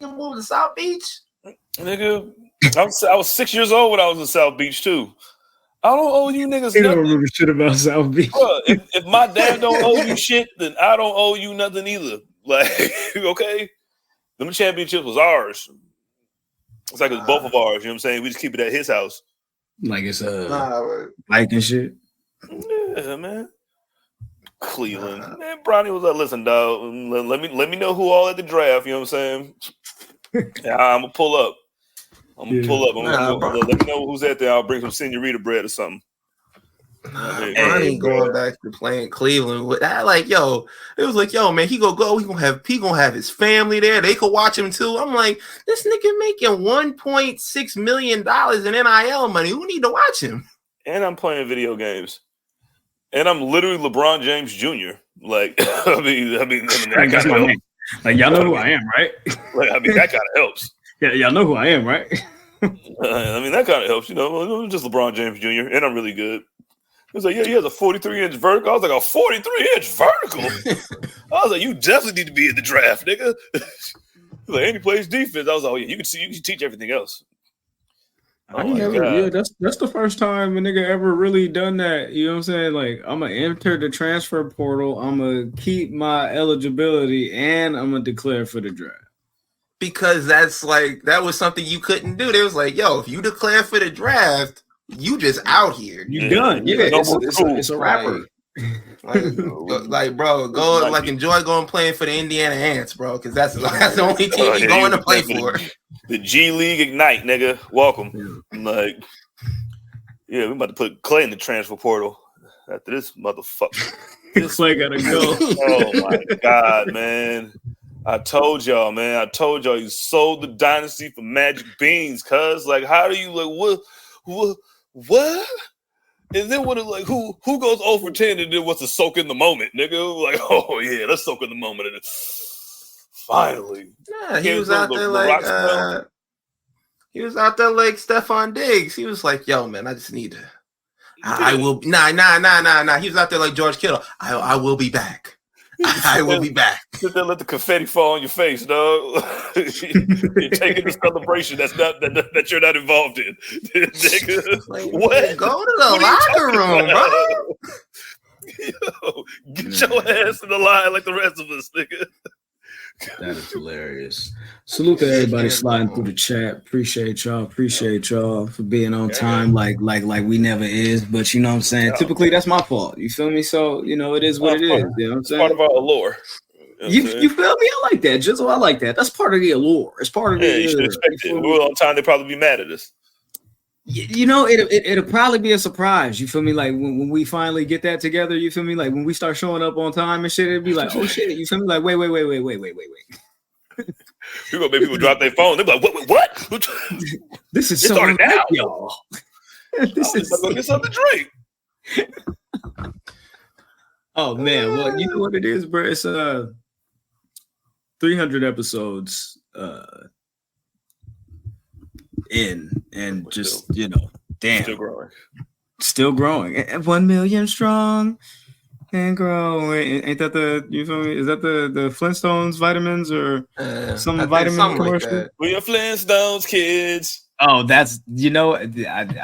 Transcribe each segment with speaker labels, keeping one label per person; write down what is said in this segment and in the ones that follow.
Speaker 1: You moved to South Beach?
Speaker 2: Nigga, I was 6 years old when I was in South Beach too. I don't owe you niggas
Speaker 3: You
Speaker 2: nothing.
Speaker 3: don't remember shit about South Beach.
Speaker 2: Bruh, if my dad don't owe you shit, then I don't owe you nothing either. Like, okay? Them championships was ours. It's like it's both of ours, you know what I'm saying? We just keep it at his house.
Speaker 3: Like it's like and shit.
Speaker 2: Yeah, man. Cleveland. Man, Bronny was like, listen, dog, let me know who all at the draft, you know what I'm saying? Yeah, I'm gonna pull up. Let me know who's at there. I'll bring some senorita bread or something.
Speaker 1: Bronny going back to playing Cleveland with that, like, yo, it was like, yo, man, he gonna have his family there. They could watch him too. I'm like, this nigga making $1.6 million in NIL money. Who need to watch him?
Speaker 2: And I'm playing video games. And I'm literally LeBron James Jr. Like, I mean, that kind of helps.
Speaker 3: Like, y'all know who I am, right?
Speaker 2: Like, I mean, that kind of helps.
Speaker 3: Yeah, y'all know who I am, right?
Speaker 2: I mean, that kind of helps, you know. Just LeBron James Jr. And I'm really good. He was like, yeah, he has a 43-inch vertical. I was like, a 43-inch vertical? I was like, you definitely need to be in the draft, nigga. He's like, and he plays defense. I was like, oh, yeah, you can teach everything else.
Speaker 3: That's the first time a nigga ever really done that. You know what I'm saying? Like, I'm gonna enter the transfer portal, I'm gonna keep my eligibility, and I'm gonna declare for the draft.
Speaker 1: Because that was something you couldn't do. They was like, yo, if you declare for the draft, you just out here.
Speaker 3: You done. Yeah, it's a rapper.
Speaker 1: Like, bro, go enjoy going playing for the Indiana Ants, bro, because that's the only team you're going to play for.
Speaker 2: The G League Ignite, nigga. Welcome. Like, yeah, we about to put Clay in the transfer portal after this motherfucker.
Speaker 3: Clay gotta go.
Speaker 2: Oh my God, man. I told y'all, man. You sold the dynasty for magic beans, cuz. Like, how do you, like, what? And then what? Like, who goes 0 for 10 and then what's to soak in the moment, nigga? Like, oh yeah, let's soak in the moment. And finally,
Speaker 1: yeah, he was out there like Stephon Diggs. He was like, yo, man, I just need to. I will. Nah. He was out there like George Kittle. I will be back. I will be back.
Speaker 2: Sit there, let the confetti fall on your face, dog. You're taking the celebration that you're not involved in.
Speaker 1: Like, what? Go to the locker room, bro.
Speaker 2: Yo, get your ass in the line like the rest of us, nigga.
Speaker 3: That is hilarious. Salute to everybody sliding through the chat. Appreciate y'all for being on time like we never is. But you know what I'm saying? Typically that's my fault. You feel me? So, you know, it is what it is. You know what I'm saying?
Speaker 2: Part of our allure.
Speaker 3: You feel me? I like that. Jizzle, I like that. That's part of the allure. It's part of the
Speaker 2: you should expect it. We're on time, they'd probably be mad at us.
Speaker 3: You know, it'll probably be a surprise. You feel me? Like when we finally get that together, you feel me? Like when we start showing up on time and shit, it'd be like, oh shit, you feel me? Like, wait.
Speaker 2: We're gonna make people drop their phone. They're like, what?
Speaker 3: This is so now, y'all.
Speaker 2: This is gonna get something to drink.
Speaker 3: Oh man, well, you know what it is, bro? It's 300 episodes in, and just still, you know, damn, still growing, and 1 million strong and growing. Ain't that you feel me? Is that the Flintstones vitamins or some vitamin commercial?
Speaker 2: Like we're your Flintstones kids.
Speaker 3: Oh, that's, you know,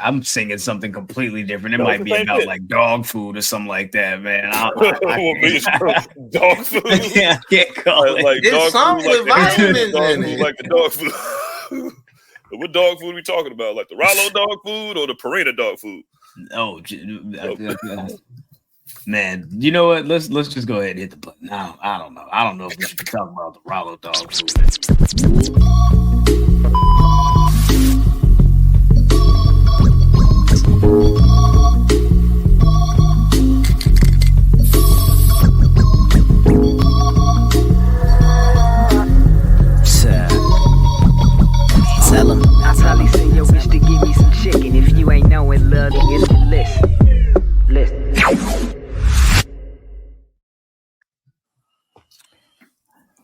Speaker 3: I'm singing something completely different. It might be about like dog food or something like that, man.
Speaker 2: Dog food?
Speaker 3: I can't call it.
Speaker 2: Like
Speaker 1: it's
Speaker 2: dog
Speaker 1: some
Speaker 2: food,
Speaker 1: with
Speaker 2: like
Speaker 1: vitamins
Speaker 2: dog
Speaker 1: in
Speaker 2: food,
Speaker 1: it.
Speaker 2: like the dog food. What dog food are we talking about? Like the Rollo dog food or the Purina dog food?
Speaker 3: Oh, man, you know what? Let's just go ahead and hit the button. Now, I don't know. I don't know if we should be talking about the Rollo dog food.
Speaker 4: Tell him. I probably send your bitch to give me some chicken. If you ain't knowing, love, it's the list.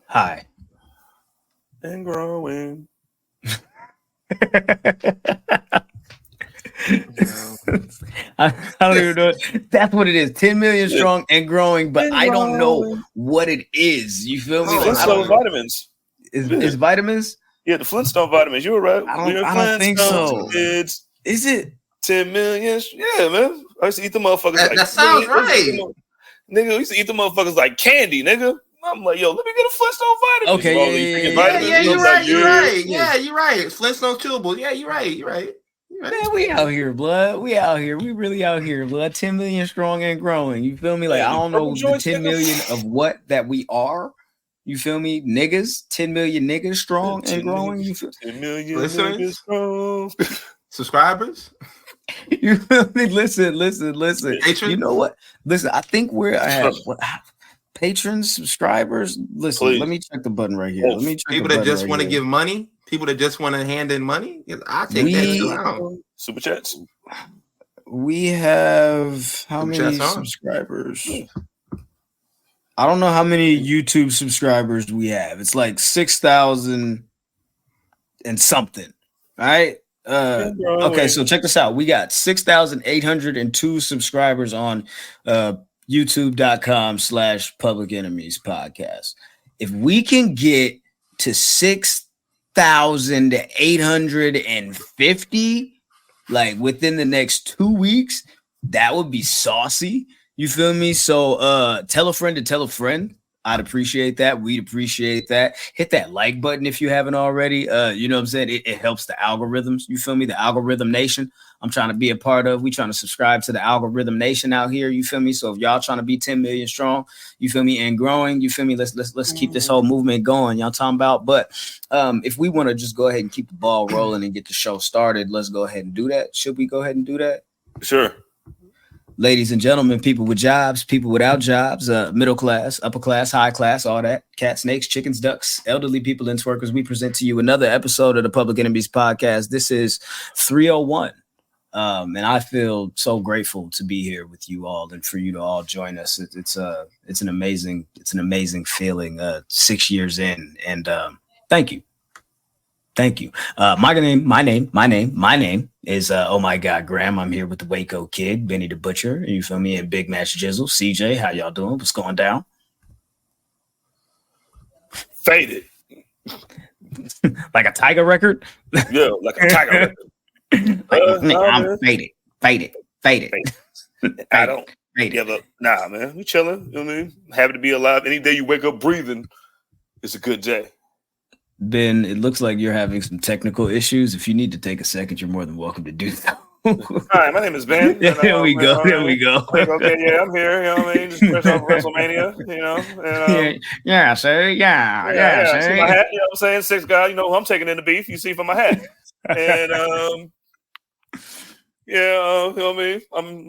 Speaker 3: Hi.
Speaker 2: And growing.
Speaker 3: I don't even know. That's what it is. 10 million strong and growing, but I don't know what it is. You feel me?
Speaker 2: Flintstone vitamins.
Speaker 3: Is vitamins?
Speaker 2: Yeah, the Flintstone vitamins. You were right.
Speaker 3: I don't think so.
Speaker 2: Kids.
Speaker 3: Is it
Speaker 2: 10 million? Yeah, man. I used to eat the motherfuckers.
Speaker 1: That sounds right.
Speaker 2: Nigga, we used to eat the motherfuckers like candy, nigga. I'm like, yo, let me get a Flintstone vitamin.
Speaker 3: Okay,
Speaker 1: yeah, you're right. Yeah, you're right. Flintstone chewable. Yeah, you're right.
Speaker 3: Man, we out here, blood. We out here. We really out here, blood. 10 million strong and growing. You feel me? Like, I don't know the 10 million of what that we are. You feel me? Niggas, 10 million niggas strong and growing. You feel
Speaker 2: 10 million niggas strong.
Speaker 1: Subscribers?
Speaker 3: You feel me? Listen.
Speaker 1: Patrons?
Speaker 3: You know what? Listen, I think we're at patrons, subscribers. Listen, Let me check the button right here. Let me check
Speaker 1: people that just want to give money. People that just want to hand in money, I'll take that.
Speaker 2: Super chats.
Speaker 3: We have how many subscribers? I don't know how many YouTube subscribers we have. It's like 6,000 and something. All right. Okay, so check this out. We got 6,802 subscribers on youtube.com/Public Enemies Podcast. If we can get to 6,850 like within the next 2 weeks, that would be saucy. You feel me? So tell a friend to tell a friend. I'd appreciate that. We'd appreciate that. Hit that like button if you haven't already. You know what I'm saying? It helps the algorithms. You feel me? The algorithm nation I'm trying to be a part of. We trying to subscribe to the algorithm nation out here. You feel me? So if y'all trying to be 10 million strong, you feel me, and growing, you feel me? Let's keep this whole movement going. Y'all talking about? But if we want to just go ahead and keep the ball rolling and get the show started, let's go ahead and do that. Should we go ahead and do that?
Speaker 2: Sure.
Speaker 3: Ladies and gentlemen, people with jobs, people without jobs, middle class, upper class, high class, all that, cats, snakes, chickens, ducks, elderly people, and twerkers, we present to you another episode of the Public Enemies Podcast. This is 301. And I feel so grateful to be here with you all and for you to all join us. It's an amazing feeling 6 years in. And thank you. Thank you. My name is oh my God, Graham. I'm here with the Waco Kid, Benny the Butcher. You feel me? And Big Match Jizzle. CJ, how y'all doing? What's going down?
Speaker 2: Faded.
Speaker 3: Like a Tiger record?
Speaker 2: Yeah, like a Tiger record.
Speaker 3: I'm faded.
Speaker 2: I don't give up. Nah, man. We chilling. You know what I mean? Happy to be alive. Any day you wake up breathing, it's a good day.
Speaker 3: Ben, it looks like you're having some technical issues. If you need to take a second, you're more than welcome to do so.
Speaker 2: Hi, my name is Ben.
Speaker 3: There we go.
Speaker 2: Okay, yeah, I'm here. You know what I mean? Just fresh off Wrestlemania, you know. And,
Speaker 3: yeah, sir. Yeah.
Speaker 2: See my hat, you know what I'm saying? 6 guy, you know who I'm taking in the beef. You see from my hat. And you know what I mean? I'm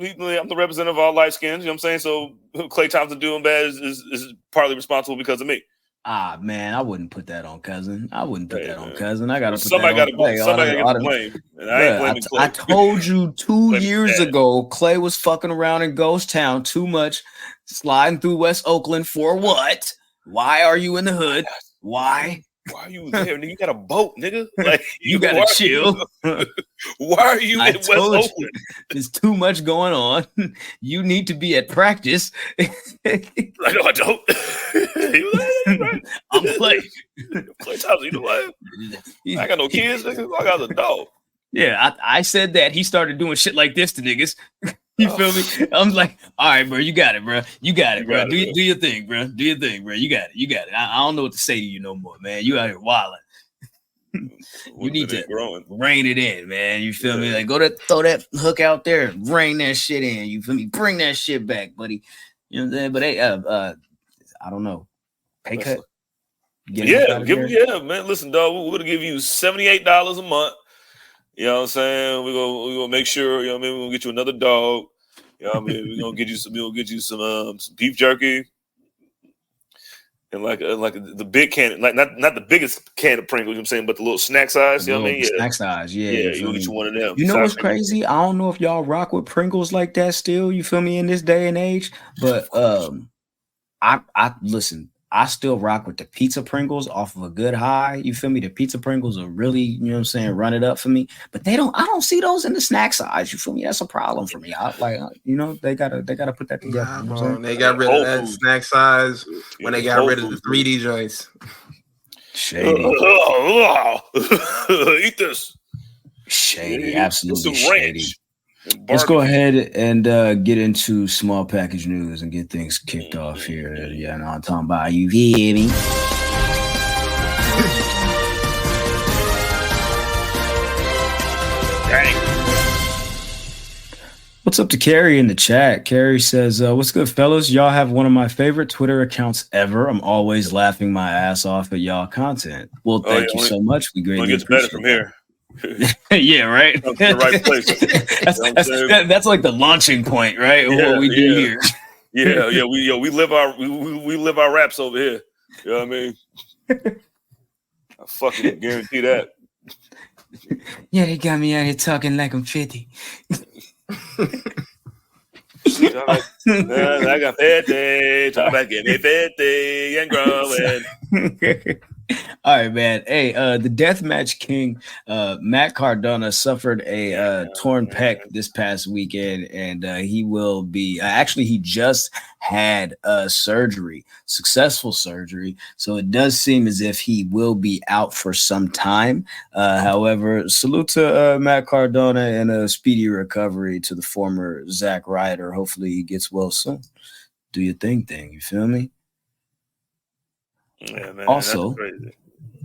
Speaker 2: the representative of all light skins, you know what I'm saying? So Klay Thompson doing bad is partly responsible because of me.
Speaker 3: Ah, man, I wouldn't put that on cousin. I gotta put
Speaker 2: somebody
Speaker 3: that on
Speaker 2: Klay. Somebody got to blame. And I ain't blaming Klay.
Speaker 3: I told you 2 years ago, Klay was fucking around in Ghost Town too much, sliding through West Oakland for what? Why are you in the hood? Why?
Speaker 2: Why are you there, nigga? You got a boat, nigga. Like
Speaker 3: you gotta chill.
Speaker 2: Why are you in West Oakland?
Speaker 3: There's too much going on. You need to be at practice.
Speaker 2: No, I don't. Right.
Speaker 3: I'm playing.
Speaker 2: Klay Thompson, you know what? I got no kids, nigga. I got a dog.
Speaker 3: Yeah, I said that. He started doing shit like this to niggas. You feel me? I'm like, all right, bro, you got it, bro. Do your thing, bro. Do your thing, bro. You got it. I don't know what to say to you no more, man. You out here wilding. You need to rein it in, man. You feel me? Like, throw that hook out there and rein that shit in. You feel me? Bring that shit back, buddy. You know what I'm saying? But hey, I don't know. Pay cut.
Speaker 2: Yeah, man. Listen, dog, we're gonna give you $78 a month. You know what I'm saying? We're gonna make sure, you know what I mean, we're gonna get you another dog. You know what I mean? We're gonna get you some beef jerky. And like the big can, like not the biggest can of Pringles, you know what I'm saying, but the little snack size, you know what I mean? Yeah.
Speaker 3: Snack size, yeah.
Speaker 2: Yeah, you'll get you one of them.
Speaker 3: You know what's crazy? I don't know if y'all rock with Pringles like that still, you feel me, in this day and age. But I listen, I still rock with the pizza Pringles off of a good high. You feel me? The pizza Pringles are really, you know what I'm saying, run it up for me. But I don't see those in the snack size. You feel me? That's a problem for me. They gotta put that together.
Speaker 1: Nah, bro, they got rid of that snack size when they got rid of the 3D joints.
Speaker 3: Shady.
Speaker 2: Eat this.
Speaker 3: Shady, absolutely
Speaker 2: some
Speaker 3: shady. Let's go ahead and get into small package news and get things kicked off here. Yeah, no, I'm talking about you, baby.
Speaker 2: Dang.
Speaker 3: What's up to Carrie in the chat? Carrie says, what's good, fellas? Y'all have one of my favorite Twitter accounts ever. I'm always laughing my ass off at y'all content. Well, thank you so much. We greatly appreciate it. From here. Yeah, right.
Speaker 2: The right place.
Speaker 3: That's like the launching point, right? Yeah, what we do here.
Speaker 2: Yeah. We live our raps over here. You know what I mean? I fucking guarantee that.
Speaker 3: Yeah, they got me out here talking like I'm 50.
Speaker 2: I got 50, talk about getting 50 and growing.
Speaker 3: All right, man. Hey, the Deathmatch King, Matt Cardona suffered a torn pec this past weekend, and he will be actually he just had surgery, successful surgery. So it does seem as if he will be out for some time. However, salute to Matt Cardona and a speedy recovery to the former Zack Ryder. Hopefully he gets well soon. Do your thing. You feel me?
Speaker 2: Yeah, man,
Speaker 3: also,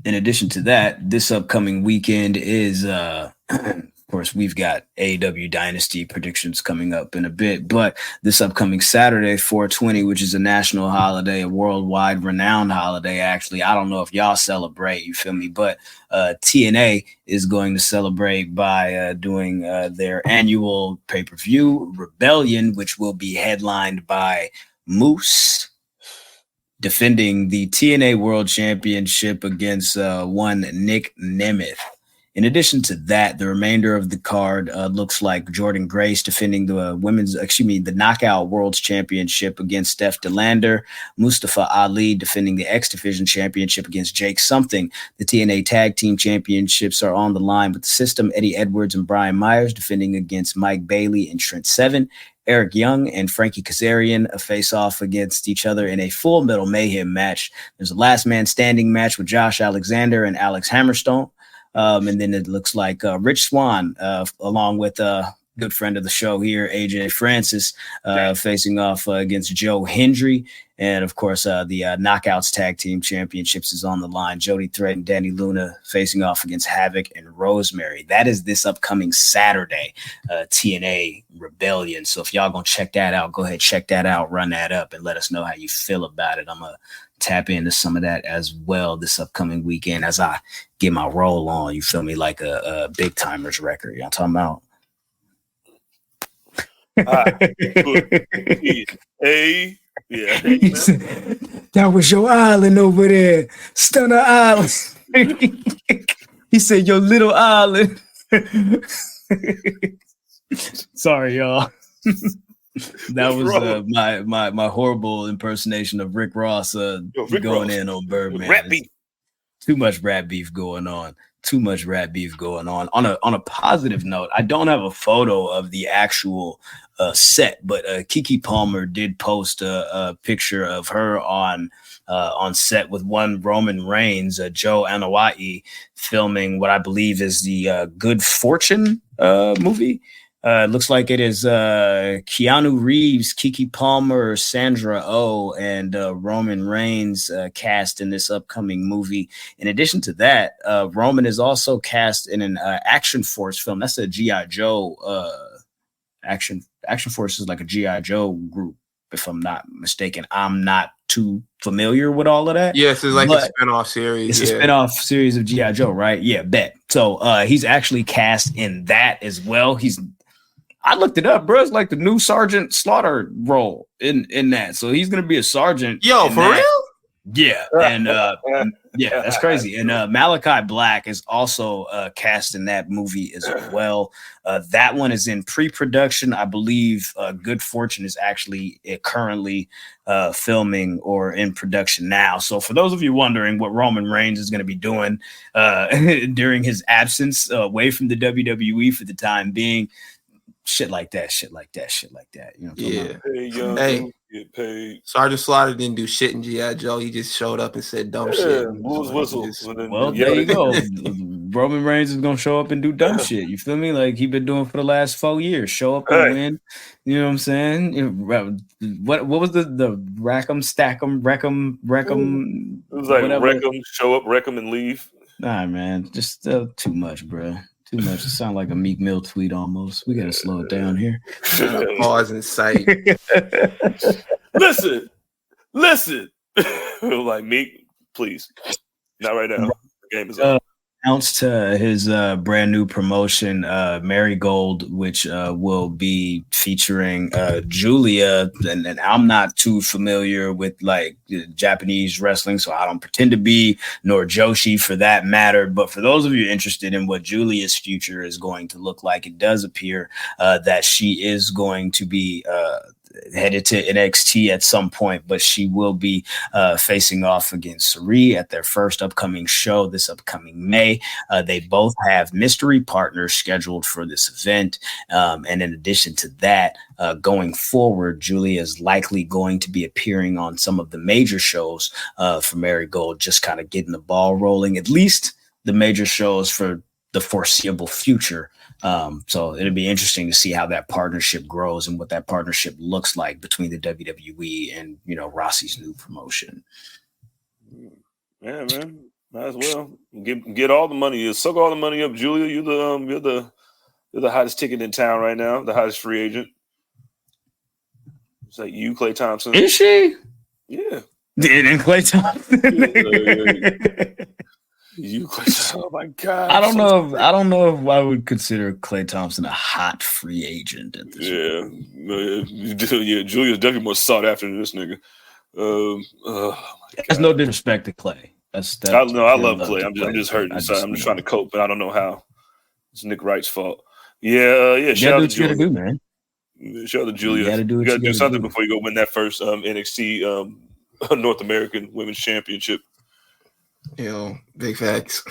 Speaker 3: in addition to that, this upcoming weekend is, of course, we've got AEW Dynasty predictions coming up in a bit, but this upcoming Saturday, 420, which is a national holiday, a worldwide renowned holiday, actually. I don't know if y'all celebrate, you feel me, but TNA is going to celebrate by doing their annual pay-per-view, Rebellion, which will be headlined by Moose, defending the TNA World Championship against one Nick Nemeth. In addition to that, the remainder of the card looks like Jordan Grace defending the Knockout World Championship against Steph DeLander, Mustafa Ali defending the X Division Championship against Jake Something. The TNA Tag Team Championships are on the line with the System, Eddie Edwards and Brian Myers defending against Mike Bailey and Trent Seven. Eric Young and Frankie Kazarian face off against each other in a Full Metal Mayhem match. There's a last man standing match with Josh Alexander and Alex Hammerstone. And then it looks like Rich Swann, along with a good friend of the show here, AJ Francis, facing off against Joe Hendry. And, of course, the Knockouts Tag Team Championships is on the line. Jody Threat and Danny Luna facing off against Havoc and Rosemary. That is this upcoming Saturday, TNA Rebellion. So if y'all going to check that out, go ahead, check that out, run that up, and let us know how you feel about it. I'm going to tap into some of that as well this upcoming weekend as I get my roll on, you feel me, like a Big Timers record. Y'all talking about?
Speaker 2: Yeah.
Speaker 3: That was your island over there. Stunner Island. He said, your little island. Sorry, y'all. That was my horrible impersonation of Rick Ross going in on Birdman.
Speaker 2: Rap beef.
Speaker 3: Too much rap beef going on. On a positive note, I don't have a photo of the actual set, but Keke Palmer did post a picture of her on set with one Roman Reigns, Joe Anoa'i, filming what I believe is the Good Fortune movie. It looks like it is Keanu Reeves, Keke Palmer, Sandra Oh, and Roman Reigns cast in this upcoming movie. In addition to that, Roman is also cast in an Action Force film. That's a G.I. Joe Action Force is like a G.I. Joe group, if I'm not mistaken. I'm not too familiar with all of that.
Speaker 1: Yes, it's like a spinoff series.
Speaker 3: It's a spinoff series of G.I. Joe, right? Yeah, bet. So he's actually cast in that as well. I looked it up, bro. It's like the new Sergeant Slaughter role in that. So he's gonna be a sergeant.
Speaker 1: Yo, for real?
Speaker 3: Yeah, and yeah, that's crazy. And Malachi Black is also cast in that movie as well. That one is in pre-production. I believe Good Fortune is actually currently filming or in production now. So for those of you wondering what Roman Reigns is going to be doing during his absence away from the WWE for the time being, shit like that. You know what I'm talking about?
Speaker 1: Hey,
Speaker 2: Get paid.
Speaker 1: Sergeant Slaughter didn't do shit in G.I. Joe. He just showed up and said dumb shit.
Speaker 2: Blew his whistle.
Speaker 3: Well, there you go. Roman Reigns is gonna show up and do dumb shit. You feel me? Like he been doing for the last 4 years. Show up and win. You know what I'm saying? What was the rack 'em, stack 'em, wreck 'em? It
Speaker 2: was like wreck 'em, show up, wreck 'em, and leave.
Speaker 3: Nah, man, just too much, bro. Too much. It sounds like a Meek Mill tweet almost. We gotta slow it down here.
Speaker 1: Pause in sight.
Speaker 2: Listen. Like Meek, please, not right now. The game is up.
Speaker 3: Announced his brand new promotion, Marigold, which will be featuring Julia. And I'm not too familiar with like Japanese wrestling, so I don't pretend to be, nor Joshi for that matter. But for those of you interested in what Julia's future is going to look like, it does appear that she is going to be headed to NXT at some point, but she will be facing off against Sari at their first upcoming show this upcoming May. They both have mystery partners scheduled for this event. And in addition to that, going forward, Julia is likely going to be appearing on some of the major shows for Marigold, just kind of getting the ball rolling, at least the major shows for the foreseeable future. So it'll be interesting to see how that partnership grows and what that partnership looks like between the WWE and, Rossi's new promotion.
Speaker 2: Yeah, man, might as well get all the money. Suck all the money up, Julia. You're the hottest ticket in town right now, the hottest free agent. It's like you, Klay Thompson.
Speaker 3: Is she?
Speaker 2: Yeah.
Speaker 3: And Klay Thompson.
Speaker 2: You, oh my God!
Speaker 3: I don't know if I would consider Klay Thompson a hot free agent at this point.
Speaker 2: Yeah, Julia's definitely more sought after than this nigga.
Speaker 3: There's no disrespect to Klay.
Speaker 2: I love Klay. I'm just hurting. I'm just trying to cope, but I don't know how. It's Nick Wright's fault. Yeah. Shout out to Julia.
Speaker 3: Do, man.
Speaker 2: Shout out to Julia. You got to do something before you go win that first NXT North American Women's Championship.
Speaker 1: Big facts.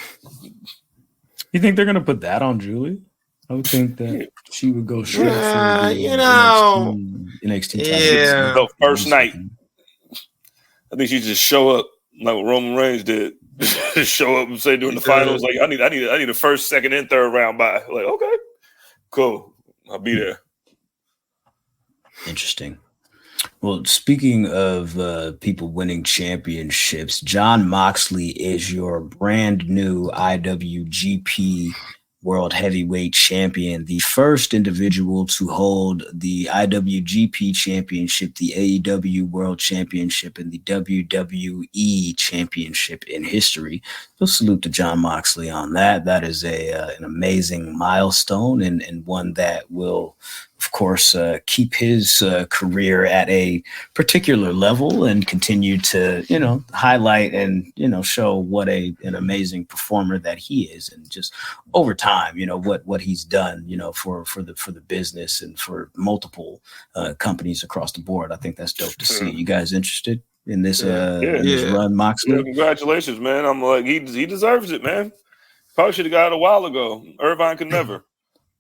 Speaker 3: You think they're gonna put that on Julie? I would think that she would go straight for the NXT
Speaker 2: title. So first night, I think she just show up like what Roman Reigns did. Just show up and say during the finals, like I need a first, second, and third round bye. Like, okay, cool, I'll be there.
Speaker 3: Interesting. Well, speaking of people winning championships, Jon Moxley is your brand new IWGP World Heavyweight Champion, the first individual to hold the IWGP Championship, the AEW World Championship, and the WWE Championship in history. So salute to Jon Moxley on that. That is an amazing milestone and one that will, of course, keep his career at a particular level and continue to, highlight and, show what an amazing performer that he is. And just over time, what he's done, for the business and for multiple companies across the board. I think that's dope to see. You guys interested in this, this run, Moxley?
Speaker 2: Yeah, congratulations, man. I'm like, he deserves it, man. Probably should have got it a while ago. Irvine could never.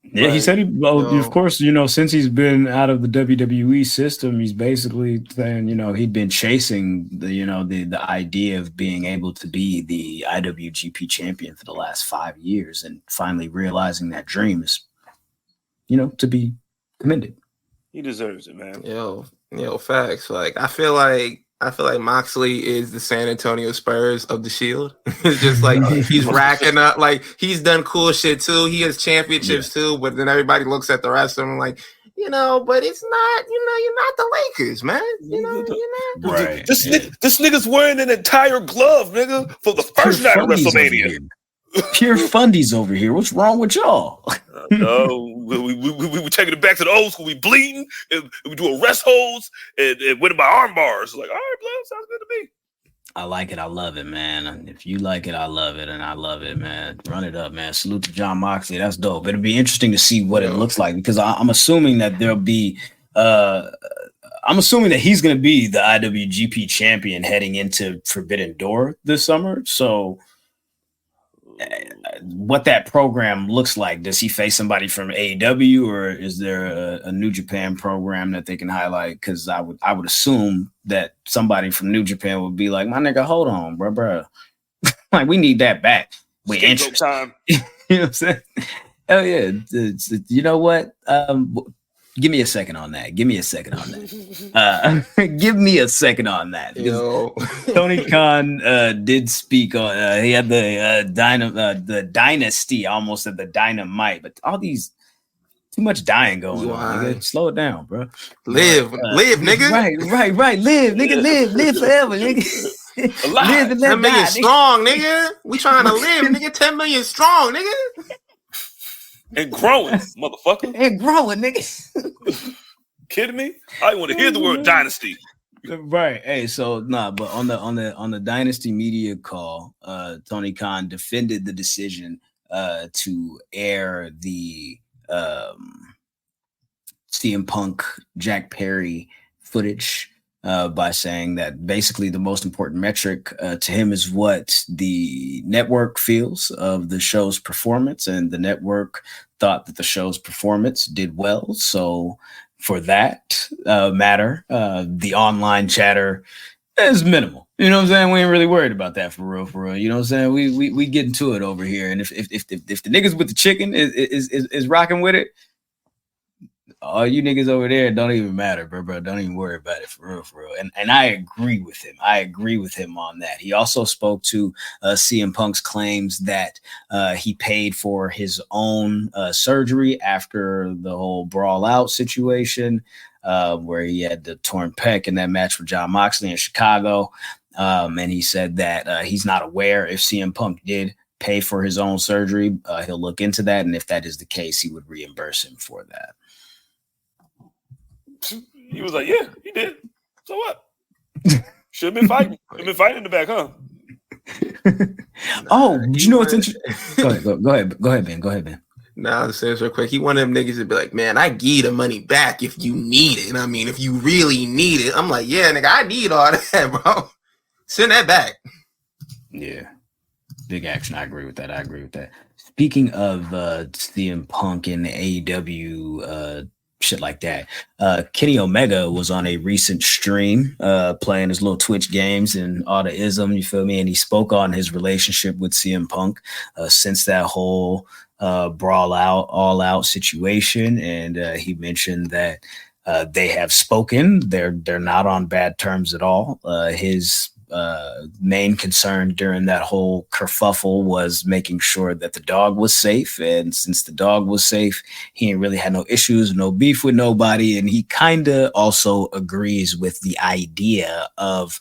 Speaker 3: Yeah, he said of course, since he's been out of the WWE system, he's basically saying, he'd been chasing the idea of being able to be the IWGP champion for the last 5 years and finally realizing that dream is, to be commended.
Speaker 2: He deserves it, man.
Speaker 1: Facts. Like, I feel like Moxley is the San Antonio Spurs of the Shield. It's just like he's racking up, like he's done cool shit too. He has championships too, but then everybody looks at the rest of them like, but it's not, you're not the Lakers, man. You're not.
Speaker 2: Right. This nigga's wearing an entire glove, nigga, for the first night of WrestleMania.
Speaker 3: Pure fundies over here. What's wrong with y'all?
Speaker 2: No, we were taking it back to the old school. We bleeding, and we do arrest holds and winning by arm bars. Like, all right, blood, sounds good to me.
Speaker 3: I like it. I love it, man. If you like it, I love it, and I love it, man. Run it up, man. Salute to Jon Moxley. That's dope. It'll be interesting to see what it looks like because I'm assuming that there'll be. I'm assuming that he's going to be the IWGP champion heading into Forbidden Door this summer. So. what that program looks like. Does he face somebody from AEW, or is there a New Japan program that they can highlight? Because I would assume that somebody from New Japan would be like, my nigga, hold on, bro. Like, we need that back. We interest
Speaker 2: time.
Speaker 3: You know what I'm saying? Hell yeah. You know what? Give me a second on that. Give me a second on that.
Speaker 1: Yo.
Speaker 3: Tony Khan did speak on. He had the dynasty, almost at the dynamite, but all these too much dying going on. Nigga. Slow it down, bro.
Speaker 1: Live, nigga.
Speaker 3: Right. Live, nigga. Live forever, nigga.
Speaker 1: Live and 10 million strong, nigga. We trying to live, nigga. 10 million strong, nigga.
Speaker 2: And growing, motherfucker.
Speaker 3: And growing, nigga.
Speaker 2: Kidding me? I want to hear the word dynasty.
Speaker 3: Right. Hey, so but on the Dynasty media call, Tony Khan defended the decision to air the CM Punk Jack Perry footage by saying that basically the most important metric to him is what the network feels of the show's performance, and the network thought that the show's performance did well. So for that matter, the online chatter is minimal. You know what I'm saying? We ain't really worried about that for real. You know what I'm saying? We get into it over here, and if the niggas with the chicken is rocking with it, all you niggas over there don't even matter, bro. Don't even worry about it for real. And I agree with him. On that. He also spoke to CM Punk's claims that he paid for his own surgery after the whole brawl out situation, where he had the torn pec in that match with John Moxley in Chicago. And he said that he's not aware if CM Punk did pay for his own surgery. He'll look into that, and if that is the case, he would reimburse him for that.
Speaker 2: He was like, yeah, he did. So what? Should have been fighting. Should have been fighting in the back, huh?
Speaker 3: You know what's interesting? Go ahead, Ben.
Speaker 1: Nah, I'll say this real quick. He wanted them niggas to be like, man, I give you the money back if you need it. And I mean, if you really need it. I'm like, yeah, nigga, I need all that, bro. Send that back.
Speaker 3: Yeah. Big action. I agree with that. Speaking of CM Punk and AEW shit like that, Kenny Omega was on a recent stream playing his little Twitch games and all the ism, you feel me? And he spoke on his relationship with CM Punk since that whole brawl out, all out situation. And he mentioned that they have spoken. They're not on bad terms at all. His main concern during that whole kerfuffle was making sure that the dog was safe, and since the dog was safe, he ain't really had no issues, no beef with nobody. And he kind of also agrees with the idea of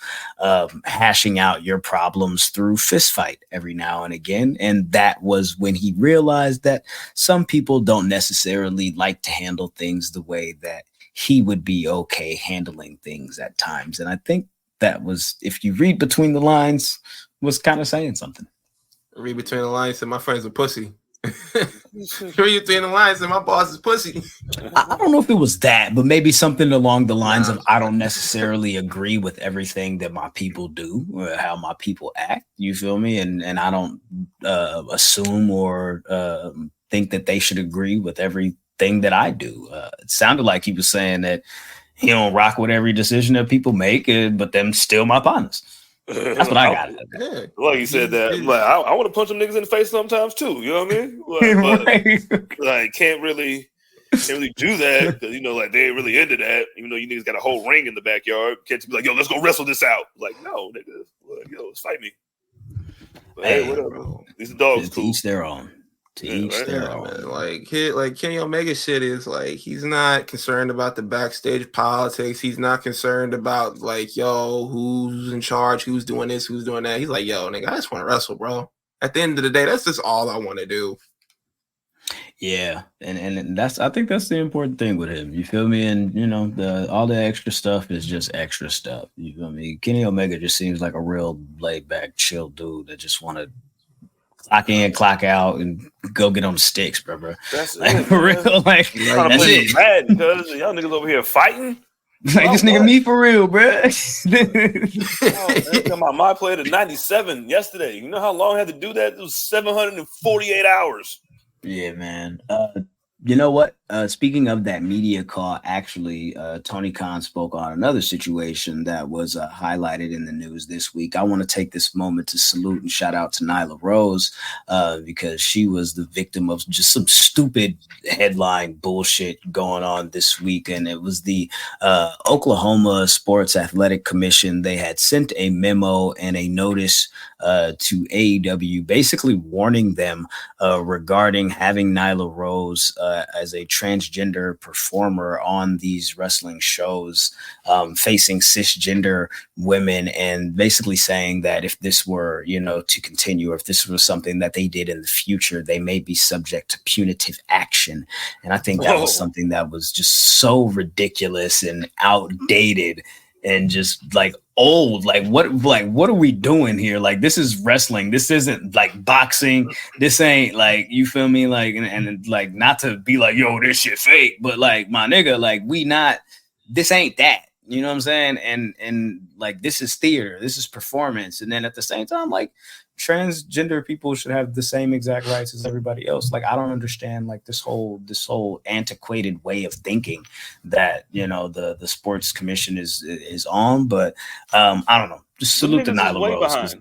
Speaker 3: hashing out your problems through fist fight every now and again. And that was when he realized that some people don't necessarily like to handle things the way that he would be okay handling things at times. And I think that was, if you read between the lines, was kind of saying something.
Speaker 1: Read between the lines and my friend's a pussy. Read between the lines and my boss is pussy.
Speaker 3: I don't know if it was that, but maybe something along the lines of, I don't necessarily agree with everything that my people do or how my people act. You feel me? And I don't assume or think that they should agree with everything that I do. It sounded like he was saying that he don't rock with every decision that people make, but them still my partners. That's what I got.
Speaker 2: Yeah. Like you said that, like I want to punch them niggas in the face sometimes too. You know what I mean? Like, but, like can't really do that because like they ain't really into that. Even though you niggas got a whole ring in the backyard, can't be like, yo, let's go wrestle this out. Like, no, nigga, like, yo, let's fight me. But, hey, whatever. Bro. These dogs cool.
Speaker 3: Each their own. To each their own.
Speaker 1: Man. Like Kenny Omega shit is like, he's not concerned about the backstage politics. He's not concerned about like, yo, who's in charge, who's doing this, who's doing that. He's like, yo, nigga, I just want to wrestle, bro. At the end of the day, that's just all I want to do.
Speaker 3: Yeah, and I think that's the important thing with him. You feel me? And all the extra stuff is just extra stuff. You feel me? Kenny Omega just seems like a real laid back, chill dude that just want to clock in, clock out, and go get on the sticks, bro.
Speaker 2: That's
Speaker 3: like,
Speaker 2: it,
Speaker 3: for real. Like,
Speaker 2: that's it. Mad because y'all niggas over here fighting.
Speaker 3: Like this nigga me for real, bro.
Speaker 2: My played at 97 yesterday. You know how long I had to do that? It was 748 hours.
Speaker 3: Yeah, man. You know what? Speaking of that media call, actually, Tony Khan spoke on another situation that was highlighted in the news this week. I want to take this moment to salute and shout out to Nyla Rose because she was the victim of just some stupid headline bullshit going on this week. And it was the Oklahoma Sports Athletic Commission. They had sent a memo and a notice to AEW, basically warning them regarding having Nyla Rose as a transgender performer on these wrestling shows, facing cisgender women, and basically saying that if this were, to continue, or if this was something that they did in the future, they may be subject to punitive action. And I think that was something that was just so ridiculous and outdated and just like old. What are we doing here? Like, this is wrestling. This isn't like boxing. This ain't like, you feel me? Like, and like, not to be like, yo, this shit fake, but like, my nigga, like, this ain't that, you know what I'm saying? And like, this is theater, this is performance. And then at the same time, like, transgender people should have the same exact rights as everybody else. Like, I don't understand like this whole antiquated way of thinking that, the sports commission is on, but I don't know. Just salute to Nyla Rose.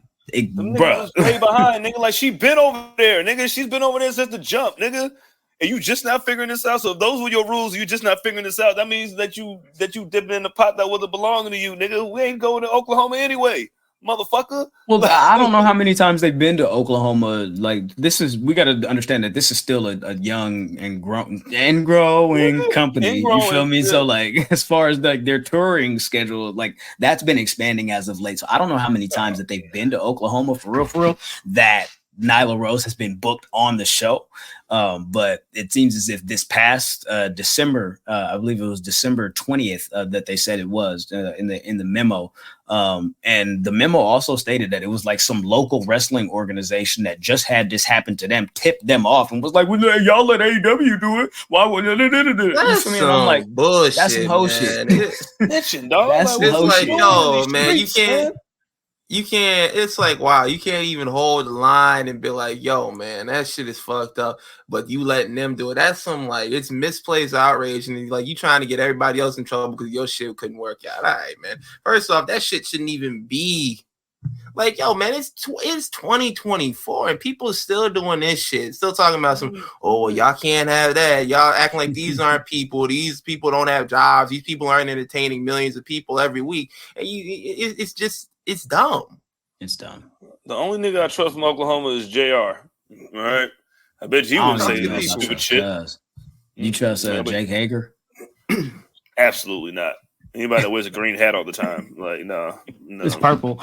Speaker 2: Bro, way behind, nigga. Like, she been over there, nigga. She's been over there since the jump, nigga. And you just not figuring this out. So if those were your rules, you just not figuring this out. That means that you dipping in the pot that wasn't belonging to you, nigga. We ain't going to Oklahoma anyway, motherfucker.
Speaker 3: Well, I don't know how many times they've been to Oklahoma. Like, we got to understand that this is still a young and growing company. You feel me? Yeah. So like, as far as like their touring schedule, like that's been expanding as of late. So I don't know how many times that they've been to Oklahoma for real, that Nyla Rose has been booked on the show. But it seems as if this past December, I believe it was December 20th that they said it was in the memo. And the memo also stated that it was like some local wrestling organization that just had this happen to them, tipped them off, and was like, well, y'all let AEW do it. Why would
Speaker 1: that's some I'm like, bullshit?
Speaker 3: That's some whole shit.
Speaker 2: Snitching, dog.
Speaker 3: That's some whole shit.
Speaker 1: Yo, man, you can't, it's like, wow, you can't even hold the line and be like, yo, man, that shit is fucked up, but you letting them do it. That's some, like, it's misplaced outrage, and like, you trying to get everybody else in trouble because your shit couldn't work out. All right, man. First off, that shit shouldn't even be, like, yo, man, it's 2024, and people are still doing this shit. Still talking about some, oh, y'all can't have that. Y'all acting like these aren't people. These people don't have jobs. These people aren't entertaining millions of people every week. And it's just, it's dumb.
Speaker 3: It's dumb.
Speaker 2: The only nigga I trust from Oklahoma is JR. All right. I bet you wouldn't say any stupid shit.
Speaker 3: You trust Jake Hager?
Speaker 2: Absolutely not. Anybody that wears a green hat all the time. Like, no.
Speaker 3: It's purple.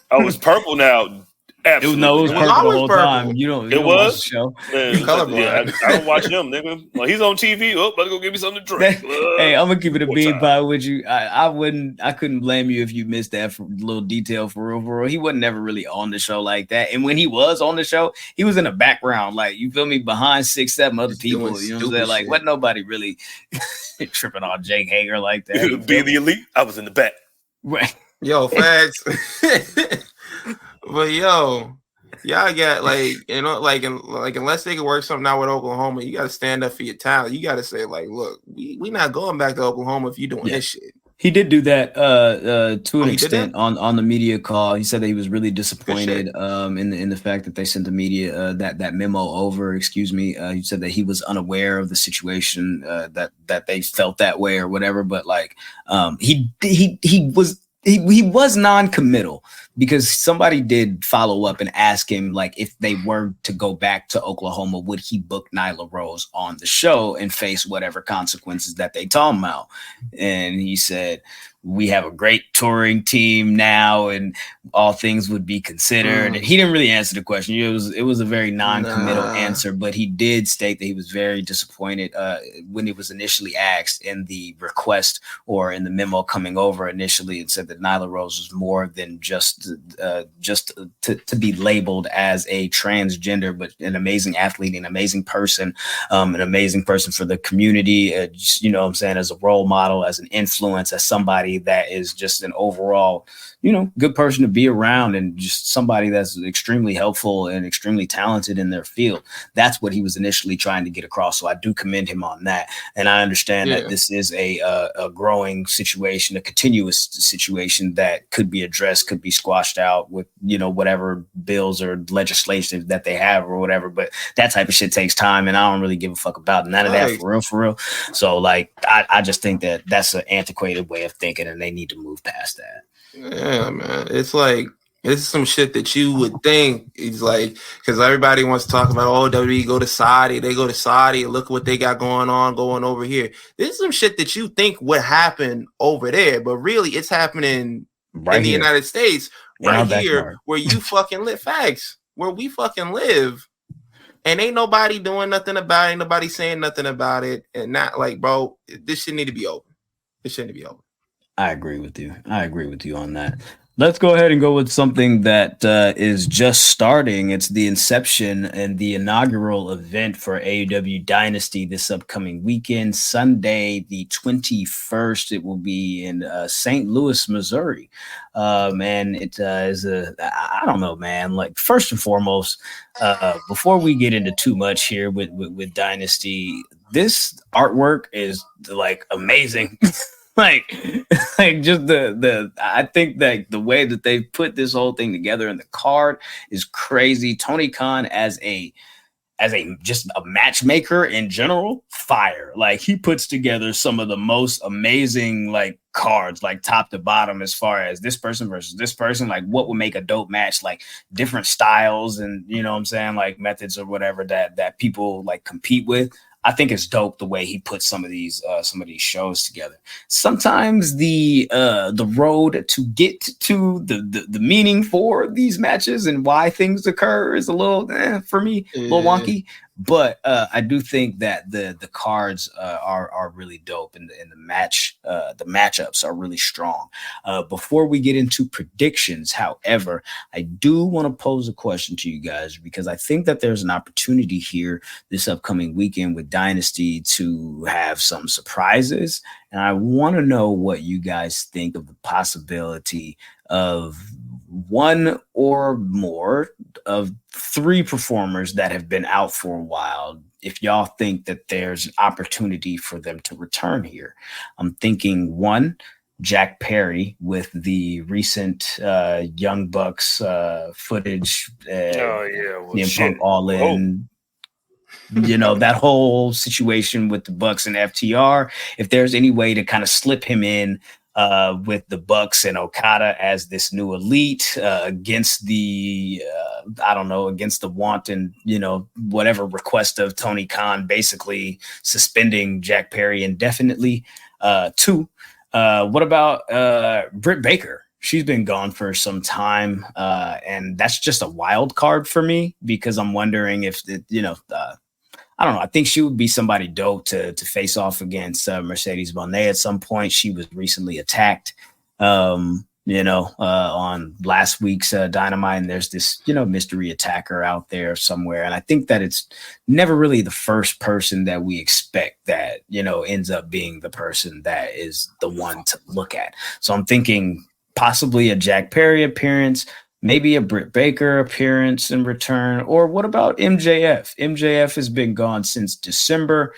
Speaker 2: Oh, it's purple now. Absolutely.
Speaker 3: It was purple the whole time. You don't watch the show.
Speaker 2: Man, I don't watch him, nigga. Well, he's on TV. Oh, better go get me something to drink.
Speaker 3: Hey, I'm gonna keep it a bean pie with you. I couldn't blame you if you missed that little detail for real. He wasn't never really on the show like that. And when he was on the show, he was in the background, like, you feel me, behind 6-7 other people. You know what I'm saying? Like, wasn't nobody really tripping on Jake Hager like that.
Speaker 2: Be the elite. I was in the back.
Speaker 3: Right.
Speaker 1: Yo, facts. But yo, y'all got like, unless they can work something out with Oklahoma, you got to stand up for your talent. You got to say, like, look, we not going back to Oklahoma if you doing this shit.
Speaker 3: He did do that to an extent on the media call. He said that he was really disappointed in the fact that they sent the media that memo over. Excuse me. He said that he was unaware of the situation, that they felt that way or whatever. But like, he was non-committal, because somebody did follow up and ask him, like, if they were to go back to Oklahoma, would he book Nyla Rose on the show and face whatever consequences that they talking about? And he said, we have a great touring team now, and all things would be considered. And he didn't really answer the question. It was a very non-committal answer, but he did state that he was very disappointed when it was initially asked in the request or in the memo coming over initially. It said that Nyla Rose was more than just just to be labeled as a transgender, but an amazing athlete, an amazing person for the community. Just, you know what I'm saying, as a role model, as an influence, as somebody that is just an overall, you know, good person to be around, and just somebody that's extremely helpful and extremely talented in their field. That's what he was initially trying to get across. So I do commend him on that. And I understand that this is a growing situation, a continuous situation that could be addressed, could be squashed out with, you know, whatever bills or legislation that they have or whatever. But that type of shit takes time, and I don't really give a fuck about none of that, for real. So like, I just think that that's an antiquated way of thinking, and they need to move past that.
Speaker 1: Yeah, man. It's like, it's some shit that you would think is like, because everybody wants to talk about, oh, WWE go to Saudi, they go to Saudi, look what they got going over here. This is some shit that you think would happen over there, but really it's happening in the United States, right here, where you fucking live. Facts, where we fucking live. And ain't nobody doing nothing about it, ain't nobody saying nothing about it. And not like, bro, this shit need to be over. This shouldn't be over.
Speaker 3: I agree with you. On that. Let's go ahead and go with something that is just starting. It's the inception and the inaugural event for AEW Dynasty this upcoming weekend, Sunday, the 21st. It will be in St. Louis, Missouri. And it is I don't know, man. Like, first and foremost, before we get into too much here with Dynasty, this artwork is like amazing. like just the I think that the way that they put this whole thing together in the card is crazy. Tony Khan as a just a matchmaker in general, fire. Like, he puts together some of the most amazing like cards, like top to bottom, as far as this person versus this person, like what would make a dope match, like different styles and, you know what I'm saying, like methods or whatever that people like compete with. I think it's dope the way he puts some of these shows together. Sometimes the road to get to the meaning for these matches and why things occur is a little, for me, a little wonky. But I do think that the cards are really dope, and the matchups are really strong. Before we get into predictions, however, I do want to pose a question to you guys, because I think that there's an opportunity here this upcoming weekend with Dynasty to have some surprises, and I want to know what you guys think of the possibility of one or more of three performers that have been out for a while. If y'all think that there's an opportunity for them to return here, I'm thinking one, Jack Perry with the recent Young Bucks footage. CM Punk All In. You know, that whole situation with the Bucks and FTR. If there's any way to kind of slip him in with the Bucks and Okada as this new elite against the against the want and, you know, whatever request of Tony Khan, basically suspending Jack Perry indefinitely. Two, what about Britt Baker? She's been gone for some time, and that's just a wild card for me, because I'm wondering if I don't know. I think she would be somebody dope to face off against Mercedes Moné at some point. She was recently attacked, on last week's Dynamite, and there's this, mystery attacker out there somewhere. And I think that it's never really the first person that we expect that, ends up being the person that is the one to look at. So I'm thinking possibly a Jack Perry appearance, maybe a Britt Baker appearance in return. Or what about MJF? MJF has been gone since December.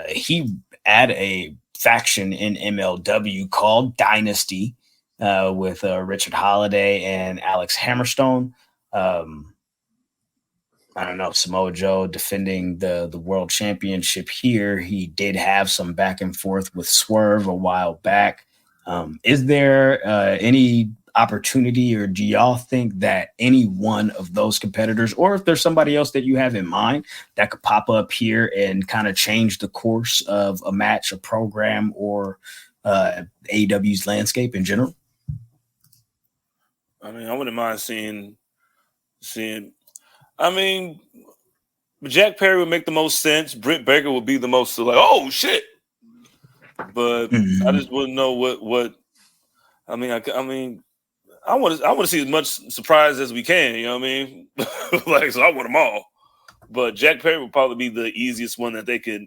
Speaker 3: He had a faction in MLW called Dynasty with Richard Holiday and Alex Hammerstone. I don't know, Samoa Joe defending the world championship here. He did have some back and forth with Swerve a while back. Is there any opportunity, or do y'all think that any one of those competitors, or if there's somebody else that you have in mind that could pop up here and kind of change the course of a match, a program, or AEW's landscape in general?
Speaker 2: I mean, I wouldn't mind seeing. I mean, Jack Perry would make the most sense. Britt Baker would be the most like, oh shit. But I just wouldn't know what. I mean, I want to see as much surprise as we can. You know what I mean? Like, so I want them all. But Jack Perry would probably be the easiest one that they could.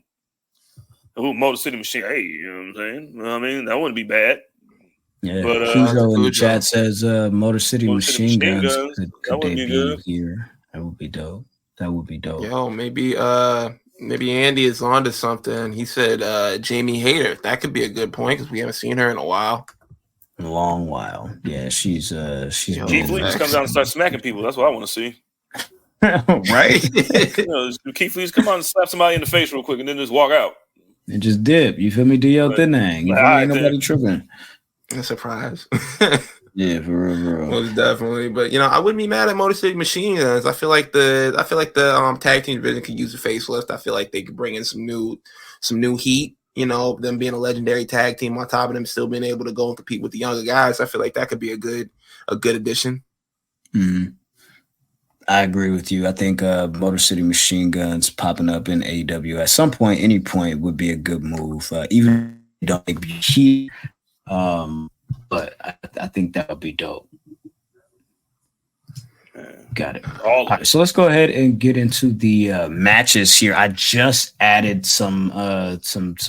Speaker 2: Motor City Machine. Hey, you know what I'm saying? You know what I mean? That wouldn't be bad.
Speaker 3: Yeah,
Speaker 2: but
Speaker 3: Hugo in the chat says Motor City Machine Guns could
Speaker 2: be
Speaker 3: debut
Speaker 2: good
Speaker 3: here. That would be dope.
Speaker 1: Yo, maybe Andy is onto something. He said Jamie Hayter. That could be a good point because we haven't seen her in a while.
Speaker 3: A long while. Yeah, she's
Speaker 2: Keith Lee just comes out and starts smacking people. That's what I want to see.
Speaker 3: Right?
Speaker 2: Keith Lee just come out and slap somebody in the face real quick and then just walk out.
Speaker 3: And just dip. You feel me? Do your thing. You feel me? Ain't nobody tripping.
Speaker 1: A surprise.
Speaker 3: Yeah, for real.
Speaker 1: Most definitely. But I wouldn't be mad at Motor City Machine Guns. I feel like the tag team division could use a facelift. I feel like they could bring in some new heat. Them being a legendary tag team on top of them still being able to go and compete with the younger guys. I feel like that could be a good addition.
Speaker 3: Mm-hmm. I agree with you. I think Motor City Machine Guns popping up in AEW at some point, any point, would be a good move. Even if don't think he, but I think that would be dope. Got it. All right, so let's go ahead and get into the matches here. I just added some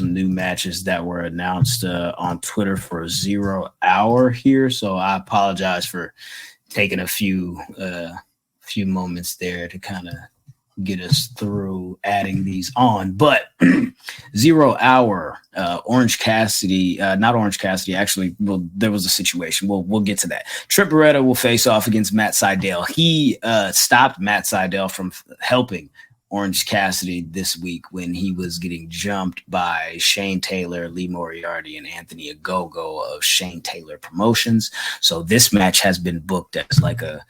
Speaker 3: new matches that were announced on Twitter for 0 hour here. So I apologize for taking a few moments there to kind of get us through adding these on. But 0 hour, Orange Cassidy, not Orange Cassidy, actually, well, there was a situation. We'll get to that. Trent Beretta will face off against Matt Sydal. He stopped Matt Sydal from helping Orange Cassidy this week when he was getting jumped by Shane Taylor, Lee Moriarty, and Anthony Ogogo of Shane Taylor Promotions. So this match has been booked as like a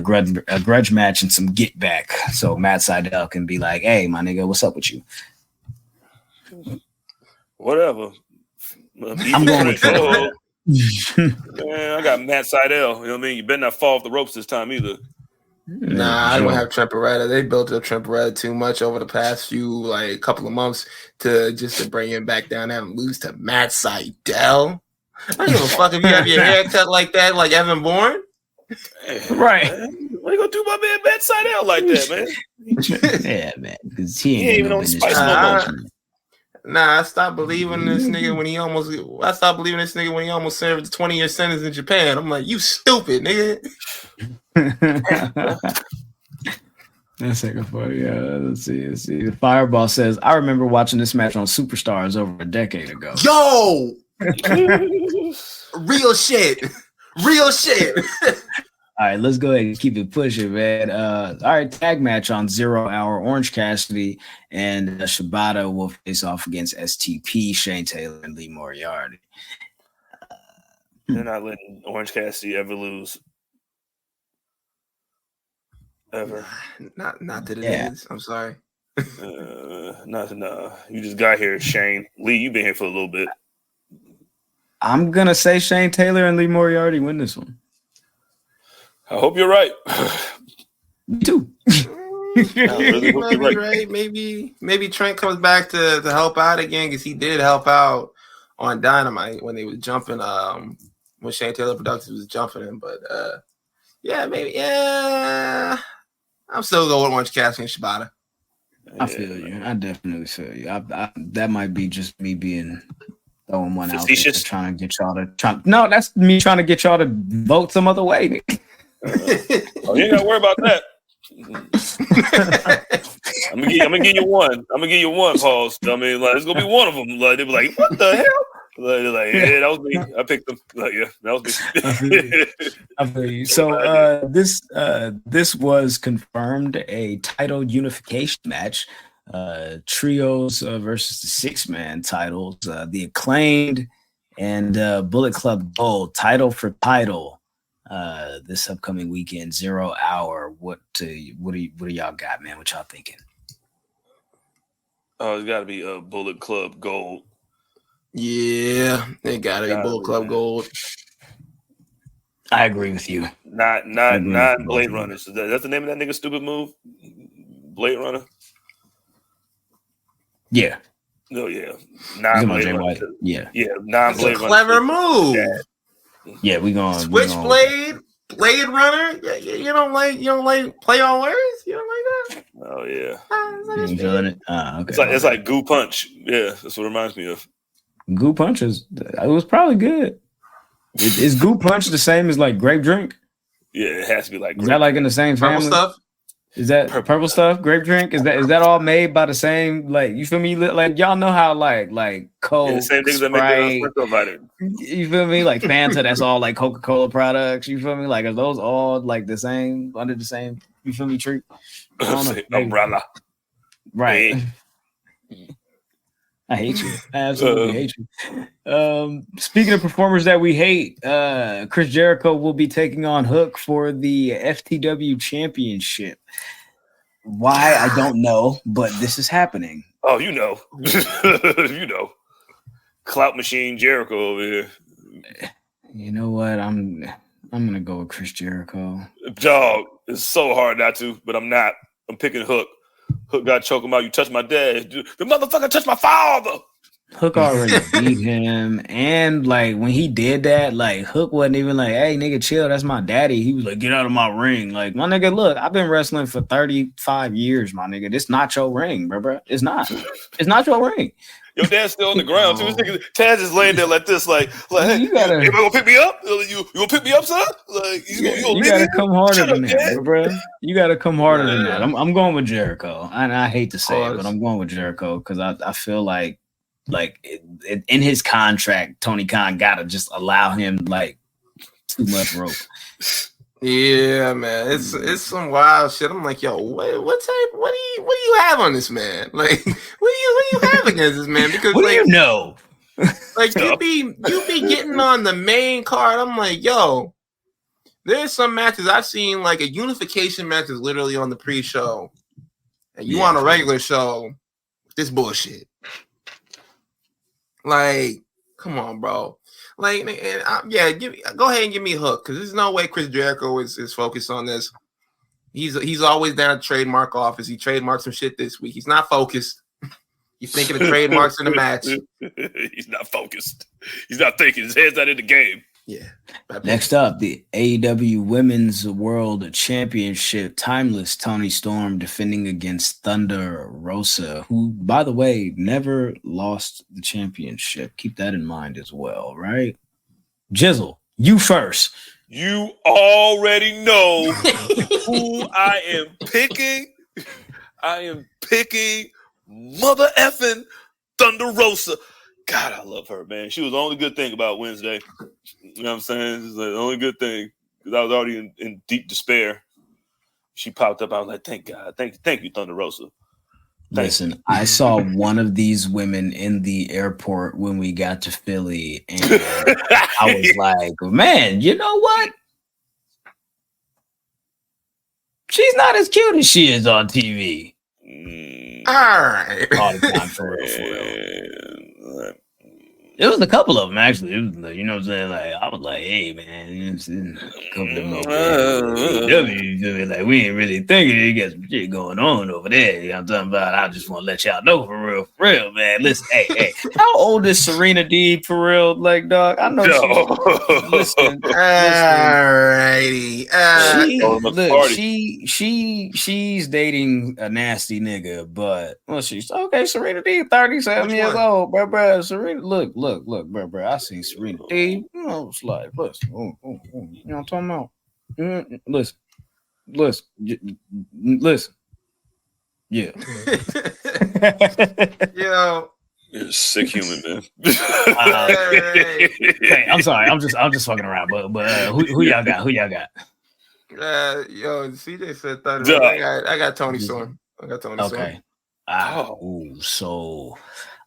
Speaker 3: grudge match and some get back. So Matt Sydal can be like, "Hey, my nigga, what's up with you?"
Speaker 2: Whatever.
Speaker 3: I'm going with
Speaker 2: Man, I got Matt Sydal. You know what I mean? You better not fall off the ropes this time either.
Speaker 1: Nah, I don't have Trent Beretta. They built up Trent Beretta too much over the past few couple of months to bring him back down and lose to Matt Sydal. I don't give a fuck if you have your hair cut like that, like Evan Bourne.
Speaker 3: Right.
Speaker 2: What you gonna do my man Matt Sydal like that, man?
Speaker 3: Yeah, man. Because he
Speaker 2: ain't even on Spice no more.
Speaker 1: Nah, I stopped believing this nigga when he almost served a 20-year sentence in Japan. I'm like, you stupid nigga.
Speaker 3: That's like a funny. Let's see. The Fireball says, I remember watching this match on Superstars over a decade ago.
Speaker 1: Yo, real shit.
Speaker 3: All right, let's go ahead and keep it pushing, man. All right, tag match on 0 hour. Orange Cassidy and Shibata will face off against STP, Shane Taylor, and Lee Moriarty.
Speaker 2: They're not letting Orange Cassidy ever lose. Ever.
Speaker 1: Not that it is. I'm sorry.
Speaker 2: No. You just got here, Shane. Lee, you've been here for a little bit.
Speaker 3: I'm going to say Shane Taylor and Lee Moriarty win this one.
Speaker 2: I hope you're right.
Speaker 3: Me too.
Speaker 1: Really right. Maybe Trent comes back to help out again because he did help out on Dynamite when they was jumping. When Shane Taylor Productions was jumping him, but I'm still going with Orange Cassidy and Shibata.
Speaker 3: I feel you. I definitely feel you. I that might be just me being throwing one
Speaker 2: facetious.
Speaker 3: Out there trying to get y'all to No, that's me trying to get y'all to vote some other way.
Speaker 2: You ain't gotta worry about that. I'm gonna give you one. I'm gonna give you one, Paul. I mean, like it's gonna be one of them. Like they'll be like, "What the hell?" They're like, "Yeah, that was me. I picked them." Like, yeah, that was me.
Speaker 3: I feel you. So this was confirmed a title unification match. Trios versus the 6-man titles. The Acclaimed and Bullet Club Gold title for title. This upcoming weekend, 0 hour. What do y'all got, man? What y'all thinking?
Speaker 2: Oh, it's got to be a Bullet Club Gold.
Speaker 1: Yeah, it got to be Bullet Club Gold.
Speaker 3: I agree with you.
Speaker 2: Not Blade Runners. That's the name of that nigga stupid move. Blade Runner.
Speaker 3: Yeah.
Speaker 2: No, yeah. Non-Blade Runner.
Speaker 3: Yeah.
Speaker 2: Yeah, non-Blade
Speaker 1: Runner. Clever move.
Speaker 3: Yeah, we going
Speaker 1: Switchblade, Blade Runner. You don't like play on words. You don't like that.
Speaker 2: Oh yeah.
Speaker 3: You feeling it? Okay.
Speaker 2: It's like Goo Punch. Yeah, that's what it reminds me of.
Speaker 3: Goo Punch it was probably good. Is Goo Punch the same as like Grape Drink?
Speaker 2: Yeah, it has to be like.
Speaker 3: Is that like in the same family?
Speaker 1: Purple stuff?
Speaker 3: Is that purple stuff? Grape Drink? Is that all made by the same? Like, you feel me? Like, y'all know how like Coke,
Speaker 2: the same things
Speaker 3: Sprite,
Speaker 2: that make about it.
Speaker 3: You feel me? Like Fanta, that's all like Coca-Cola products. You feel me? Like, are those all like the same under the same? You feel me? Treat.
Speaker 2: Umbrella.
Speaker 3: Right. I hate you. I absolutely hate you. Speaking of performers that we hate, Chris Jericho will be taking on Hook for the FTW Championship. Why, I don't know, but this is happening.
Speaker 2: Oh, you know. You know. Clout machine Jericho over here.
Speaker 3: You know what? I'm gonna go with Chris Jericho.
Speaker 2: Dog, it's so hard not to, but I'm not. I'm picking Hook. Hook got choke him out. You touched my dad. The motherfucker touched my father.
Speaker 3: Hook already beat him. And like when he did that, like Hook wasn't even like, hey, nigga, chill. That's my daddy. He was like, get out of my ring. Like, my nigga, look, I've been wrestling for 35 years, my nigga. This not your ring, bro. It's not. It's not your ring.
Speaker 2: Your dad's still on the ground too. Taz is laying there like this, like hey,
Speaker 3: you gotta,
Speaker 2: you gonna pick me up? You gonna pick me up, son? Like you
Speaker 3: gotta come harder than that, bro. You gotta come harder than that. I'm going with Jericho, and I hate to say it, but I'm going with Jericho because I feel like in his contract, Tony Khan gotta just allow him like too much rope.
Speaker 1: Yeah, man, it's some wild shit. I'm like, yo, what do you have on this man? Like, what do you have against this man? Because
Speaker 3: what do you know?
Speaker 1: Like you be getting on the main card. I'm like, yo, there's some matches I've seen, like a unification match is literally on the pre-show, and you on a regular show. This bullshit. Like, come on, bro. Like, go ahead and give me Hook, because there's no way Chris Jericho is focused on this. He's always down at trademark office. He trademarked some shit this week. He's not focused. He's thinking of trademarks in the match.
Speaker 2: He's not focused. He's not thinking. His head's not in the game.
Speaker 1: Yeah.
Speaker 3: Next up, the AEW Women's World Championship. Timeless Toni Storm defending against Thunder Rosa, who, by the way, never lost the championship. Keep that in mind as well, right? Jizzle, you first.
Speaker 2: You already know who I am picking. I am picking mother effing Thunder Rosa. God, I love her, man. She was the only good thing about Wednesday. You know what I'm saying? It's like the only good thing, because I was already in deep despair. She popped up. I was like, thank God. Thank you, Thunder Rosa.
Speaker 3: Listen, I saw one of these women in the airport when we got to Philly, and I was like, man, you know what? She's not as cute as she is on TV.
Speaker 1: All right.
Speaker 3: All the time, for real. It was a couple of them, actually. It was, like, you know what I'm saying? Like, I was like, hey, man, a couple of them like, we ain't really thinking you got some shit going on over there. You know what I'm talking about? I just want to let y'all know for real, man. Listen, hey, how old is Serena Deeb for real? Like, dog, I know listen.
Speaker 1: Alrighty.
Speaker 3: She's dating a nasty nigga, but she's okay. Serena Deeb, 37 years old, bro. Serena, look, bro. I seen Serena Deeb. You know, it's like, listen, you know what I'm talking about? Listen. Yeah.
Speaker 1: Yo.
Speaker 2: You're a sick human, man.
Speaker 3: Hey, I'm sorry. I'm just fucking around. But who y'all got?
Speaker 1: Yo, CJ said Thunder. I got Toni Storm.
Speaker 3: Okay. So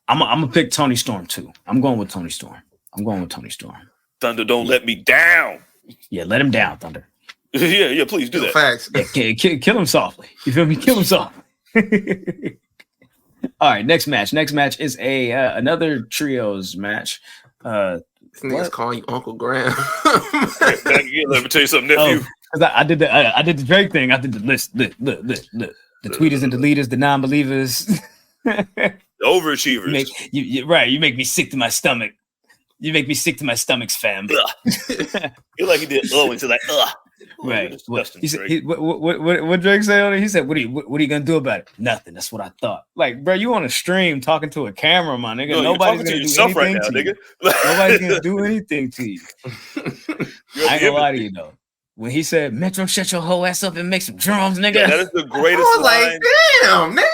Speaker 3: I'm gonna pick Toni Storm too. I'm going with Toni Storm.
Speaker 2: Thunder, don't let me down.
Speaker 3: Yeah, let him down, Thunder.
Speaker 2: Yeah, please do that.
Speaker 1: Facts.
Speaker 3: Yeah, kill him softly. You feel me? Kill him softly. All right, next match. Next match is another trios match.
Speaker 1: This nigga's calling you Uncle Graham.
Speaker 2: Let me tell you something, nephew.
Speaker 3: I did the Drake thing. I did the list. Look. The tweeters and deleters, the non-believers.
Speaker 2: The overachievers.
Speaker 3: You make me sick to my stomach. You make me sick to my stomachs, fam.
Speaker 2: You're like he did. He's like,
Speaker 3: right. What Drake say on it? He said, "What are you gonna do about it? Nothing. That's what I thought." Like, bro, you on a stream talking to a camera, my nigga.
Speaker 2: No,
Speaker 3: nobody's gonna do anything
Speaker 2: right now,
Speaker 3: to
Speaker 2: nigga.
Speaker 3: you. Nobody's gonna do anything to you. I ain't gonna lie to you though. When he said, "Metro, shut your whole ass up and make some drums, nigga,"
Speaker 2: yeah, that is the greatest.
Speaker 1: I was
Speaker 2: line.
Speaker 1: like, "Damn, man!"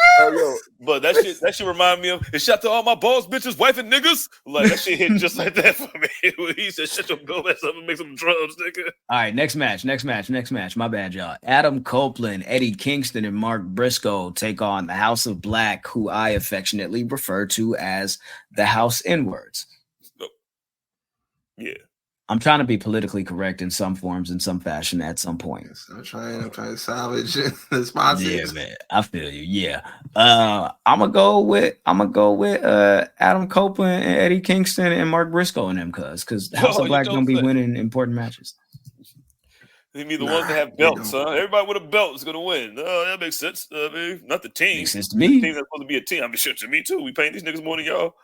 Speaker 2: But that shit remind me of it. Shot to all my boss, bitches, wife, and niggas. Like that shit hit just like that for me. When he said, "Shut your go ass up and make some drums, nigga."
Speaker 3: All right, next match. My bad, y'all. Adam Copeland, Eddie Kingston, and Mark Briscoe take on the House of Black, who I affectionately refer to as the House N-words.
Speaker 2: Yeah.
Speaker 3: I'm trying to be politically correct in some forms, in some fashion, at some point.
Speaker 1: I'm trying to salvage the sponsors.
Speaker 3: Yeah, man, I feel you. Yeah, I'm gonna go with Adam Copeland and Eddie Kingston and Mark Briscoe and them, because the House of Black gonna be winning important matches.
Speaker 2: They mean the ones that have belts, huh? Everybody with a belt is gonna win. Oh, that makes sense. I mean, not the team.
Speaker 3: Makes sense to me.
Speaker 2: The team that's supposed to be a team. I mean, sure, to me too. We paying these niggas more than y'all.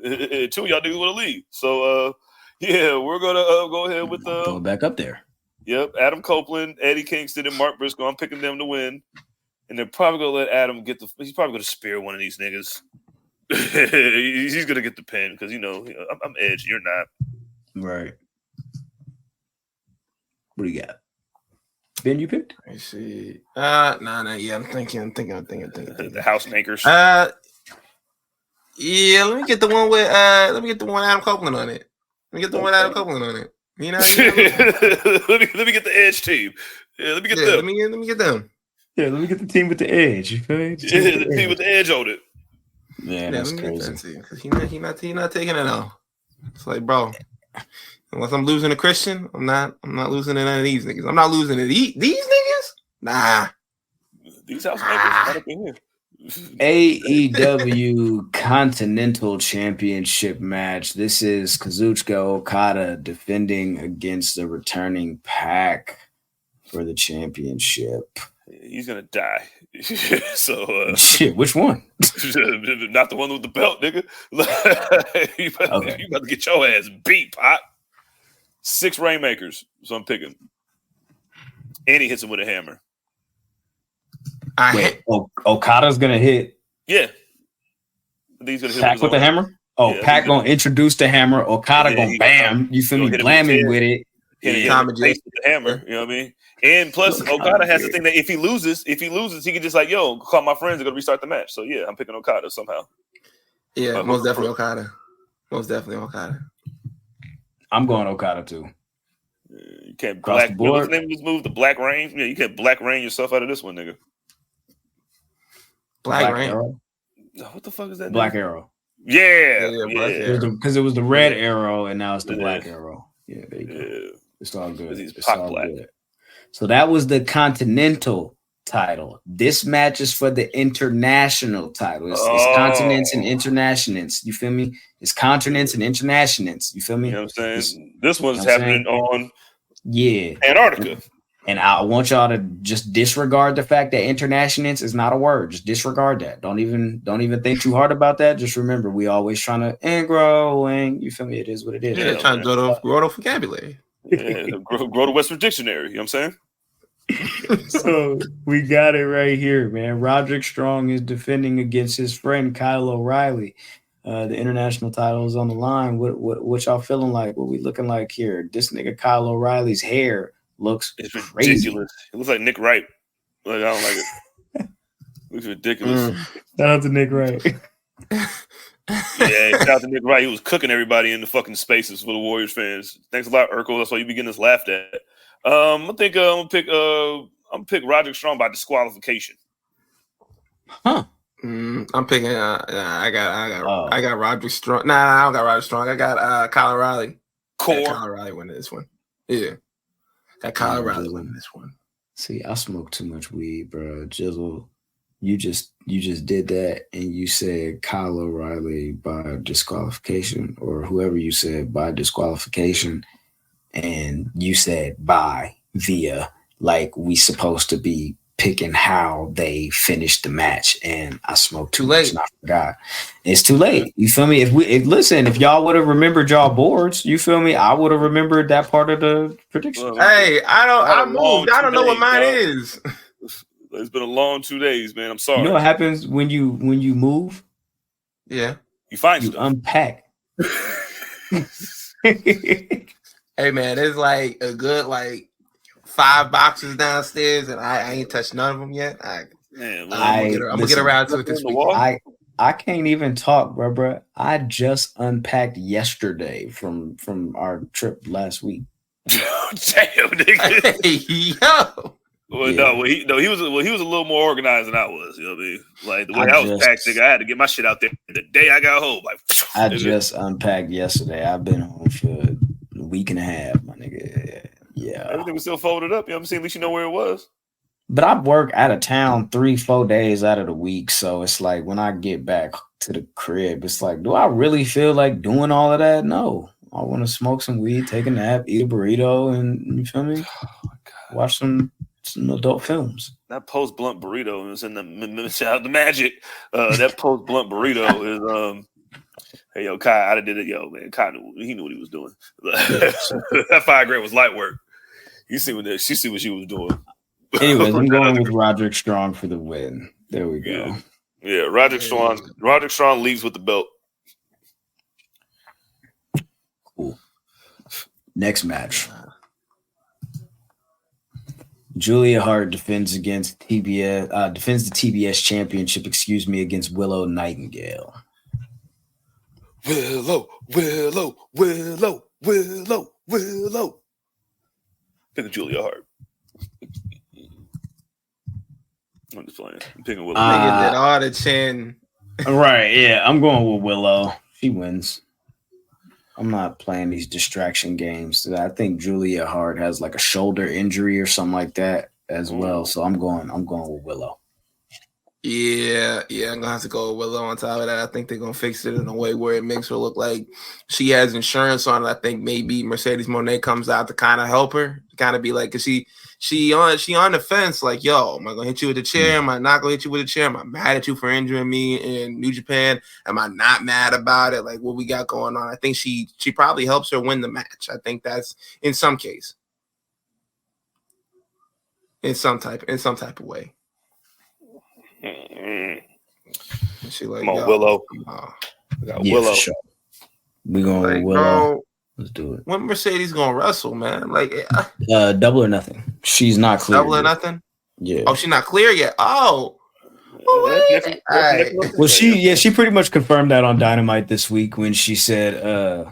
Speaker 2: Two of y'all niggas want to leave. So, yeah, we're gonna go ahead with
Speaker 3: go back up there.
Speaker 2: Yep, Adam Copeland, Eddie Kingston, and Mark Briscoe. I'm picking them to win, and they're probably gonna let Adam get he's probably gonna spear one of these niggas. He's gonna get the pin because I'm Edge, you're not.
Speaker 3: Right. What do you got? Ben, you picked?
Speaker 1: I see. Yeah, I'm thinking.
Speaker 2: The house makers.
Speaker 1: Yeah, let me get the one with Adam Copeland on it. Let me get the one with Adam Copeland on it. You know,
Speaker 2: let me get the Edge team. Yeah, let me get them.
Speaker 1: Let me get them.
Speaker 3: Yeah, let me get the team with the Edge. You feel me?
Speaker 2: The team with the Edge on it.
Speaker 3: Yeah, that's crazy.
Speaker 1: Because he not taking it all. It's like, bro, unless I'm losing a Christian, I'm not losing to none of these niggas. I'm not losing to these niggas. Nah.
Speaker 2: These house makers got up in here.
Speaker 3: AEW Continental Championship match. This is Kazuchika Okada defending against the returning Pac for the championship.
Speaker 2: He's gonna die. So
Speaker 3: shit, which one?
Speaker 2: Not the one with the belt, nigga. You about to get your ass beat, Pop. 6 Rainmakers, so I'm picking. And he hits him with a hammer.
Speaker 3: Okada's gonna hit.
Speaker 2: Yeah. He's gonna hit
Speaker 3: Pac with the hammer. Oh, yeah, Pac gonna introduce the hammer. Okada gonna bam. You feel me? Blam him with it.
Speaker 2: Hit him with the hammer. You know what I mean? And plus, Okada has the thing that if he loses, he can just like, yo, call my friends and go restart the match. So yeah, I'm picking Okada somehow.
Speaker 1: Yeah, most definitely Okada.
Speaker 3: I'm going Okada too.
Speaker 2: You can't what's the name of this move? The Black Rain? Yeah, you can't Black Rain yourself out of this one, nigga.
Speaker 1: Black Rain.
Speaker 2: Arrow? What the fuck is that?
Speaker 3: Black Arrow.
Speaker 2: Yeah.
Speaker 3: Because it was the red arrow and now it's the black arrow. Yeah, there you go.
Speaker 2: Yeah.
Speaker 3: It's all good.
Speaker 2: It's all black.
Speaker 3: Good. So that was the Continental title. This match is for the international title. It's continents and internationals. You feel me? It's continents and internationals. You feel me?
Speaker 2: You know what I'm saying? This one's happening on Antarctica.
Speaker 3: And I want y'all to just disregard the fact that internationals is not a word. Just disregard that. Don't even think too hard about that. Just remember, we always trying to growing. You feel me? It is what it is.
Speaker 1: Yeah, trying to grow the vocabulary.
Speaker 2: Yeah, grow the Western Dictionary. You know what I'm saying?
Speaker 3: So we got it right here, man. Roderick Strong is defending against his friend Kyle O'Reilly. The international title is on the line. What y'all feeling like? What we looking like here? This nigga Kyle O'Reilly's hair looks crazy.
Speaker 2: Ridiculous. It looks like Nick Wright. Like, I don't like it. It looks ridiculous.
Speaker 3: Shout out to Nick Wright.
Speaker 2: Yeah, shout out to Nick Wright. He was cooking everybody in the fucking spaces for the Warriors fans. Thanks a lot, Urkel. That's why you be getting us laughed at. I think I'm gonna pick Roderick Strong by disqualification.
Speaker 3: Huh?
Speaker 1: I'm picking. I got Roderick Strong. Nah, I don't got Roderick Strong. I got Kyle O'Reilly. Kyle O'Reilly winning this one. Yeah, got Kyle O'Reilly winning this one.
Speaker 3: See, I smoke too much weed, bro. Jizzle, you just did that, and you said Kyle O'Reilly by disqualification, or whoever you said by disqualification, and you said by via, like we supposed to be picking how they finished the match, and I smoked
Speaker 1: too late.
Speaker 3: And I forgot. It's too late. You feel me? If y'all would have remembered y'all boards, you feel me? I would have remembered that part of the prediction.
Speaker 1: Hey, I moved. I don't know what mine is.
Speaker 2: It's been a long 2 days, man. I'm sorry.
Speaker 3: You know what happens when you move?
Speaker 1: Yeah,
Speaker 2: you find
Speaker 3: stuff. Unpack.
Speaker 1: Hey man, it's like a good 5 boxes downstairs, and I ain't touched none of them yet. I'm gonna get around to it this week.
Speaker 3: I can't even talk, bro. I just unpacked yesterday from our trip last week.
Speaker 2: Damn, nigga.
Speaker 1: Hey, yo.
Speaker 2: Well, yeah. He was a little more organized than I was. You know what I mean? Like the way I was packed, nigga, I had to get my shit out there the day I got home.
Speaker 3: I just unpacked yesterday. I've been home for a week and a half, my nigga. Yeah.
Speaker 2: Everything was still folded up. You know what I'm saying? At least you know where it was.
Speaker 3: But I work out of town 3-4 days out of the week. So it's like when I get back to the crib, it's like, do I really feel like doing all of that? No. I want to smoke some weed, take a nap, eat a burrito, and you feel me? Watch some adult films.
Speaker 2: That post blunt burrito is in the magic. That post blunt burrito is hey yo, Kai, I did it, yo, man. Kai he knew what he was doing. That 5 grand was light work. She see what she was doing.
Speaker 3: Anyways, I'm going with Roderick Strong for the win. There we go.
Speaker 2: Yeah, Roderick Strong leaves with the belt.
Speaker 3: Cool. Next match. Julia Hart defends the TBS championship, against Willow Nightingale.
Speaker 2: Willow. Pick Julia Hart. I'm just playing. I'm picking Willow.
Speaker 1: That all the chin.
Speaker 3: Right, yeah. I'm going with Willow. She wins. I'm not playing these distraction games. I think Julia Hart has like a shoulder injury or something like that as well. So I'm going with Willow.
Speaker 1: Yeah, I'm gonna have to go with Willow on top of that. I think they're gonna fix it in a way where it makes her look like she has insurance on it. I think maybe Mercedes Moné comes out to kind of help her, kind of be like, cause she on the fence, like, yo, am I gonna hit you with a chair? Am I not gonna hit you with a chair? Am I mad at you for injuring me in New Japan? Am I not mad about it? Like, what we got going on? I think she probably helps her win the match. I think that's in some case, in some type of way. She like,
Speaker 2: come on, Willow.
Speaker 3: We got Willow. Sure. We going with Willow. Bro, let's do it.
Speaker 1: When Mercedes gonna wrestle, man? Like,
Speaker 3: Double or Nothing. She's not clear.
Speaker 1: Double or Nothing.
Speaker 3: Yeah.
Speaker 1: Oh, she's not clear yet. Oh.
Speaker 3: Well, she pretty much confirmed that on Dynamite this week when she said,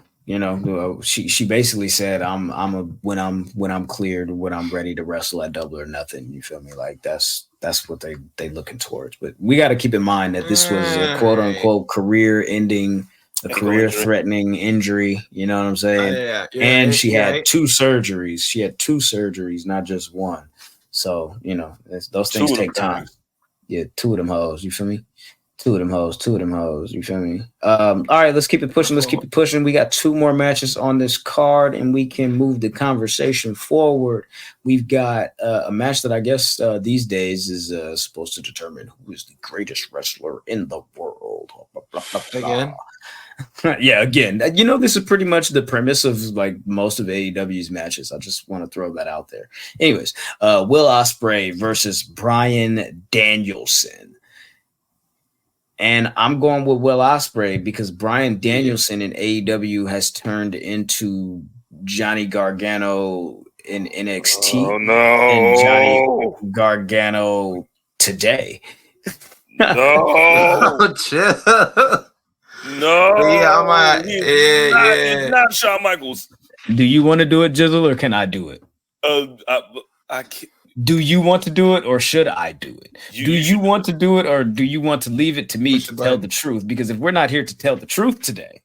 Speaker 3: she basically said, when I'm cleared, when I'm ready to wrestle at Double or Nothing. You feel me? Like that's what they looking towards. But we got to keep in mind that this was a quote unquote career ending, a career threatening injury. You know what I'm saying? And she had 2 surgeries. She had 2 surgeries, not just one. So those things take time. Yeah, 2 of them hoes. You feel me? 2 of them hoes. You feel me? All right, let's keep it pushing. We got 2 more matches on this card, and we can move the conversation forward. We've got a match that I guess these days is supposed to determine who is the greatest wrestler in the world.
Speaker 1: Again?
Speaker 3: Yeah, again. This is pretty much the premise of like most of AEW's matches. I just want to throw that out there. Anyways, Will Ospreay versus Bryan Danielson. And I'm going with Will Ospreay because Bryan Danielson in AEW has turned into Johnny Gargano in NXT.
Speaker 2: Oh, no.
Speaker 3: And Johnny Gargano today.
Speaker 2: No.
Speaker 1: Chill.
Speaker 2: No.
Speaker 1: Yeah, I might.
Speaker 2: He's not Shawn Michaels.
Speaker 3: Do you want to do it, Jizzle, or can I do it?
Speaker 2: I can't.
Speaker 3: Do you want to do it or should I do it? Do you want to do it or do you want to leave it to me to tell the truth? Because if we're not here to tell the truth today,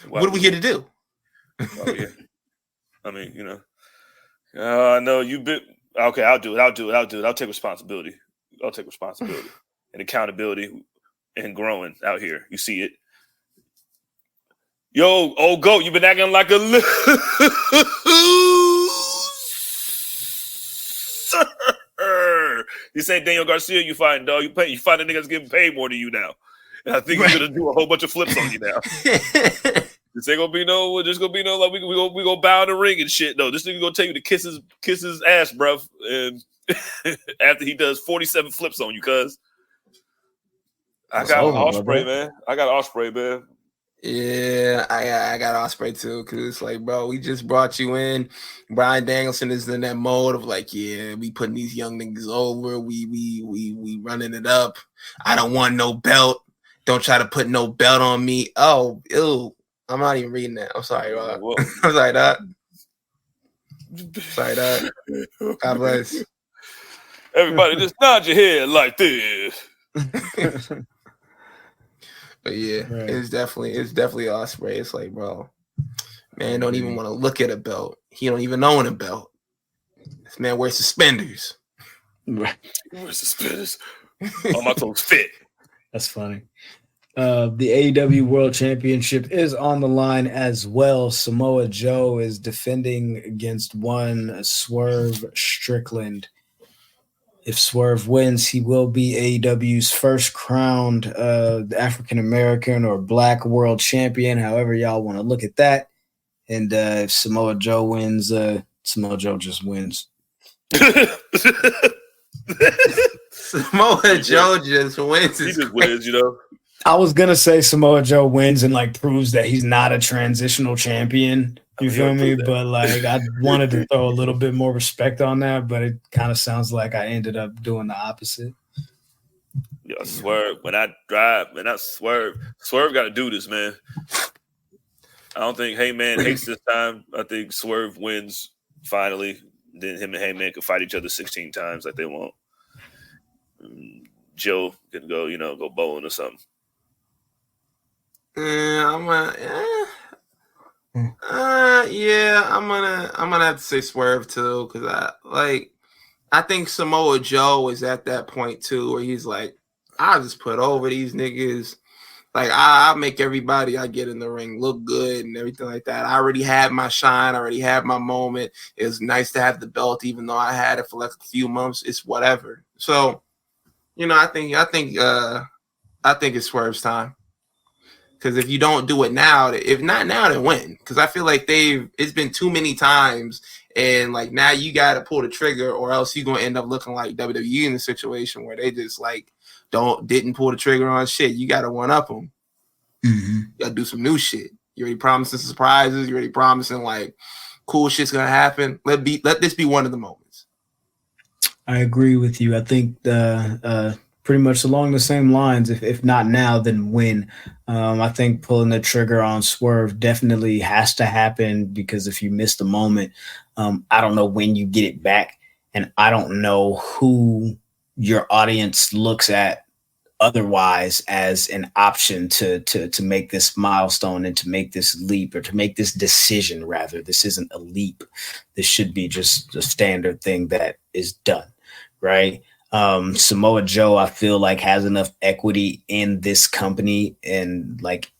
Speaker 1: what are we here to do?
Speaker 2: Oh, yeah. I mean, I know you've been okay. I'll do it. I'll take responsibility. And accountability and growing out here. You see it. Yo, old goat, you've been acting like a loser. This ain't Daniel Garcia you fighting, dog. You find a nigga that's getting paid more than you now. And I think he's gonna do a whole bunch of flips on you now. This ain't gonna be no, just gonna be no like we go bow in the ring and shit. No, this nigga gonna take you to kiss his ass, bruv. And after he does 47 flips on you, cuz I got Ospreay, man. I got Ospreay, man.
Speaker 1: Yeah, I got Ospreay too, because it's like, bro, we just brought you in. Bryan Danielson is in that mode of like, yeah, we putting these young niggas over. We running it up. I don't want no belt. Don't try to put no belt on me. Oh, ew. I'm not even reading that. I'm sorry, Rob. I'm sorry, Doc. Sorry, Doc. God bless.
Speaker 2: Everybody just nod your head like this.
Speaker 1: But yeah, right. It's definitely Ospreay. It's like, bro, man don't even want to look at a belt. He don't even own a belt. This man wears suspenders.
Speaker 3: Right.
Speaker 2: He wears suspenders. Oh, my clothes fit.
Speaker 3: That's funny. The AEW World Championship is on the line as well. Samoa Joe is defending against one Swerve Strickland. If Swerve wins, he will be AEW's first crowned African-American or Black World Champion, however y'all want to look at that. And if Samoa Joe wins, Samoa Joe just wins.
Speaker 1: Samoa Joe just wins.
Speaker 2: He just wins, you know.
Speaker 3: I was going to say Samoa Joe wins and like proves that he's not a transitional champion. You feel me? But like I wanted to throw a little bit more respect on that, but it kind of sounds like I ended up doing the opposite.
Speaker 2: Yo, Swerve, when I Swerve got to do this, man. I don't think Heyman hates this time. I think Swerve wins finally. Then him and Heyman can fight each other 16 times like they want. Joe can go bowling or something.
Speaker 1: I'm gonna have to say Swerve too, because I think Samoa Joe is at that point too where he's like, I'll just put over these niggas. Like I'll make everybody I get in the ring look good and everything like that. I already had my shine, I already had my moment. It was nice to have the belt, even though I had it for like a few months. It's whatever. So, I think it's Swerve's time. Because if you don't do it now, if not now, then when? Because I feel like it's been too many times, and like now you got to pull the trigger, or else you're gonna end up looking like WWE in the situation where they just like didn't pull the trigger on shit. You got to one up them.
Speaker 3: Mm-hmm.
Speaker 1: You got to do some new shit. You're already promising surprises. You're already promising like cool shit's gonna happen. Let this be one of the moments.
Speaker 3: I agree with you. I think pretty much along the same lines. If not now, then when? I think pulling the trigger on Swerve definitely has to happen, because if you miss the moment, I don't know when you get it back, and I don't know who your audience looks at otherwise as an option to make this milestone and to make this leap, or to make this decision. Rather, this isn't a leap. This should be just a standard thing that is done, right? Samoa Joe, I feel like, has enough equity in this company, and like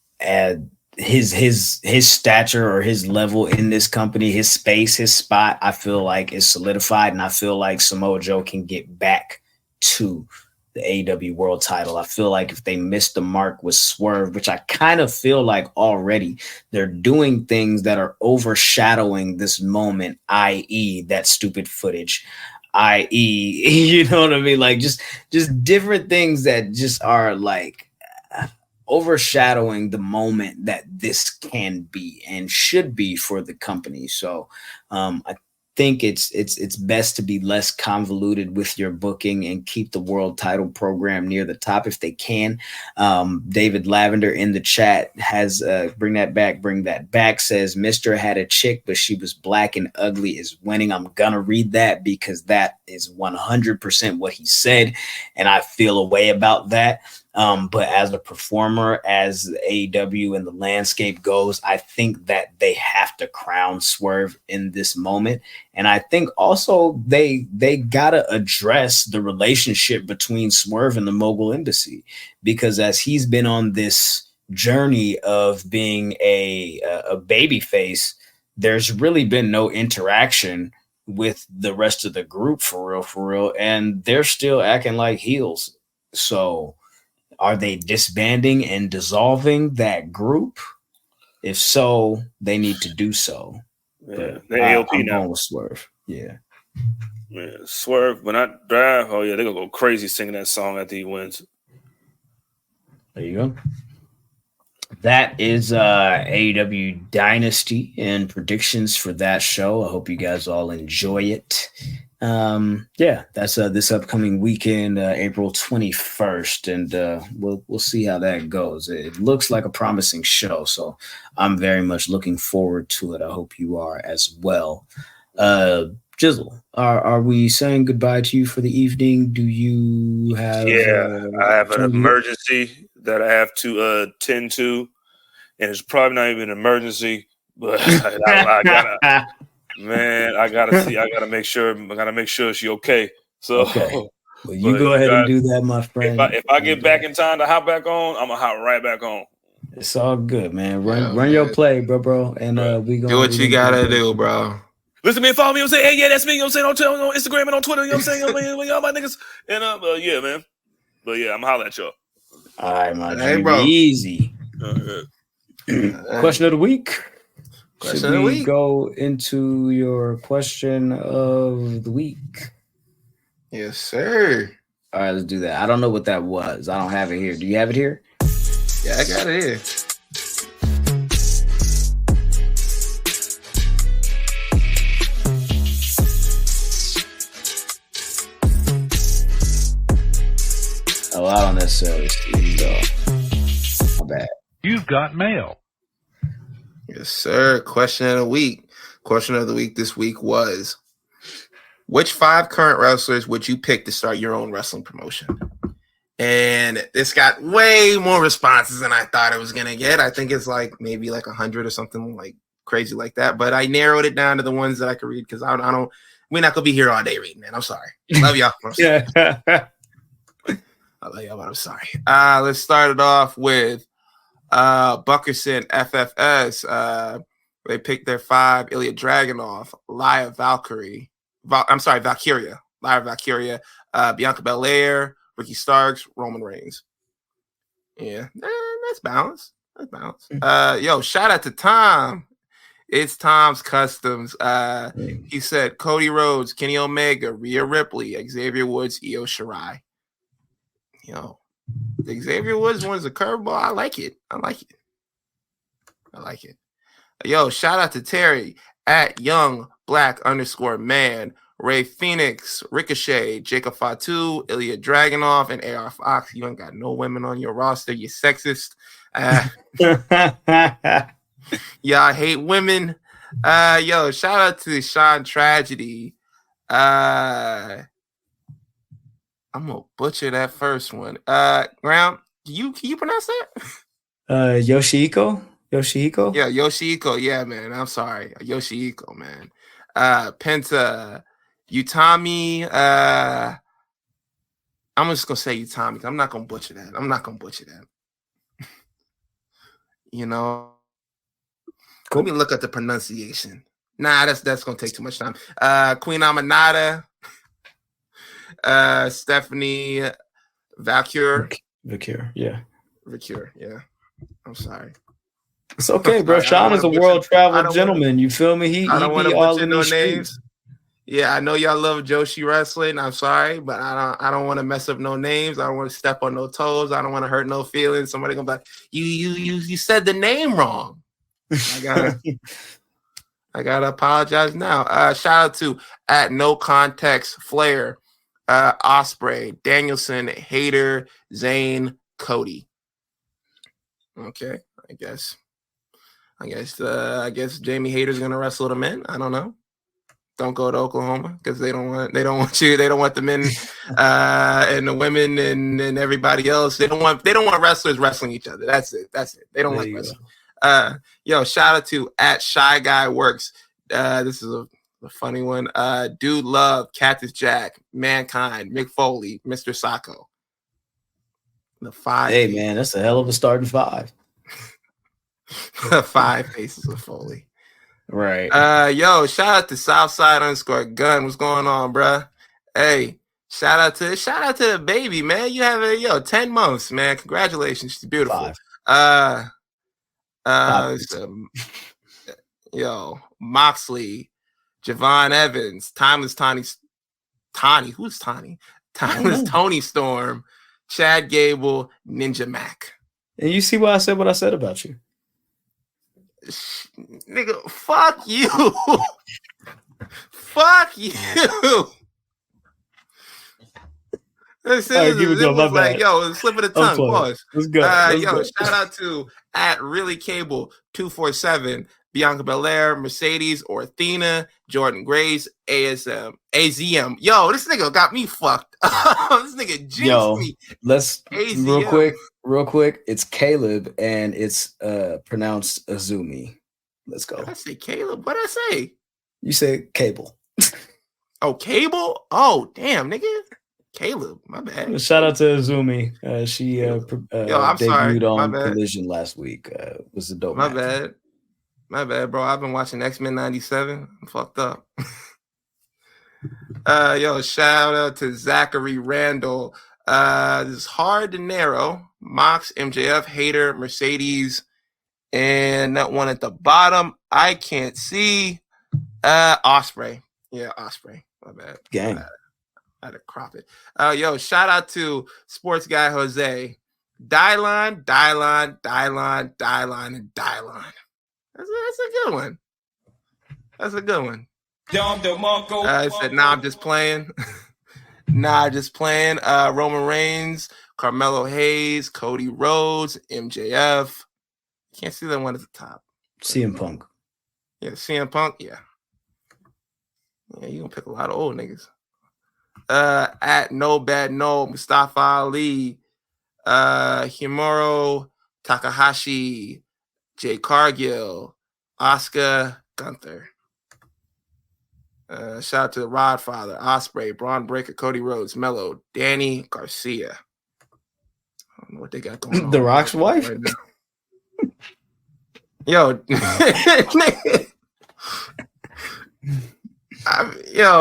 Speaker 3: his stature or his level in this company, his space, his spot, I feel like is solidified, and I feel like Samoa Joe can get back to the AEW World Title. I feel like if they missed the mark with Swerve, which I kind of feel like already, they're doing things that are overshadowing this moment, i.e. that stupid footage, i.e., you know what I mean? Like just different things that just are like overshadowing the moment that this can be and should be for the company. So I think it's best to be less convoluted with your booking and keep the world title program near the top if they can. David Lavender in the chat has bring that back, says Mr. had a chick, but she was black and ugly is winning. I'm gonna read that because that is 100% what he said, and I feel a way about that. But as a performer, as AEW and the landscape goes, I think that they have to crown Swerve in this moment. And I think also they gotta address the relationship between Swerve and the Mogul Embassy, because as he's been on this journey of being a baby face, there's really been no interaction with the rest of the group for real, and they're still acting like heels. So are they disbanding and dissolving that group? If so, they need to do so.
Speaker 2: Yeah,
Speaker 3: But
Speaker 2: they AOP
Speaker 3: I'm
Speaker 2: now.
Speaker 3: going with Swerve. Yeah.
Speaker 2: Yeah, Swerve, when I drive, oh yeah, they're gonna go crazy singing that song after he wins.
Speaker 3: There you go. That is AEW Dynasty and predictions for that show. I hope you guys all enjoy it. Yeah, that's this upcoming weekend, April 21st, and we'll see how that goes. It looks like a promising show, so I'm very much looking forward to it. I hope you are as well. Jizzle, are we saying goodbye to you for the evening? Do you have?
Speaker 2: Yeah, I have an emergency that I have to tend to, and it's probably not even an emergency, but I gotta. Man, I gotta make sure she's okay. So,
Speaker 3: okay. Well, you go ahead and do that, my friend.
Speaker 2: If I get back in time to hop back on, I'm gonna hop right back on.
Speaker 3: It's all good, man. Run your play, bro. And we gonna
Speaker 1: do what you gotta do, bro.
Speaker 2: Listen to me and follow me. I'm saying, hey, yeah, that's me. You know what I'm saying? On Instagram and on Twitter. You know what I'm saying? Y'all my niggas. And yeah, man. But yeah, I'm hollering at y'all.
Speaker 3: All right, my
Speaker 1: hey, bro.
Speaker 3: Easy. Question of the week. Should we go into your question of the week?
Speaker 1: Yes, sir.
Speaker 3: All right, let's do that. I don't know what that was. I don't have it here. Do you have it here?
Speaker 1: Yeah, I got it here.
Speaker 3: Oh, I don't necessarily see it. My bad.
Speaker 5: You've got mail.
Speaker 1: Yes, sir. Question of the week. Question of the week this week was, which 5 current wrestlers would you pick to start your own wrestling promotion? And this got way more responses than I thought it was going to get. I think it's maybe 100 or something crazy like that. But I narrowed it down to the ones that I could read because we're not going to be here all day reading, man. I'm sorry. Love y'all.
Speaker 3: Yeah.
Speaker 1: I love y'all, but I'm sorry. Let's start it off with Buckerson FFS. They picked their 5: Ilya Dragunov, Valkyria, Lyra Valkyria, Bianca Belair, Ricky Starks, Roman Reigns. Yeah, that's balanced. That's balanced. Yo, shout out to Tom. It's Tom's Customs. He said Cody Rhodes, Kenny Omega, Rhea Ripley, Xavier Woods, Io Shirai. Yo, the Xavier Woods one's a curveball. I like it. Yo, shout out to Terry at Young Black _man, Ray Phoenix, Ricochet, Jacob Fatu, Ilya Dragunov, and AR Fox. You ain't got no women on your roster. You sexist. Yeah, I hate women. Yo, shout out to Sean Tragedy. I'm gonna butcher that first one. Ground, can you pronounce that?
Speaker 3: Yoshihiko?
Speaker 1: Yeah, Yoshihiko. Yeah, man. I'm sorry. Yoshihiko, man. Penta, Utami. I'm just gonna say Utami. I'm not gonna butcher that. You know. Cool. Let me look at the pronunciation. Nah, that's gonna take too much time. Queen Amanada. Stephanie Valkyrie.
Speaker 3: Yeah.
Speaker 1: I'm sorry.
Speaker 3: It's okay, bro. Sean is a world travel gentleman. You feel me? He
Speaker 1: don't want to
Speaker 3: butcher
Speaker 1: no names. Yeah, I know y'all love Joshi wrestling. I'm sorry, but I don't want to mess up no names. I don't want to step on no toes. I don't want to hurt no feelings. Somebody gonna be like, you said the name wrong. I gotta apologize now. Shout out to at No Context Flair, Osprey, Danielson, Hater, Zane, Cody. Okay, I guess Jamie Hater's gonna wrestle the men. I don't know. Don't go to Oklahoma because they don't want the men and the women and everybody else. They don't want wrestlers wrestling each other. That's it. They don't like wrestling. Yo, shout out to at Shy Guy Works. This is a funny one. Dude Love, Cactus Jack, Mankind, Mick Foley, Mr. Sacco. The 5.
Speaker 3: Hey man, that's a hell of a starting 5.
Speaker 1: 5 faces of Foley.
Speaker 3: Right.
Speaker 1: Yo, shout out to Southside_Gun. What's going on, bruh? Hey, shout out to the baby, man. You have 10 months, man. Congratulations. She's beautiful.
Speaker 3: 5.
Speaker 1: Moxley, Javon Evans, Timeless Tawny. Who's Tawny? Timeless Tony Storm, Chad Gable, Ninja Mac.
Speaker 3: And you see why I said what I said about you.
Speaker 1: Nigga, fuck you. Fuck you. It was like, yo, slip of the tongue. Pause.
Speaker 3: Let's go.
Speaker 1: Shout out to @ReallyCable247, Bianca Belair, Mercedes or Athena, Jordan Grace, AZM. Yo, this nigga got me fucked. This nigga jinxed me.
Speaker 3: Let's
Speaker 1: AZM.
Speaker 3: real quick. It's Caleb and it's pronounced Azumi. Let's go.
Speaker 1: Did I say Caleb? What did I say?
Speaker 3: You said Cable.
Speaker 1: Oh, Cable? Oh, damn, nigga. Caleb, my bad.
Speaker 3: Shout out to Azumi. She
Speaker 1: I'm
Speaker 3: debuted
Speaker 1: sorry.
Speaker 3: on Collision last week. Was a dope match.
Speaker 1: My bad, bro. I've been watching X-Men 97. I'm fucked up. Shout out to Zachary Randall. This is hard to narrow. Mox, MJF, Hater, Mercedes, and that one at the bottom I can't see. Osprey. Yeah, Osprey. My bad.
Speaker 3: Gang.
Speaker 1: I had to crop it. Shout out to sports guy Jose. Dyline, and Dyline. That's a good one. That's a good one. I said, nah, I'm just playing. Roman Reigns, Carmelo Hayes, Cody Rhodes, MJF. Can't see that one at the top.
Speaker 3: CM Punk.
Speaker 1: Yeah, CM Punk. Yeah. Yeah, you gonna pick a lot of old niggas. At No Bad No, Mustafa Ali, Himuro Takahashi, Jay Cargill, Oscar Gunther. Shout out to the Rodfather, Osprey, Braun Breaker, Cody Rhodes, Mello, Danny Garcia. I don't know what they got going on.
Speaker 3: The Rock's wife?
Speaker 1: Right now. Yo,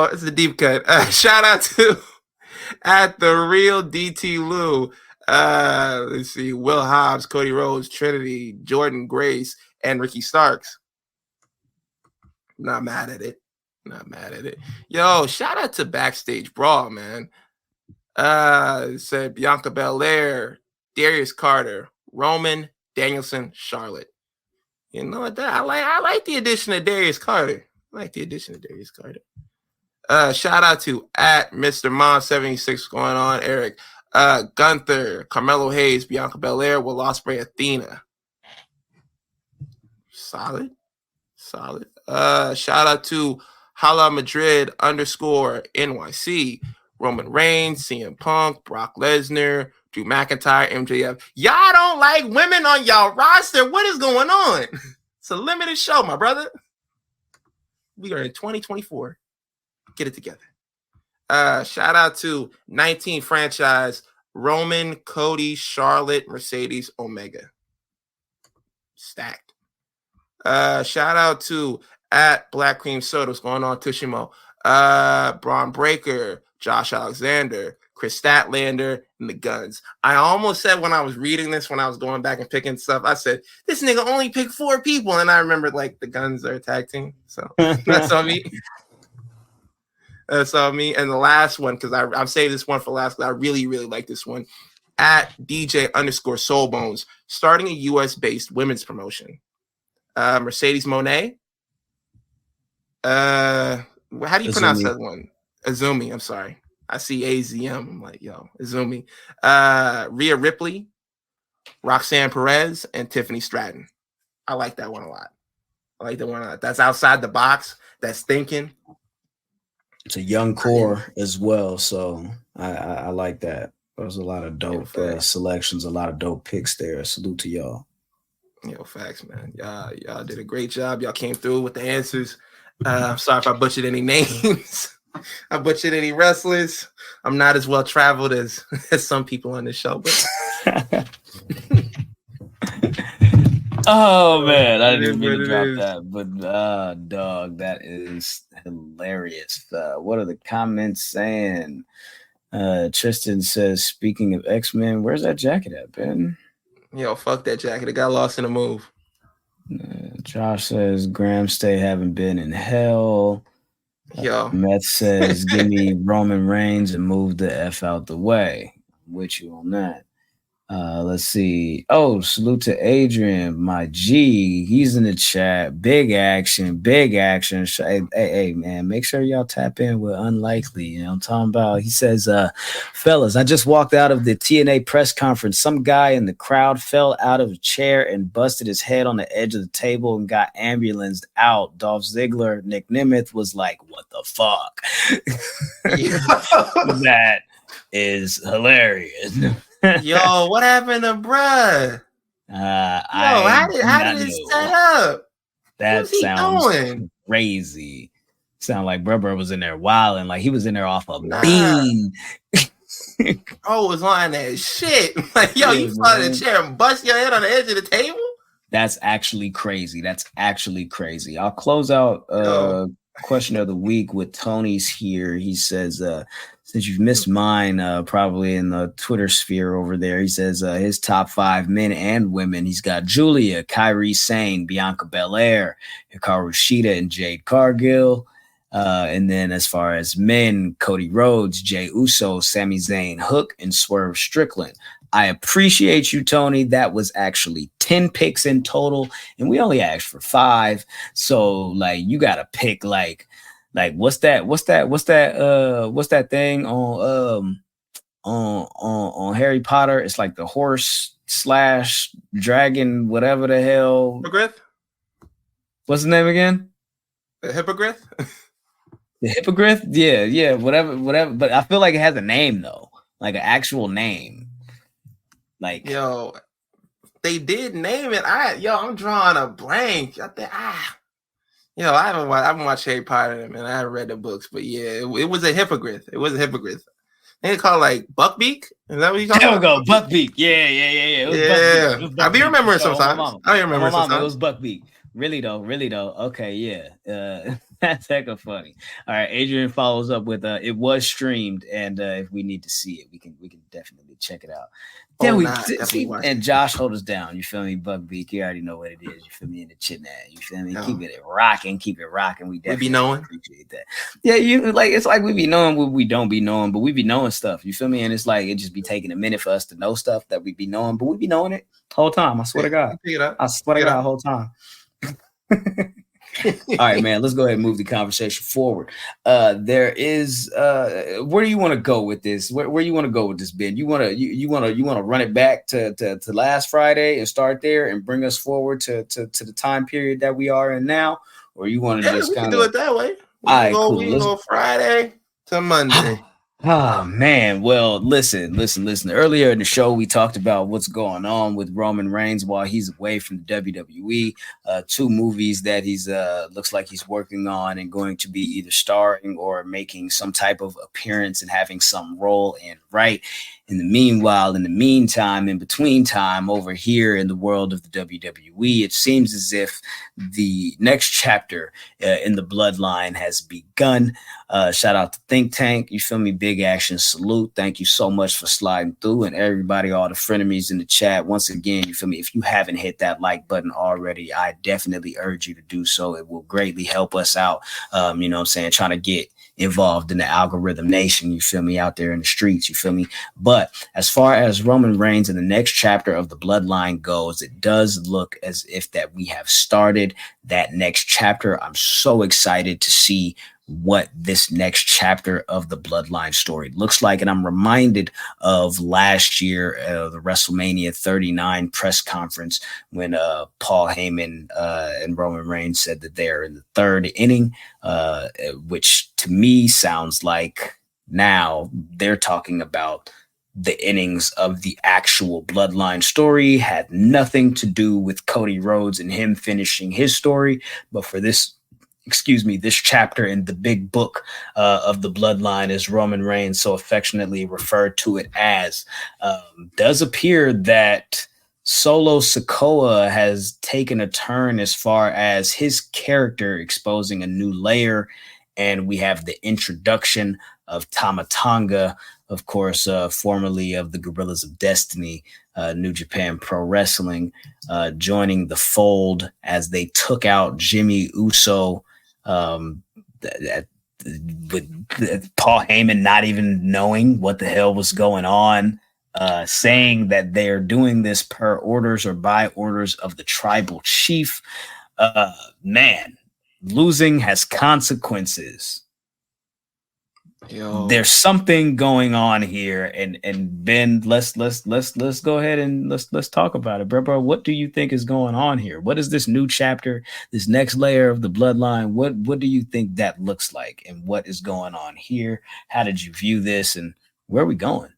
Speaker 1: it's a deep cut. Shout out to at the real DT Lou. Let's see, Will Hobbs, Cody Rhodes, Trinity, Jordan Grace, and Ricky Starks. Not mad at it. Yo, shout out to Backstage Brawl, man. Said Bianca Belair, Darius Carter, Roman, Danielson, Charlotte. You know what? I like the addition of Darius Carter. Shout out to at Mr. Mom 76. What's going on, Eric? Gunther, Carmelo Hayes, Bianca Belair, Will Ospreay, Athena. Solid. Shout out to Hala Madrid _NYC, Roman Reigns, CM Punk, Brock Lesnar, Drew McIntyre, MJF. Y'all don't like women on y'all roster. What is going on? It's a limited show, my brother. We are in 2024. Get it together. Shout out to 19 franchise, Roman, Cody, Charlotte, Mercedes, Omega. Stacked. Shout out to at Black Cream Soda. What's going on, Tushimo? Braun Breaker, Josh Alexander, Chris Statlander, and the Guns. I almost said when I was reading this, when I was going back and picking stuff, I said, this nigga only picked 4 people. And I remembered, like, the Guns are a tag team. So that's on me. That's on me. And the last one, because I'm saving this one for last, because I really, really like this one. At DJ _Soulbones, starting a US-based women's promotion. Mercedes Moné. How do you pronounce that one? Azumi, I'm sorry. I see AZM. I'm like, yo, Azumi. Rhea Ripley, Roxanne Perez, and Tiffany Stratton. I like that one a lot. That's outside the box. That's thinking.
Speaker 3: It's a young core as well, so I like that. There's a lot of dope selections, a lot of dope picks there. Salute to y'all.
Speaker 1: Yo, facts, man. Y'all did a great job. Y'all came through with the answers. I'm sorry if I butchered any names. I butchered any wrestlers. I'm not as well traveled as some people on this show, but
Speaker 3: Oh man, I didn't even mean to drop that, but dog, that is hilarious. What are the comments saying? Tristan says, speaking of X-Men, where's that jacket at, Ben?
Speaker 1: Yo, fuck that jacket. It got lost in the move.
Speaker 3: Josh says, Graham stay haven't been in hell.
Speaker 1: Yo.
Speaker 3: Meth says, give me Roman Reigns and move the F out the way. I'm with you on that. Let's see. Oh, salute to Adrian, my G. He's in the chat. Big action. Hey, man, make sure y'all tap in with Unlikely. You know what I'm talking about? He says, fellas, I just walked out of the TNA press conference. Some guy in the crowd fell out of a chair and busted his head on the edge of the table and got ambulanced out. Dolph Ziggler, Nick Nemeth was like, what the fuck? That is hilarious.
Speaker 1: Yo, what happened to bruh? How did it set up?
Speaker 3: That sounds crazy. Sound like bruh was in there wilding, like he was in there off a beam.
Speaker 1: Oh, was on that shit. Like, yo, you fell in the chair and bust your head on the edge of the table?
Speaker 3: That's actually crazy. I'll close out question of the week with Tony's here. He says, since you've missed mine, probably in the Twitter sphere over there, he says his top 5 men and women. He's got Julia, Kairi Sane, Bianca Belair, Hikaru Shida, and Jade Cargill. And then as far as men, Cody Rhodes, Jey Uso, Sami Zayn, Hook, and Swerve Strickland. I appreciate you, Tony. That was actually 10 picks in total, and we only asked for 5. So, like, you gotta pick like what's that thing on Harry Potter? It's like the horse / dragon, whatever the hell.
Speaker 1: Hippogriff?
Speaker 3: What's the name again?
Speaker 1: The Hippogriff?
Speaker 3: The Hippogriff? Yeah, whatever. But I feel like it has a name though, like an actual name. Like,
Speaker 1: yo, they did name it. I'm drawing a blank. I haven't watched Harry Potter, man. I haven't read the books, but yeah, it was a hippogriff. They call it like Buckbeak. Is that what you call it?
Speaker 3: There we go, Buckbeak. Yeah. It was Buckbeak.
Speaker 1: I be remembering sometimes.
Speaker 3: It was Buckbeak. Really though. Okay, yeah. That's hecka funny. All right, Adrian follows up with it was streamed, and if we need to see it, we can definitely check it out. And Josh, hold us down. You feel me, Buckbeak? You already know what it is. You feel me in the chin that. You feel me? No. Keep it rocking. We definitely
Speaker 1: be knowing.
Speaker 3: Appreciate that. Yeah, it's like we be knowing what we don't be knowing, but we be knowing stuff. You feel me? And it's like it just be taking a minute for us to know stuff that we be knowing, but we be knowing it the whole time. I swear to God. I swear to God, the whole time. All right, man, let's go ahead and move the conversation forward. There is where do you want to go with this? Where you want to go with this, Ben? You want to run it back to last Friday and start there and bring us forward to the time period that we are in now, or you want to just kind of
Speaker 1: do it that way? We can go Friday to Monday.
Speaker 3: Oh man, well, listen. Earlier in the show, we talked about what's going on with Roman Reigns while he's away from the WWE. 2 movies that he's looks like he's working on and going to be either starring or making some type of appearance and having some role in. Right. In the meantime, in between time over here in the world of the WWE, it seems as if the next chapter in the bloodline has begun. Shout out to Think Tank. You feel me? Big action salute. Thank you so much for sliding through, and everybody, all the frenemies in the chat. Once again, you feel me? If you haven't hit that like button already, I definitely urge you to do so. It will greatly help us out. You know what I'm saying? Trying to get involved in the algorithm nation, you feel me, out there in the streets, you feel me. But as far as Roman Reigns and the next chapter of the bloodline goes, it does look as if that we have started that next chapter. I'm so excited to see what this next chapter of the bloodline story looks like. And I'm reminded of last year, the WrestleMania 39 press conference when Paul Heyman and Roman Reigns said that they're in the 3rd inning, which to me sounds like now they're talking about the innings of the actual bloodline story. Had nothing to do with Cody Rhodes and him finishing his story, but for this chapter in the big book of the bloodline, as Roman Reigns so affectionately referred to it as, does appear that Solo Sikoa has taken a turn as far as his character exposing a new layer, and we have the introduction of Tama Tonga, of course, formerly of the Gorillas of Destiny, New Japan Pro Wrestling, joining the fold as they took out Jimmy Uso, with Paul Heyman not even knowing what the hell was going on, saying that they're doing this per orders or by orders of the tribal chief. Man, losing has consequences.
Speaker 1: Yo.
Speaker 3: There's something going on here, and Ben, let's go ahead and let's talk about it, bro. What do you think is going on here? What is this new chapter, this next layer of the bloodline? What do you think that looks like, and what is going on here? How did you view this, and where are we going?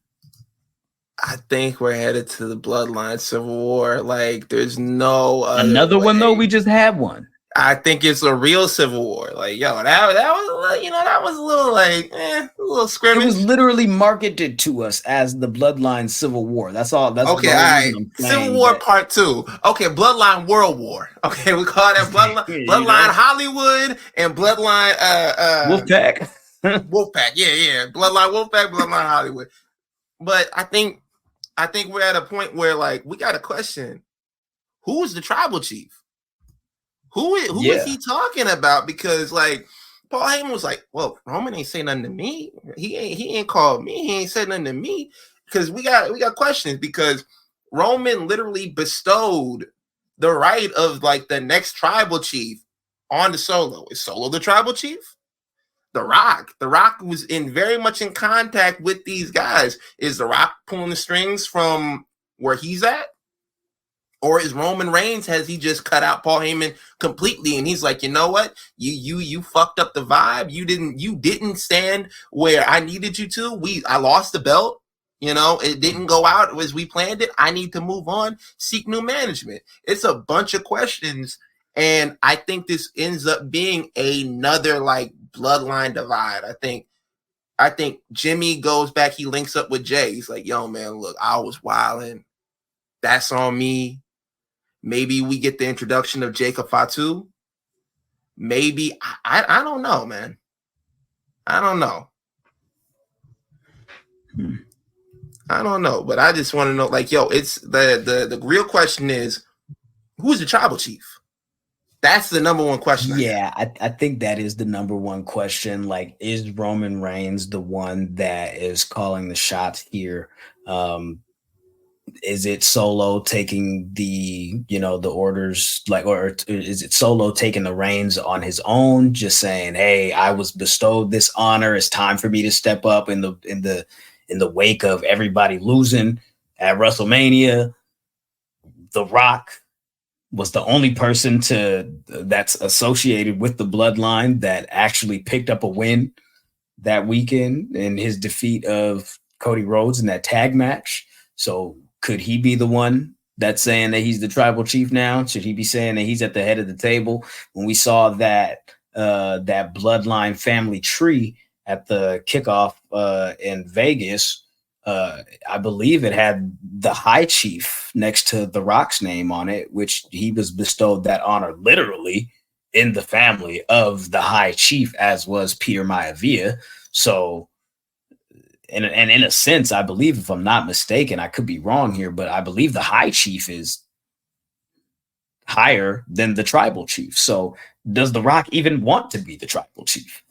Speaker 1: I think we're headed to the bloodline civil war. Like, there's no
Speaker 3: another way. One though. We just had one.
Speaker 1: I think it's a real civil war. Like, yo, that was, that was a little like, a little scrimmage.
Speaker 3: It was literally marketed to us as the Bloodline Civil War. That's all. That's
Speaker 1: okay. All right. Civil War Part 2. Okay, Bloodline World War. Okay, we call that Bloodline Bloodline Hollywood and Bloodline
Speaker 3: Wolfpack.
Speaker 1: Wolfpack. Yeah. Bloodline Wolfpack, Bloodline Hollywood. But I think we're at a point where, like, we got to question, who's the tribal chief? Who is he talking about? Because, like, Paul Heyman was like, well, Roman ain't say nothing to me. He ain't called me. He ain't said nothing to me. Because we got questions, because Roman literally bestowed the right of, like, the next tribal chief on the Solo. Is Solo the tribal chief? The Rock was very much in contact with these guys. Is The Rock pulling the strings from where he's at? Or is Roman Reigns, has he just cut out Paul Heyman completely, and he's like, you know what? You fucked up the vibe. You didn't stand where I needed you to. I lost the belt. It didn't go out as we planned it. I need to move on, seek new management. It's a bunch of questions, and I think this ends up being another, like, bloodline divide. I think Jimmy goes back, he links up with Jay. He's like, yo, man, look, I was wilding. That's on me. Maybe we get the introduction of Jacob Fatu. Maybe I don't know, man. I don't know. I don't know, but I just want to know, like, yo, it's the real question is, who's the tribal chief? That's the number one question.
Speaker 3: Yeah, I think that is the number one question. Like, is Roman Reigns the one that is calling the shots here? Is it Solo taking the orders, like, or is it Solo taking the reins on his own, just saying, hey, I was bestowed this honor, it's time for me to step up in the wake of everybody losing at WrestleMania? The Rock was the only person that's associated with the bloodline that actually picked up a win that weekend in his defeat of Cody Rhodes in that tag match. So could he be the one that's saying that he's the tribal chief now? Should he be saying that he's at the head of the table? When we saw that bloodline family tree at the kickoff in Vegas, I believe it had the high chief next to The Rock's name on it, which he was bestowed that honor literally in the family of the high chief, as was Peter Maivia. So, and in a sense, I believe, if I'm not mistaken, I could be wrong here, but I believe the high chief is higher than the tribal chief. So does The Rock even want to be the tribal chief?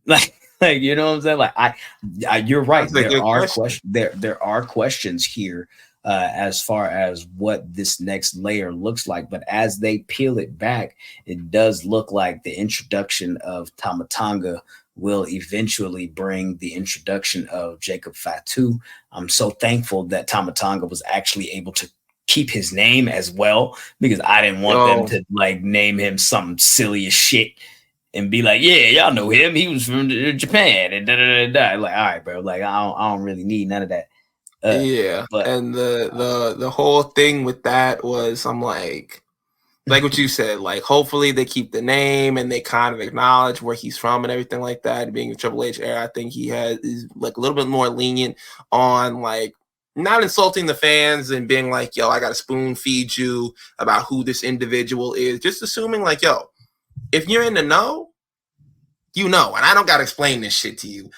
Speaker 3: Like, you know what I'm saying? Like, you're right. There are questions here as far as what this next layer looks like. But as they peel it back, it does look like the introduction of Tama Tonga will eventually bring the introduction of Jacob Fatu. I'm so thankful that Tama Tonga was actually able to keep his name as well, because I didn't want them to, like, name him something silly as shit and be like, yeah, y'all know him. He was from Japan and da. Like, all right, bro. Like, I don't really need none of that.
Speaker 1: But, and the whole thing with that was, I'm like what you said, like, hopefully they keep the name and they kind of acknowledge where he's from and everything like that. Being a Triple H era, I think is like a little bit more lenient on, like, not insulting the fans and being like, yo, I got to spoon feed you about who this individual is. Just assuming like, yo, if you're in the know, you know, and I don't got to explain this shit to you.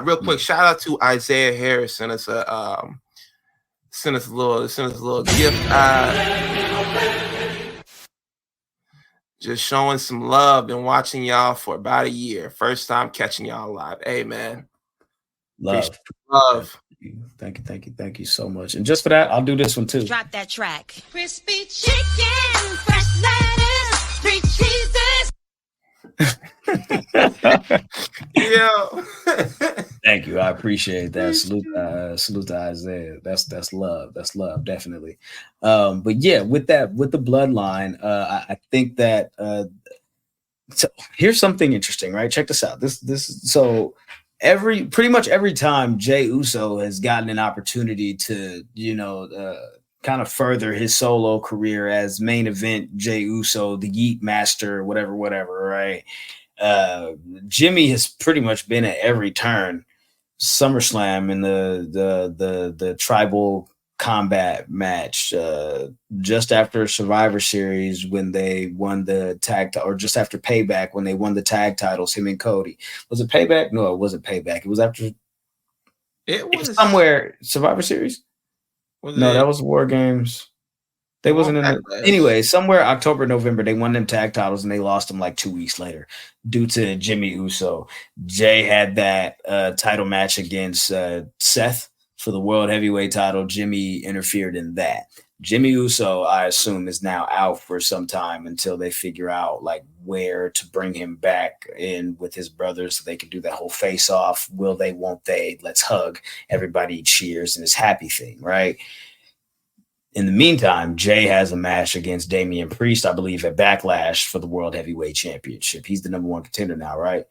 Speaker 1: Real quick, shout out to Isaiah Harris sent us a little gift. Just showing some love. Been watching y'all for about a year. First time catching y'all live. Hey man,
Speaker 3: love. Thank you so much. And just for that, I'll do this one too.
Speaker 5: Drop that track.
Speaker 6: Crispy chicken, fresh lettuce, 3 cheeses.
Speaker 1: Yo.
Speaker 3: Thank you. I appreciate that. Salute to Isaiah. That's love. That's love, definitely. But yeah, with the bloodline, I think that so here's something interesting, right? Check this out. So pretty much every time Jey Uso has gotten an opportunity to, kind of further his solo career as main event Jey Uso, the Yeet Master, whatever, right? Jimmy has pretty much been at every turn. SummerSlam in the tribal combat match, just after Survivor Series when they won the tag, or just after Payback when they won the tag titles, him and Cody. Was it Payback? No, it wasn't Payback. It was after. It was somewhere Survivor Series. That was War Games. They wasn't in it. Anyway, somewhere October, November, they won them tag titles and they lost them like 2 weeks later due to Jimmy Uso. Jay had that title match against Seth for the World Heavyweight title. Jimmy interfered in that. Jimmy Uso, I assume, is now out for some time until they figure out like where to bring him back in with his brothers so they can do that whole face off. Will they, won't they? Let's hug. Everybody cheers and it's happy thing, right? In the meantime, Jay has a match against Damian Priest, I believe, at Backlash for the World Heavyweight Championship. He's the number one contender now, right?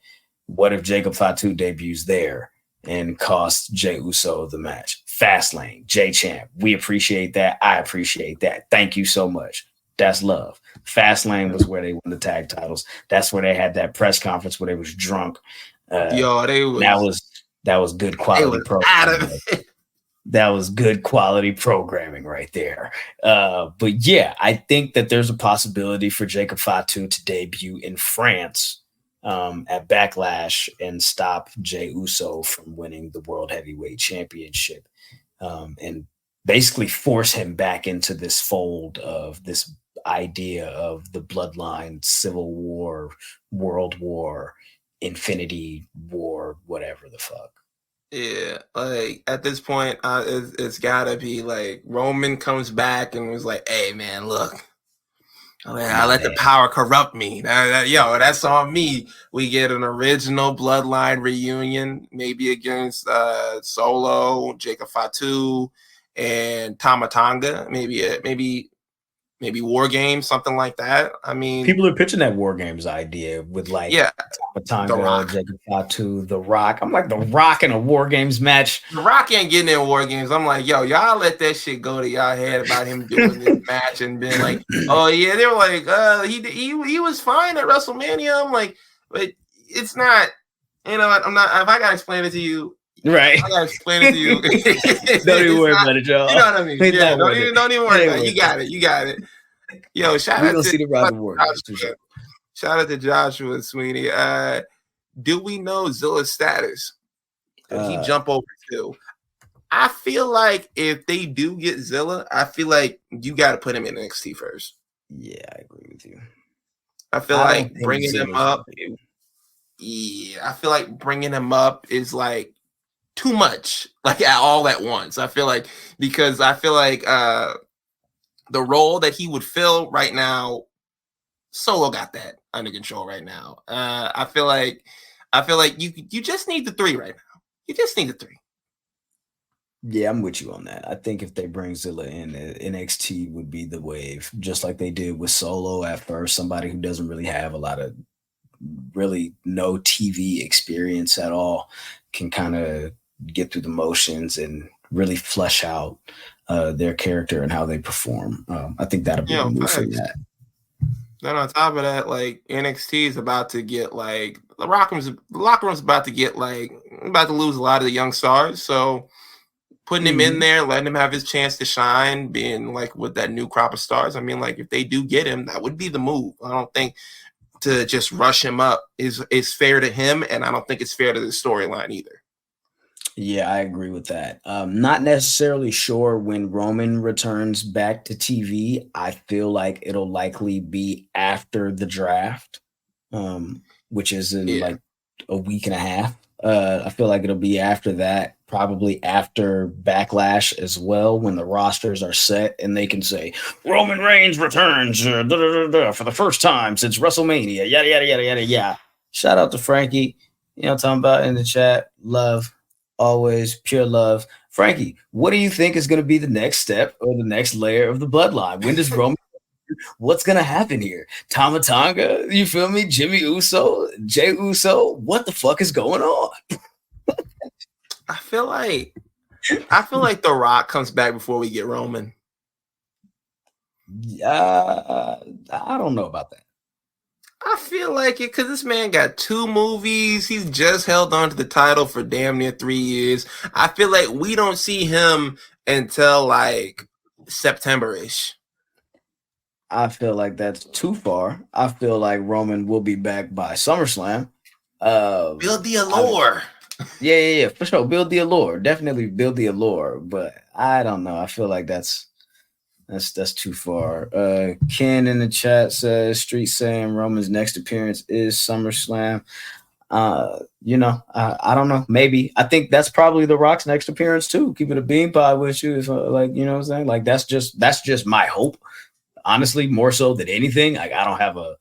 Speaker 3: What if Jacob Fatu debuts there and costs Jey Uso the match? Fastlane, Jay Champ. We appreciate that. I appreciate that. Thank you so much. That's love. Fastlane was where they won the tag titles. That's where they had that press conference where they was drunk. That was good quality programming. That was good quality programming right there. But yeah, I think that there's a possibility for Jacob Fatu to debut in France at Backlash and stop Jey Uso from winning the World Heavyweight Championship, and basically force him back into this fold of this idea of the Bloodline, Civil War, World War, Infinity War, whatever the fuck.
Speaker 1: Yeah, like at this point, it's gotta be like Roman comes back and was like, "Hey, man, look, I let the power corrupt me. That's on me." We get an original Bloodline reunion, maybe against Solo, Jacob Fatu, and Tama Tonga. Maybe War Games, something like that. I mean,
Speaker 3: people are pitching that War Games idea with like Tonga, Jacob Fatu, The Rock. I'm like, The Rock in a War Games match.
Speaker 1: The Rock ain't getting in War Games. I'm like, yo, y'all let that shit go to y'all head about him doing this match and being like, oh yeah, they were like, he was fine at WrestleMania. I'm like, but it's not. You know, I'm not. If I gotta explain it to you.
Speaker 3: Right.
Speaker 1: I gotta explain it to you.
Speaker 3: Don't even worry about it, y'all.
Speaker 1: You know what I mean? Yeah, don't even worry about it. You got it. Yo, shout out to Joshua Sweeney. Do we know Zilla's status? Did he jump over too? I feel like if they do get Zilla, I feel like you got to put him in NXT first.
Speaker 3: Yeah, I agree with you.
Speaker 1: I feel like bringing him up. Yeah, I feel like bringing him up is like too much, like all at once. I feel like the role that he would fill right now, Solo got that under control right now. I feel like you just need the 3 right now. You just need the 3.
Speaker 3: Yeah, I'm with you on that. I think if they bring Zilla in, NXT would be the wave, just like they did with Solo at first. Somebody who doesn't really have a lot of no TV experience at all can kind of get through the motions and really flesh out their character and how they perform. I think that'll be a move for that.
Speaker 1: Then on top of that, like NXT is about to get like the locker room's about to get like about to lose a lot of the young stars. So putting him in there, letting him have his chance to shine, being like with that new crop of stars. I mean, like if they do get him, that would be the move. I don't think to just rush him up is fair to him, and I don't think it's fair to the storyline either.
Speaker 3: Yeah, I agree with that. Not necessarily sure when Roman returns back to TV. I feel like it'll likely be after the draft, which is in like a week and a half. I feel like it'll be after that, probably after Backlash as well, when the rosters are set and they can say Roman Reigns returns for the first time since WrestleMania. Yada yada yada yada yada. Shout out to Frankie. You know what I'm talking about in the chat. Love. Always pure love. Frankie, what do you think is going to be the next step or the next layer of the bloodline? When does Roman? What's going to happen here? Tama Tonga, you feel me? Jimmy Uso, Jey Uso. What the fuck is going on?
Speaker 1: I feel like The Rock comes back before we get Roman.
Speaker 3: I don't know about that.
Speaker 1: I feel like it because this man got 2 movies. He's just held on to the title for damn near 3 years. I feel like we don't see him until like September-ish.
Speaker 3: I feel like that's too far. I feel like Roman will be back by SummerSlam.
Speaker 1: Build the allure.
Speaker 3: Yeah, for sure. Build the allure. Definitely build the allure. But I don't know. I feel like that's too far. Ken in the chat says Street saying Roman's next appearance is SummerSlam. I don't know. Maybe. I think that's probably The Rock's next appearance too. Keeping a bean pie with you is like, you know what I'm saying? Like that's just my hope. Honestly, more so than anything. Like I don't have an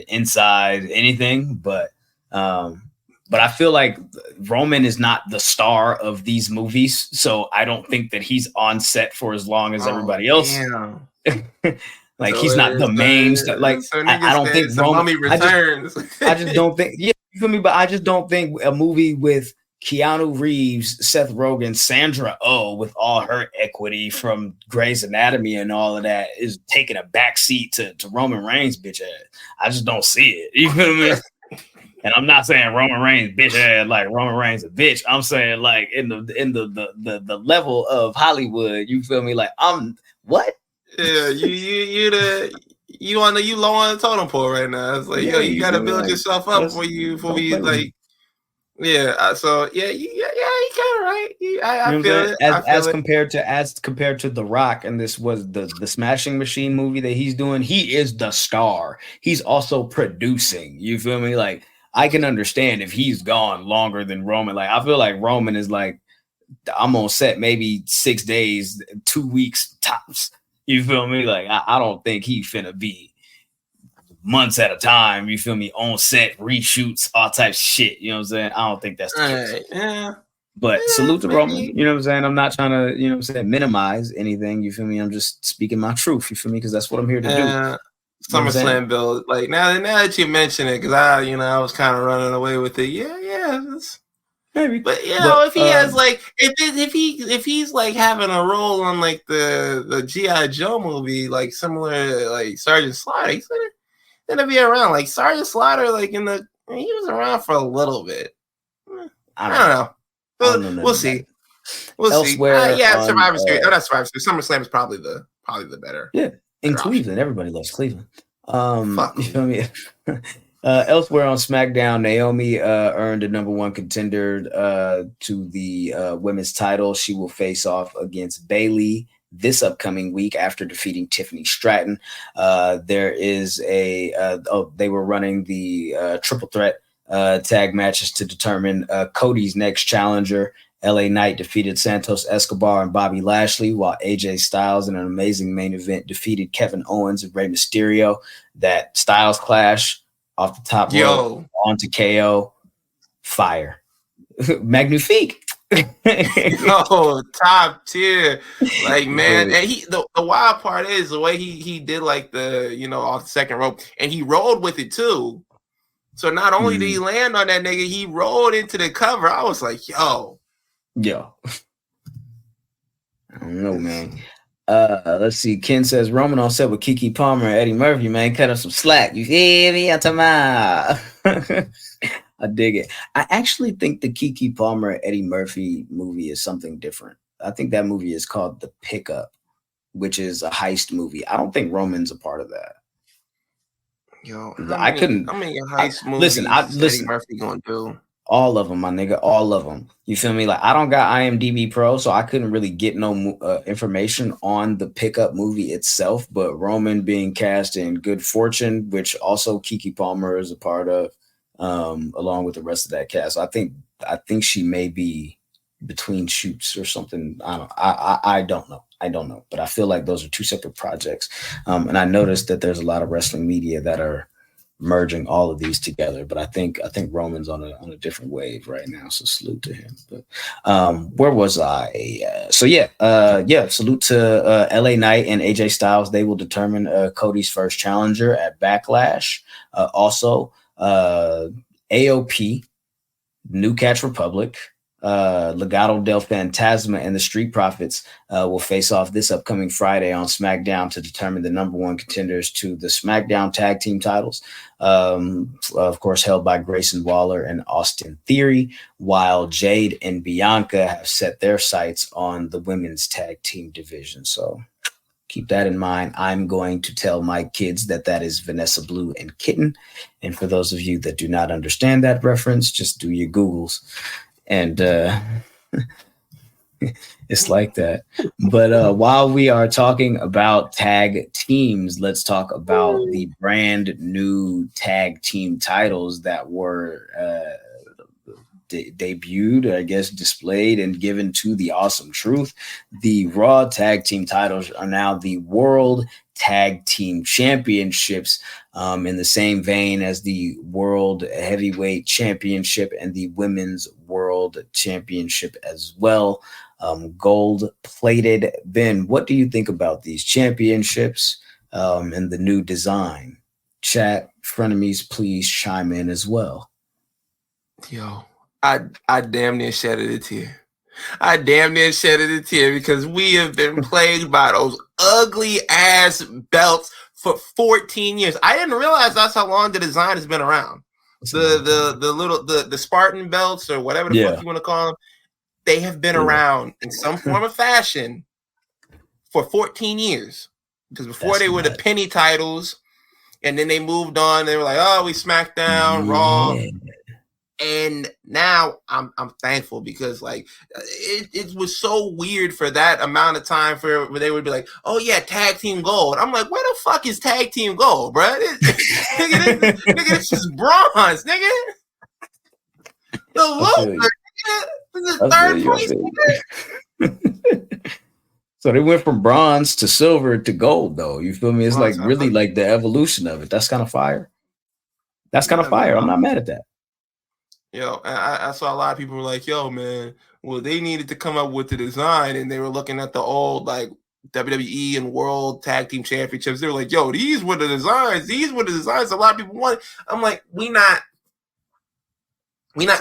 Speaker 3: inside anything, but I feel like Roman is not the star of these movies, so I don't think that he's on set for as long as everybody else. Like so he's not the main. Like I don't think Roman returns. I just don't think. Yeah, you feel me? But I just don't think a movie with Keanu Reeves, Seth Rogen, Sandra Oh, with all her equity from Grey's Anatomy and all of that, is taking a backseat to Roman Reigns, bitch ass. I just don't see it. You feel me? And I'm not saying Roman Reigns bitch ass like Roman Reigns a bitch. I'm saying like in the level of Hollywood. You feel me? Like I'm what?
Speaker 1: Yeah, you low on the totem pole right now. It's like you got to build yourself up before you like. Yeah. So yeah, you kind of right. I feel it. As
Speaker 3: compared to The Rock, and this was the Smashing Machine movie that he's doing. He is the star. He's also producing. You feel me? Like. I can understand if he's gone longer than Roman. Like, I feel like Roman is like, I'm on set maybe 6 days, 2 weeks tops. You feel me? Like, I don't think he finna be months at a time. You feel me? On set, reshoots, all types of shit. You know what I'm saying? I don't think that's the case.
Speaker 1: Right, yeah.
Speaker 3: But salute to Roman. You know what I'm saying? I'm not trying to, you know what I'm saying, minimize anything. You feel me? I'm just speaking my truth. You feel me? Because that's what I'm here to do.
Speaker 1: SummerSlam build, like now that you mention it, because I was kind of running away with it. Yeah, maybe. But if he has like, if he's like having a role on like the G.I. Joe movie, like similar to like Sergeant Slaughter, he's gonna be around. Like Sergeant Slaughter, like he was around for a little bit. I don't know. We'll see. We'll see. Survivor Series. Not Survivor Series. SummerSlam is probably the better.
Speaker 3: Yeah. In Cleveland, everybody loves Cleveland. You feel me? Elsewhere on SmackDown, Naomi earned a #1 contender to the women's title. She will face off against Bayley this upcoming week after defeating Tiffany Stratton. There is they were running the triple threat tag matches to determine Cody's next challenger. LA Knight defeated Santos Escobar and Bobby Lashley, while AJ Styles in an amazing main event defeated Kevin Owens and Rey Mysterio. That Styles clash off the top rope onto KO. Fire. Magnifique.
Speaker 1: Top tier. Like, man, and the wild part is the way he did like the, off the second rope, and he rolled with it too. So not only did he land on that nigga, he rolled into the cover. I was like, yo.
Speaker 3: I don't know, man. Let's see. Ken says Roman on set with Keke Palmer and Eddie Murphy, man. Cut up some slack. You feel me? I'm talking about. I dig it. I actually think the Keke Palmer Eddie Murphy movie is something different. that movie is called The Pickup, which is a heist movie. I don't think Roman's a part of that.
Speaker 1: Yo,
Speaker 3: I couldn't.
Speaker 1: How many heist movies Eddie Murphy gonna do?
Speaker 3: All of them, my nigga. All of them. You feel me? Like, I don't got IMDb Pro, so I couldn't really get no information on the Pickup movie itself. But Roman being cast in Good Fortune, which also Keke Palmer is a part of, along with the rest of that cast. So I think she may be between shoots or something. I don't know. I don't know. But I feel like those are two separate projects. And I noticed that there's a lot of wrestling media that are merging all of these together, but I think Roman's on a different wave right now, so salute to him. But where was I? Salute to LA Knight and AJ Styles. They will determine Cody's first challenger at Backlash. Also AOP, New Catch Republic, Legado del Fantasma and the Street Profits will face off this upcoming Friday on SmackDown to determine the number one contenders to the SmackDown tag team titles. Of course, held by Grayson Waller and Austin Theory, while Jade and Bianca have set their sights on the women's tag team division. So keep that in mind. I'm going to tell my kids that is Vanessa Blue and Kitten. And for those of you that do not understand that reference, just do your Googles. And it's like that. But while we are talking about tag teams, let's talk about the brand new tag team titles that were debuted, I guess, displayed and given to the Awesome Truth. The Raw tag team titles are now the World Tag Team Championships, in the same vein as the World Heavyweight Championship and the Women's World Championship as well. Gold plated. Ben, what do you think about these championships and the new design? Chat, frenemies, please chime in as well.
Speaker 1: Yo, I damn near shedded a tear. I damn near shedded a tear because we have been plagued by those ugly ass belts for 14 years. I didn't realize that's how long the design has been around. The Spartan belts or whatever the fuck you want to call them, they have been around in some form of fashion for 14 years. Because before they were the penny titles, and then they moved on. They were like, oh, we SmackDown, Raw. And now I'm thankful because like it was so weird for that amount of time for where they would be like, oh yeah, tag team gold. I'm like, where the fuck is tag team gold, bro? Nigga, this is bronze, nigga. The loser, this is third place, nigga.
Speaker 3: So they went from bronze to silver to gold, though. You feel me? It's like really like the evolution of it. That's kind of fire. That's kind of fire. I'm not mad at that.
Speaker 1: Yo, I saw a lot of people were like, yo, man, well, they needed to come up with the design, and they were looking at the old, like, WWE and World Tag Team Championships. They were like, yo, these were the designs. These were the designs a lot of people wanted. I'm like, we not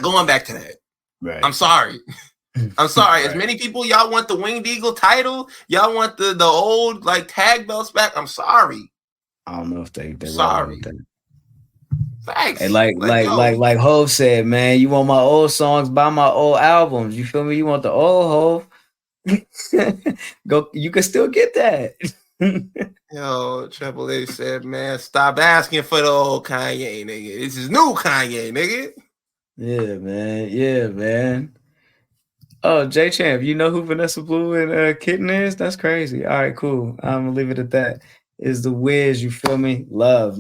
Speaker 1: going back to that.
Speaker 3: Right.
Speaker 1: I'm sorry. I'm sorry. Right. As many people, y'all want the Winged Eagle title. Y'all want the old, like, tag belts back. I'm sorry.
Speaker 3: I don't know if they're
Speaker 1: sorry.
Speaker 3: Facts. And like Hov said, man, you want my old songs, buy my old albums. You feel me? You want the old Hov? Go, you can still get that.
Speaker 1: Yo, Triple H said, man, stop asking for the old Kanye, nigga. This is new Kanye, nigga.
Speaker 3: Yeah, man. Oh, J Champ, you know who Vanessa Blue and Kitten is? That's crazy. All right, cool. I'm gonna leave it at that. Is the Wiz, you feel me? Love,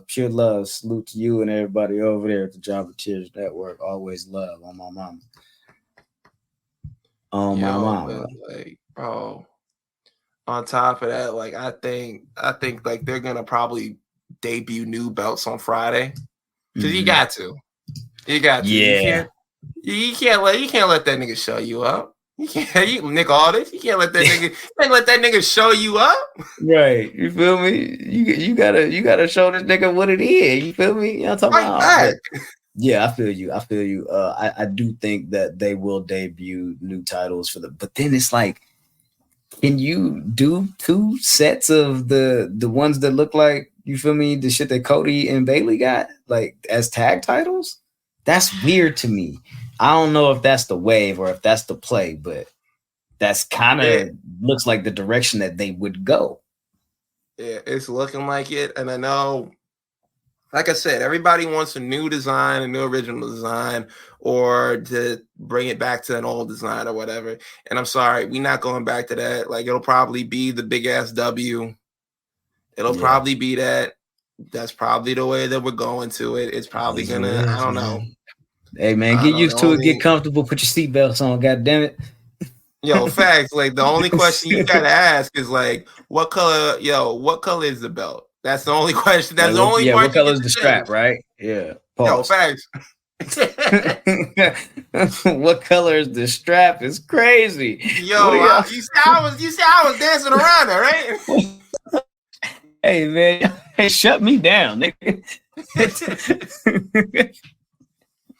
Speaker 3: pure love. Salute to you and everybody over there at the Java Tears Network. Always love on my mama. On my mama.
Speaker 1: Like, bro. On top of that, like I think like they're gonna probably debut new belts on Friday because you got to.
Speaker 3: Yeah.
Speaker 1: You can't let that nigga show you up. You Nick Aldis. You can't let that nigga show you up.
Speaker 3: Right. You feel me? You gotta show this nigga what it is. You feel me? You know what I'm talking about? Yeah, I feel you. I do think that they will debut new titles for but then it's like, can you do two sets of the ones that look like, you feel me, the shit that Cody and Bailey got, like as tag titles? That's weird to me. I don't know if that's the wave or if that's the play, but that's kind of looks like the direction that they would go.
Speaker 1: Yeah, it's looking like it. And I know, like I said, everybody wants a new design, a new original design, or to bring it back to an old design or whatever. And I'm sorry, we're not going back to that. Like, it'll probably be the big ass W. It'll probably be that. That's probably the way that we're going to it. It's probably gonna, I don't know.
Speaker 3: Hey man, get used to it, get comfortable, put your seatbelts on, god damn it.
Speaker 1: Yo, facts. Like, the only question you gotta ask is like, what color is the belt? That's the only question. That's the only part.
Speaker 3: What color is the strap, right? Yeah.
Speaker 1: Yo, facts.
Speaker 3: What color is the strap? It's crazy.
Speaker 1: Yo, you see I was dancing around it, right?
Speaker 3: Hey man, hey, shut me down, nigga.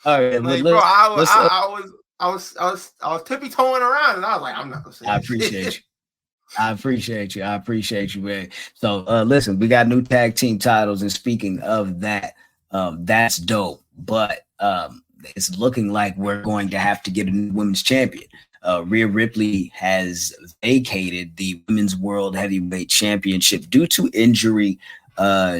Speaker 3: All right,
Speaker 1: like, bro, I was tippy toeing around, and I was like, I'm not gonna say.
Speaker 3: I appreciate you, man. So listen, we got new tag team titles, and speaking of that, that's dope. But it's looking like we're going to have to get a new women's champion. Rhea Ripley has vacated the Women's World Heavyweight Championship due to injury.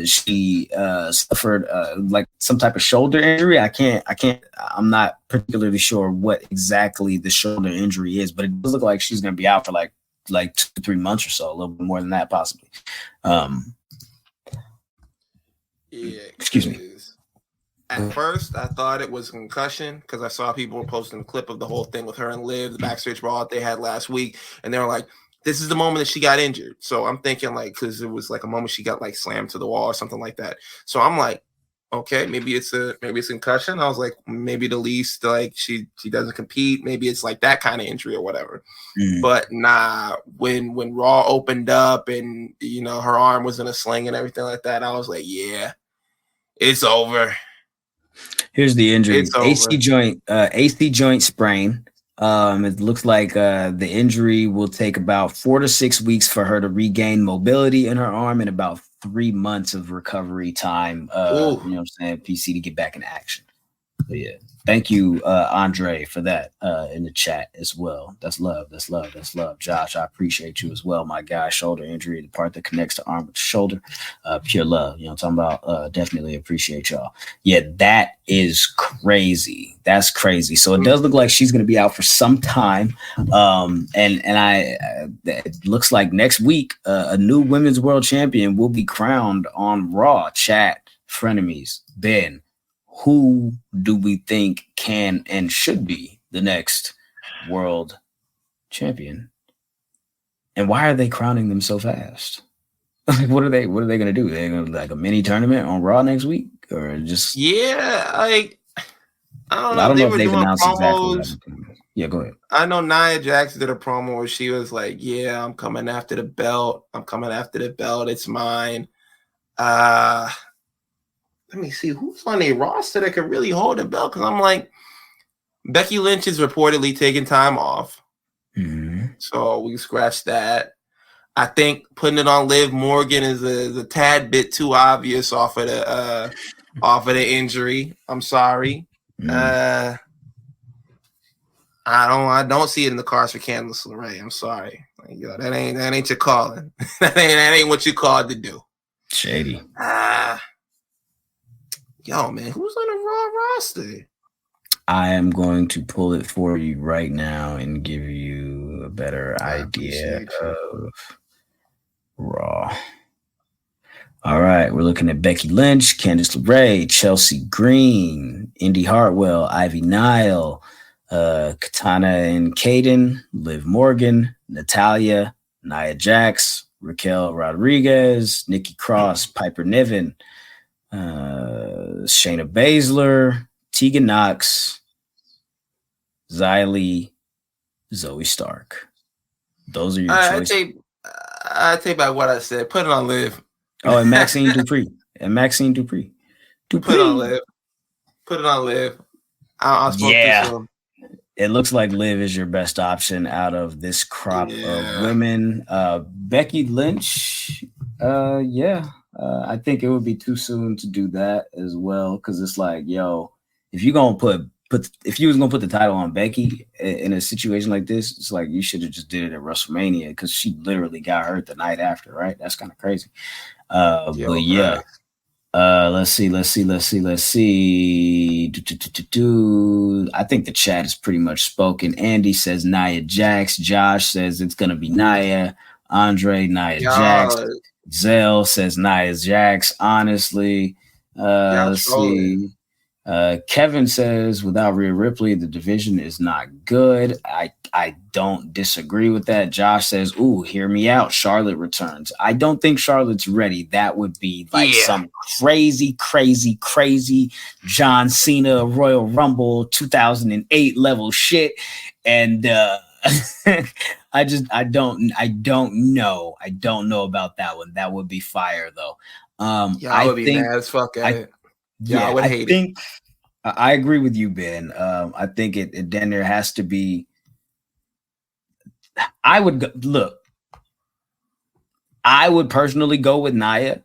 Speaker 3: She suffered like some type of shoulder injury. I'm not particularly sure what exactly the shoulder injury is, but it does look like she's going to be out for like 2 to 3 months or so, a little bit more than that possibly. Excuse me.
Speaker 1: At first, I thought it was concussion because I saw people were posting a clip of the whole thing with her and Liv, the backstage brawl they had last week, and they were like, this is the moment that she got injured. So I'm thinking, like, because it was like a moment she got like slammed to the wall or something like that. So I'm like, okay, maybe it's concussion. I was like, maybe the least, like, she doesn't compete. Maybe it's like that kind of injury or whatever. But nah, when Raw opened up and, you know, her arm was in a sling and everything like that, I was like, yeah, it's over.
Speaker 3: Here's the injury: AC joint sprain. It looks like the injury will take about 4 to 6 weeks for her to regain mobility in her arm, and about 3 months of recovery time. You know what I'm saying? PC to get back in action. But yeah, thank you, Andre, for that in the chat as well. That's love. Josh, I appreciate you as well, my guy. Shoulder injury, the part that connects the arm with the shoulder. Pure love. You know what I'm talking about? Definitely appreciate y'all. Yeah, that is crazy. That's crazy. So it does look like she's going to be out for some time. It looks like next week, a new women's world champion will be crowned on Raw. Chat, frenemies, Ben. Who do we think can and should be the next world champion? And why are they crowning them so fast? What are they going to do? They're going to like a mini tournament on Raw next week, or just
Speaker 1: like I
Speaker 3: don't know if they've
Speaker 1: announced
Speaker 3: promos. Exactly. Yeah, go ahead.
Speaker 1: I know Nia Jax did a promo where she was like, "Yeah, I'm coming after the belt. It's mine." Let me see who's on a roster that could really hold the belt, because I'm like, Becky Lynch is reportedly taking time off. So we scratch that. I think putting it on Liv Morgan is a tad bit too obvious off of the injury. I'm sorry. I don't see it in the cards for Candice LeRae. I'm sorry. Like, yo, that ain't your calling. that ain't what you called to do.
Speaker 3: Shady.
Speaker 1: Yo, man, who's on the Raw roster?
Speaker 3: I am going to pull it for you right now and give you a better idea of Raw. All right, we're looking at Becky Lynch, Candice LeRae, Chelsea Green, Indy Hartwell, Ivy Nile, Katana and Kaden, Liv Morgan, Natalya, Nia Jax, Raquel Rodriguez, Nikki Cross, Piper Niven, Shayna Baszler, Tegan Knox, Xylee, Zoe Stark. Those are your choices.
Speaker 1: I take back what I said. Put it on Liv.
Speaker 3: Oh, and Maxine Dupree. Put
Speaker 1: it on Liv. I'll spoke
Speaker 3: It looks like Liv is your best option out of this crop of women. Becky Lynch, I think it would be too soon to do that as well, because it's like, yo, if you're gonna put if you was gonna put the title on Becky in a situation like this, it's like you should have just did it at WrestleMania because she literally got hurt the night after, right? That's kind of crazy. But yeah. Let's see. I think the chat is pretty much spoken. Andy says Nia Jax. Josh says it's gonna be Nia. Andre, Nia Jax. Zell says Nia Jax. Honestly, let's see. Kevin says without Rhea Ripley, the division is not good. I don't disagree with that. Josh says, ooh, hear me out. Charlotte returns. I don't think Charlotte's ready. That would be like some crazy John Cena Royal Rumble 2008 level shit. And I don't know. I don't know about that one. That would be fire though.
Speaker 1: I would be mad as fuck at it.
Speaker 3: Yeah, I would hate it. I agree with you, Ben. I think it then there has to be. I would personally go with Nia,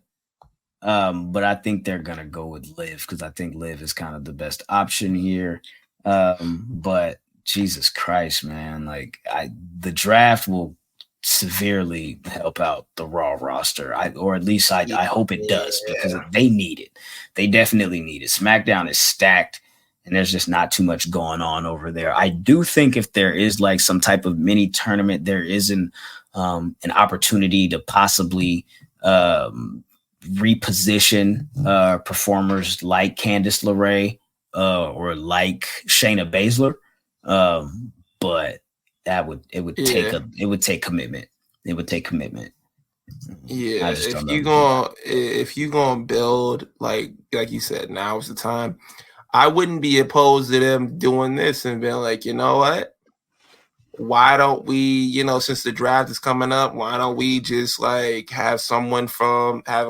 Speaker 3: but I think they're gonna go with Liv because I think Liv is kind of the best option here. But Jesus Christ, man, like the draft will severely help out the Raw roster. I hope it does because they need it. They definitely need it. SmackDown is stacked and there's just not too much going on over there. I do think if there is like some type of mini tournament, there is an opportunity to possibly reposition performers like Candice LeRae or like Shayna Baszler. But it would take commitment. It would take commitment.
Speaker 1: Yeah, if you gonna build like you said, now is the time. I wouldn't be opposed to them doing this and being like, you know what? Why don't we, since the draft is coming up, why don't we just like have a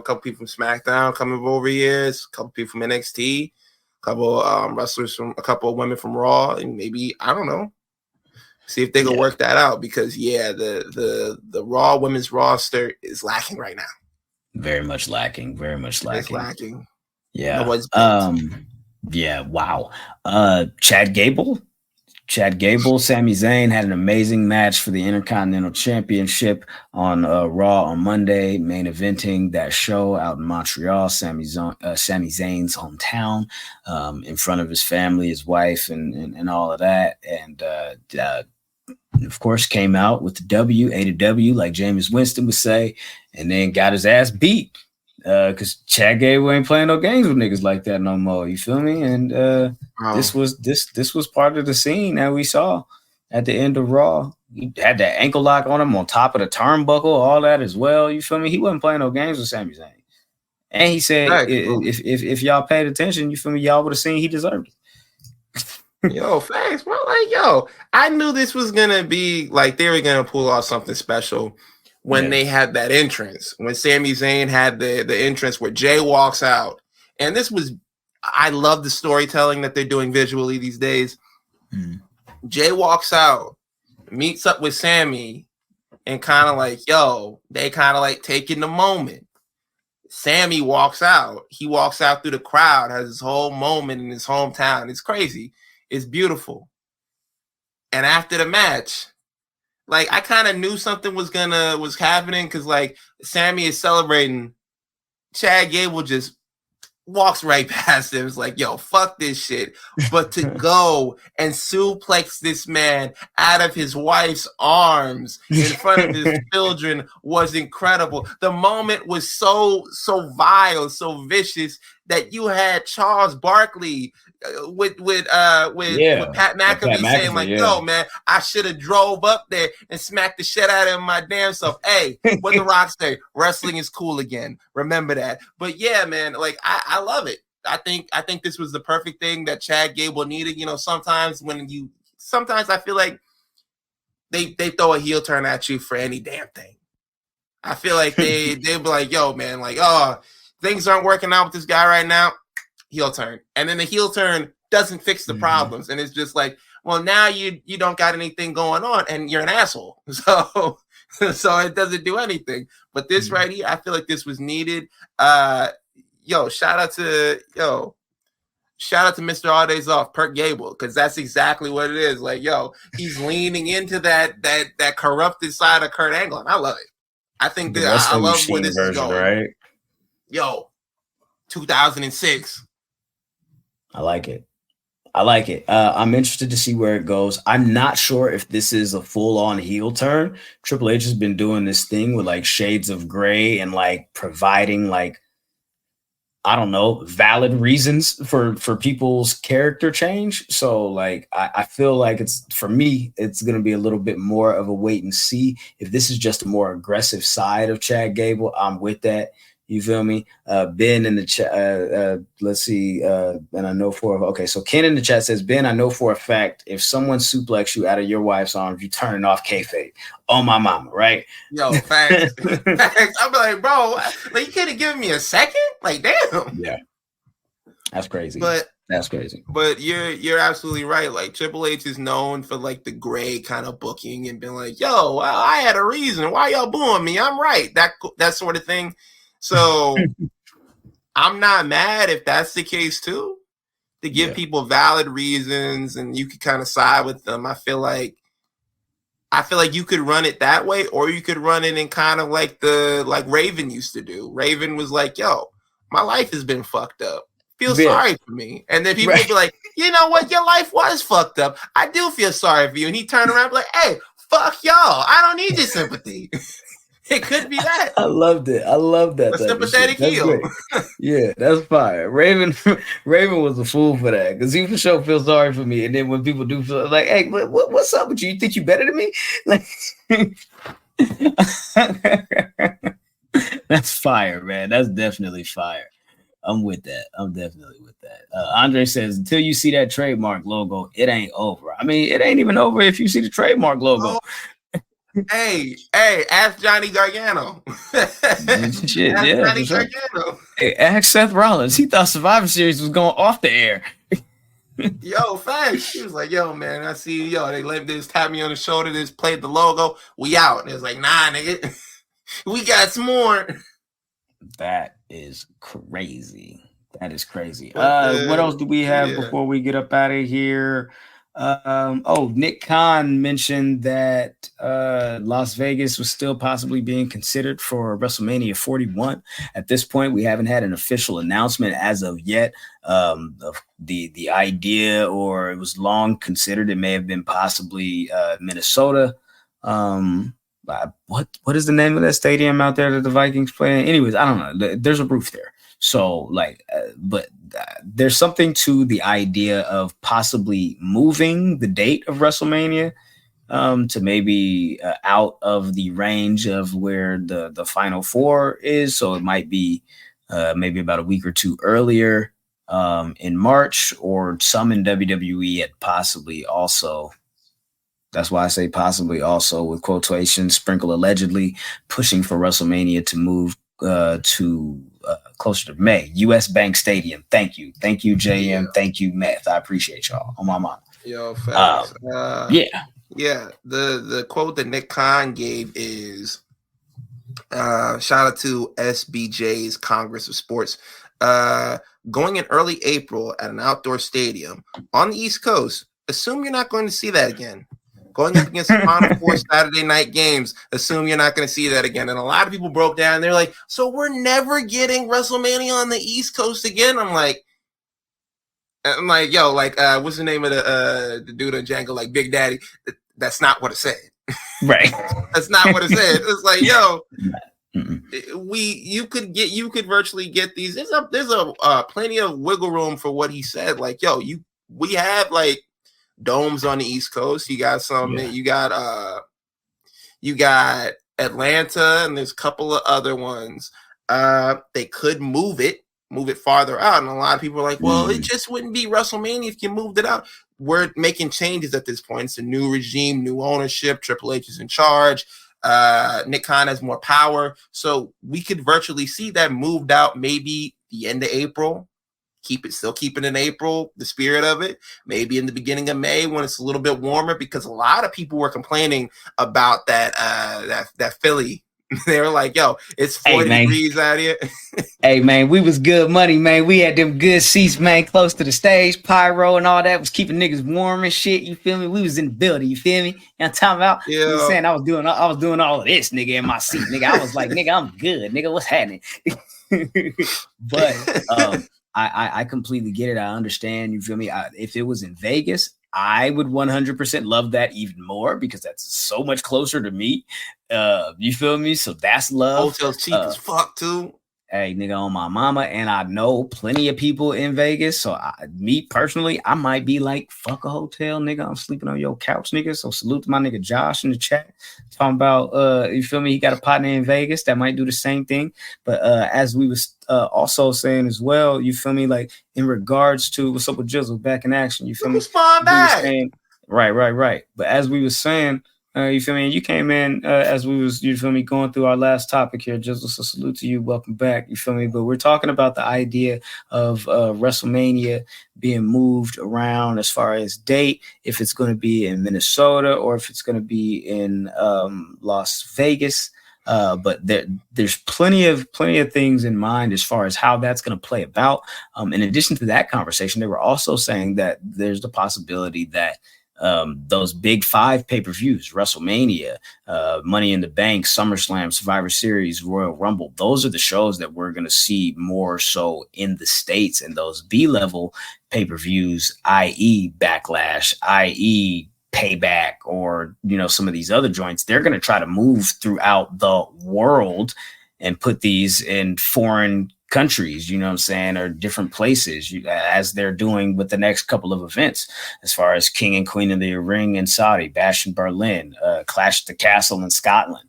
Speaker 1: couple people from SmackDown coming over here, a couple people from NXT, a couple wrestlers a couple of women from Raw, and maybe I don't know. See if they can work that out because the Raw women's roster is lacking right now. Very much lacking. It's lacking.
Speaker 3: Yeah. Yeah. Wow. Chad Gable, Sami Zayn had an amazing match for the Intercontinental Championship on Raw on Monday, main eventing that show out in Montreal, Sami Zayn's hometown, in front of his family, his wife, and all of that. And of course, came out with the AEW, like Jameis Winston would say, and then got his ass beat because Chad Gable ain't playing no games with niggas like that no more. You feel me? And this was part of the scene that we saw at the end of Raw. He had that ankle lock on him on top of the turnbuckle, all that as well. You feel me? He wasn't playing no games with Sami Zayn. And he said, if y'all paid attention, you feel me? Y'all would have seen he deserved it.
Speaker 1: Yo, thanks, bro. Like, I knew this was gonna be like they were gonna pull off something special when they had that entrance. When Sami Zayn had the entrance where Jay walks out, and I love the storytelling that they're doing visually these days. Jay walks out, meets up with Sami, and kind of like, they kind of like taking the moment. Sami walks out. He walks out through the crowd, has his whole moment in his hometown. It's crazy. It's beautiful. And after the match, like I kind of knew something was happening because like Sami is celebrating. Chad Gable just walks right past him. It's like, fuck this shit. But to go and suplex this man out of his wife's arms in front of his children was incredible. The moment was so vile, so vicious that you had Charles Barkley with Pat McAfee saying like, yo, man, I should have drove up there and smacked the shit out of my damn self. Hey, what the Rock say? Wrestling is cool again. Remember that. But yeah, man, like I love it. I think this was the perfect thing that Chad Gable needed. Sometimes I feel like they throw a heel turn at you for any damn thing. I feel like they'd be like, yo, man, like, things aren't working out with this guy right now. Heel turn. And then the heel turn doesn't fix the problems. And it's just like, well, now you don't got anything going on and you're an asshole. So it doesn't do anything. But this right here, I feel like this was needed. Shout out to shout out to Mr. All Days Off, Perk Gable, because that's exactly what it is. Like, yo, he's leaning into that corrupted side of Kurt Angle, and I love it. I think
Speaker 3: The
Speaker 1: that I
Speaker 3: wrestling
Speaker 1: love where
Speaker 3: machine
Speaker 1: this
Speaker 3: version,
Speaker 1: is going.
Speaker 3: right?
Speaker 1: Yo, 2006.
Speaker 3: I like it. I'm interested to see where it goes. I'm not sure if this is a full-on heel turn. Triple H has been doing this thing with like shades of gray and like providing like, I don't know, valid reasons for people's character change. So like, I feel like it's, for me, it's going to be a little bit more of a wait and see. If this is just a more aggressive side of Chad Gable, I'm with that. You feel me? Ben in the chat, let's see. And I know so Ken in the chat says, Ben, I know for a fact, if someone suplex you out of your wife's arms, you turning off kayfabe. Oh, my mama, right?
Speaker 1: Yo, facts. Facts. I'm like, bro, like, you could have given me a second? Like, damn.
Speaker 3: Yeah. That's crazy.
Speaker 1: That's crazy. But you're absolutely right. Like, Triple H is known for like the gray kind of booking and being like, yo, well, I had a reason. Why y'all booing me? I'm right. That sort of thing. So I'm not mad if that's the case too, to give people valid reasons and you could kind of side with them. I feel like you could run it that way, or you could run it in kind of like Raven used to do. Raven was like, yo, my life has been fucked up. Feel sorry for me. And then people would be like, you know what? Your life was fucked up. I do feel sorry for you. And he turned around and be like, hey, fuck y'all. I don't need your sympathy. It could be that.
Speaker 3: I loved it. I love that.
Speaker 1: A sympathetic heel.
Speaker 3: Yeah, that's fire. Raven was a fool for that because he for sure feels sorry for me. And then when people do feel like, hey, what's up with you? You think you better than me? Like, that's fire, man. That's definitely fire. I'm with that. I'm definitely with that. Andre says, until you see that trademark logo, it ain't over. I mean, it ain't even over if you see the trademark logo.
Speaker 1: Oh. Hey, ask Johnny Gargano.
Speaker 3: Shit,
Speaker 1: ask
Speaker 3: yeah,
Speaker 1: Johnny
Speaker 3: sure.
Speaker 1: Gargano.
Speaker 3: Hey, ask Seth Rollins. He thought Survivor Series was going off the air.
Speaker 1: Yo, facts. He was like, yo, man, I see, they just tapped me on the shoulder, just played the logo. We out. And it was like, nah, nigga. We got some more.
Speaker 3: That is crazy. What else do we have before we get up out of here? Nick Khan mentioned that Las Vegas was still possibly being considered for WrestleMania 41. At this point, we haven't had an official announcement as of yet of the idea, or it was long considered. It may have been possibly Minnesota. What is the name of that stadium out there that the Vikings play in? Anyways, I don't know. There's a roof there. So there's something to the idea of possibly moving the date of WrestleMania to maybe out of the range of where the Final Four is. So it might be maybe about a week or two earlier in March, or some in WWE at possibly also. That's why I say possibly also, with quotation sprinkle, allegedly pushing for WrestleMania to move to closer to May. US Bank Stadium. Thank you, JM. Yeah. Thank you, Meth. I appreciate y'all. On my mind.
Speaker 1: Yo, facts.
Speaker 3: Yeah.
Speaker 1: The quote that Nick Khan gave is shout out to SBJ's Congress of Sports. Going in early April at an outdoor stadium on the East Coast, assume you're not going to see that again. Going up against the Final Four Saturday night games, assume you're not going to see that again. And a lot of people broke down. They're like, so we're never getting WrestleMania on the East Coast again? I'm like, yo, what's the name of the dude on Django? Like Big Daddy. That's not what it said.
Speaker 3: Right.
Speaker 1: That's not what it said. It's like, yo, you could virtually get these. There's a plenty of wiggle room for what he said. Like, yo, we have like domes on the East Coast. You got some. Yeah. You got Atlanta, and there's a couple of other ones. They could move it farther out, and a lot of people are like, well, it just wouldn't be WrestleMania if you moved it out. We're making changes at this point. It's a new regime, new ownership. Triple H is in charge. Nick Khan has more power, so we could virtually see that moved out maybe the end of April. Keep it in April, the spirit of it. Maybe in the beginning of May when it's a little bit warmer, because a lot of people were complaining about that Philly They were like, yo, it's 40 degrees out here.
Speaker 3: Hey, man, we was good money, man. We had them good seats, man, close to the stage. Pyro and all that was keeping niggas warm and shit. You feel me? We was in the building. You feel me? And I'm talking about,
Speaker 1: Yeah.
Speaker 3: you saying I was doing all of this, nigga, in my seat, nigga. I was like, nigga, I'm good, nigga. What's happening? But I completely get it. I understand. You feel me? If it was in Vegas, I would 100% love that even more because that's so much closer to me. You feel me? So that's love.
Speaker 1: Hotel's cheap as fuck too.
Speaker 3: Hey, nigga, on my mama, and I know plenty of people in Vegas. So me personally, I might be like, fuck a hotel, nigga. I'm sleeping on your couch, nigga. So salute to my nigga Josh in the chat. Talking about you feel me? He got a partner in Vegas that might do the same thing. But as we was also saying as well, you feel me? Like in regards to what's up with Jizzle back in action, you feel me?
Speaker 1: Spawn back.
Speaker 3: Right. But as we was saying, you feel me? And you came in as we was, you feel me, going through our last topic here. Jizzle, so salute to you. Welcome back. You feel me? But we're talking about the idea of WrestleMania being moved around as far as date, if it's going to be in Minnesota or if it's going to be in Las Vegas. But there's plenty of things in mind as far as how that's going to play about. In addition to that conversation, they were also saying that there's the possibility that those big 5 pay-per-views, WrestleMania, Money in the Bank, SummerSlam, Survivor Series, Royal Rumble, those are the shows that we're going to see more so in the States, and those B-level pay-per-views, i.e. Backlash, i.e. Payback, or, you know, some of these other joints, they're going to try to move throughout the world and put these in foreign countries, you know what I'm saying, or different places, as they're doing with the next couple of events, as far as King and Queen of the Ring in Saudi, Bash in Berlin, Clash at the Castle in Scotland,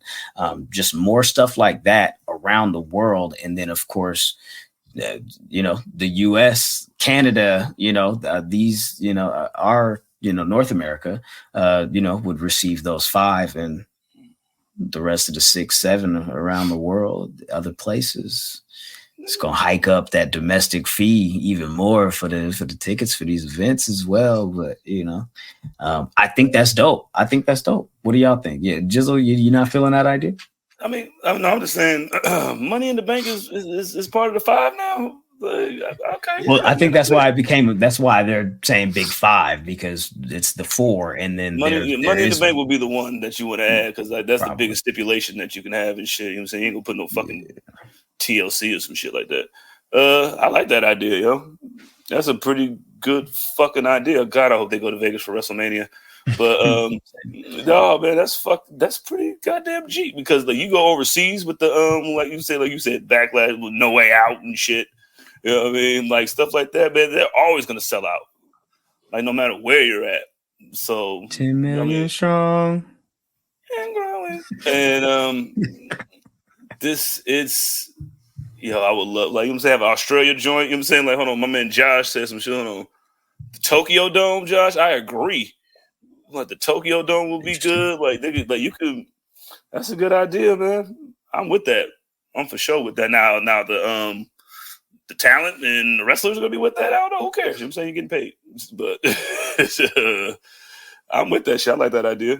Speaker 3: just more stuff like that around the world. And then, of course, you know, the US, Canada, you know, these, you know, our, you know, North America, you know, would receive those 5, and the rest of the 6, 7 around the world, other places. It's gonna hike up that domestic fee even more for the tickets for these events as well. But you know, I think that's dope. What do y'all think? Yeah, Jizzle, you not feeling that idea?
Speaker 2: I mean, I'm just saying, Money in the Bank is part of the 5 now. Okay.
Speaker 3: Well, I think that's why that's why they're saying big 5, because it's the 4, and then
Speaker 2: Money in the Bank will be the one that you want to add, because that's the biggest stipulation that you can have and shit. You know what I'm saying? You ain't gonna put no fucking TLC or some shit like that. I like that idea, yo. That's a pretty good fucking idea. God, I hope they go to Vegas for WrestleMania. But no, man, that's pretty goddamn cheap, because like, you go overseas with the like you said, Backlash with No Way Out and shit. You know what I mean? Like stuff like that, man, they're always gonna sell out. Like no matter where you're at. So
Speaker 3: 10 million strong
Speaker 2: and growing. And this is, I would love, like, you know what I'm saying, have an Australia joint. You know what I'm saying? Like, hold on, my man Josh said some shit. Hold on. The Tokyo Dome, Josh, I agree. Like, the Tokyo Dome will be good. Like, you could, that's a good idea, man. I'm with that. I'm for sure with that. Now the talent and the wrestlers are gonna be with that. I don't know. Who cares? You know what I'm saying? You're getting paid. But I'm with that shit. I like that idea.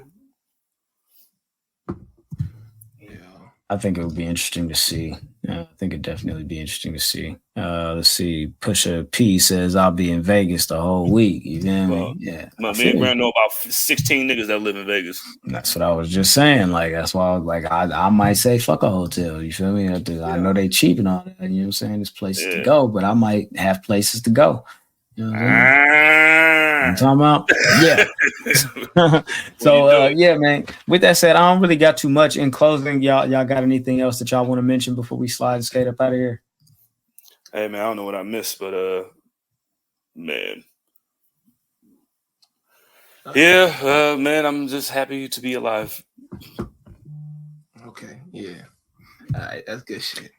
Speaker 3: I think it would be interesting to see. I think it'd definitely be interesting to see. Let's see. Pusha P says, I'll be in Vegas the whole week. You know what I mean? Yeah.
Speaker 2: Me and Grant know about 16 niggas that live in Vegas.
Speaker 3: That's what I was just saying. Like, that's why I was like, I might say fuck a hotel. You feel me? I know they cheap and all that. You know what I'm saying? There's places to go, but I might have places to go. You know what I'm talking about? Yeah. So yeah, man. With that said, I don't really got too much in closing. Y'all got anything else that y'all want to mention before we slide and skate up out of here?
Speaker 2: Hey man, I don't know what I missed, but man. Yeah, man, I'm just happy to be alive.
Speaker 1: Okay, yeah. All right, that's good shit.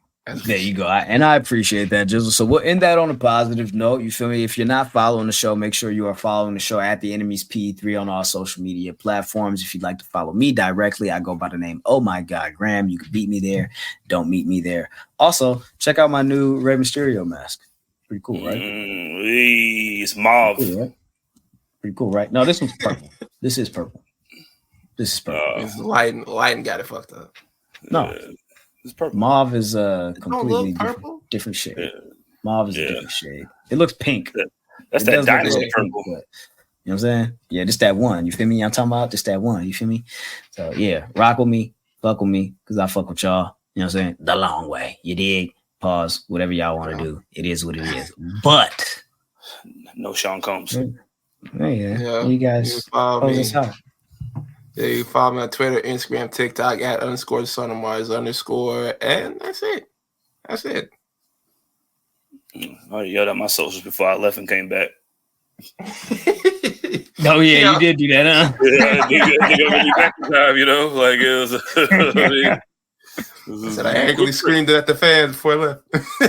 Speaker 3: There you go. And I appreciate that, Jizzle. So we'll end that on a positive note. You feel me? If you're not following the show, make sure you are following the show at The Enemies P3 on all social media platforms. If you'd like to follow me directly, I go by the name Oh My God Graham. You can beat me there. Don't meet me there. Also, check out my new Rey Mysterio mask. Pretty cool, right?
Speaker 2: It's mauve.
Speaker 3: Pretty cool, right? No, this one's purple. This is purple.
Speaker 1: It's light and got it fucked up.
Speaker 3: No,
Speaker 2: it's purple.
Speaker 3: Mauve is
Speaker 1: Don't
Speaker 3: completely
Speaker 1: look
Speaker 3: different shade.
Speaker 2: Yeah.
Speaker 3: Mauve is a different shade. It looks pink.
Speaker 2: That's
Speaker 3: It
Speaker 2: that
Speaker 3: does look
Speaker 2: dinosaur
Speaker 3: pink,
Speaker 2: purple.
Speaker 3: but, you know what I'm saying? Yeah, just that one. You feel me? I'm talking about just that one. You feel me? So yeah, rock with me, fuck with me, because I fuck with y'all. You know what I'm saying? The long way. You dig? Pause. Whatever y'all want to do. It is what it is. But
Speaker 2: No Sean Combs.
Speaker 3: yeah, you guys
Speaker 1: follow me.
Speaker 3: us out.
Speaker 1: Yeah, you follow me on Twitter, Instagram, TikTok @_SonOfMars_, and that's it. That's it.
Speaker 2: I yelled at my socials before I left and came back.
Speaker 3: Oh yeah, you did do that, huh?
Speaker 2: Yeah, they gonna get me back in time, you know. Like it was.
Speaker 1: I said I angrily screamed at the fans before I left.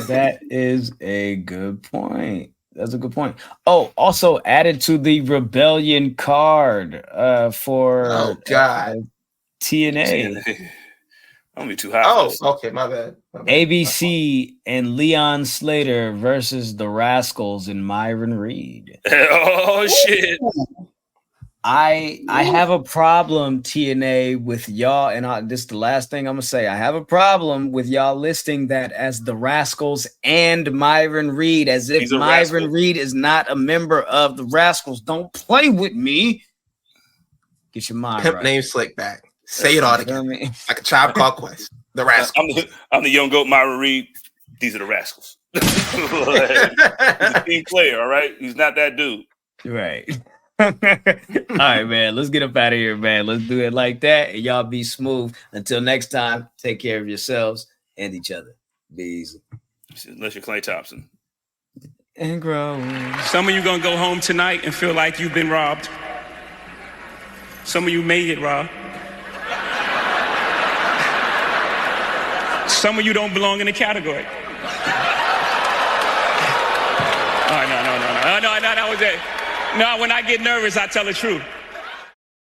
Speaker 3: That is a good point. That's a good point. Oh, also added to the Rebellion card for TNA.
Speaker 2: I'm gonna be too high.
Speaker 1: Oh, okay, my bad.
Speaker 3: ABC and Leon Slater versus the Rascals and Myron Reed.
Speaker 2: Oh shit!
Speaker 3: I have a problem, TNA, with y'all, and this is the last thing I'm gonna say. I have a problem with y'all listing that as the Rascals and Myron Reed, as if Myron Reed is not a member of the Rascals. Don't play with me. Get your mind right.
Speaker 1: Name Slick back. Say it all together. Like a Tribe Called Quest. The Rascals.
Speaker 2: I'm the young goat, Myron Reed. These are the Rascals. He's a team player, all right? He's not that dude.
Speaker 3: Right. All right, man. Let's get up out of here, man. Let's do it like that. And y'all be smooth. Until next time, take care of yourselves and each other. Be easy.
Speaker 2: Unless you're Clay Thompson.
Speaker 3: And grow.
Speaker 5: Some of you going to go home tonight and feel like you've been robbed. Some of you may get robbed. Some of you don't belong in the category. Oh, no, that was it. No, when I get nervous, I tell the truth.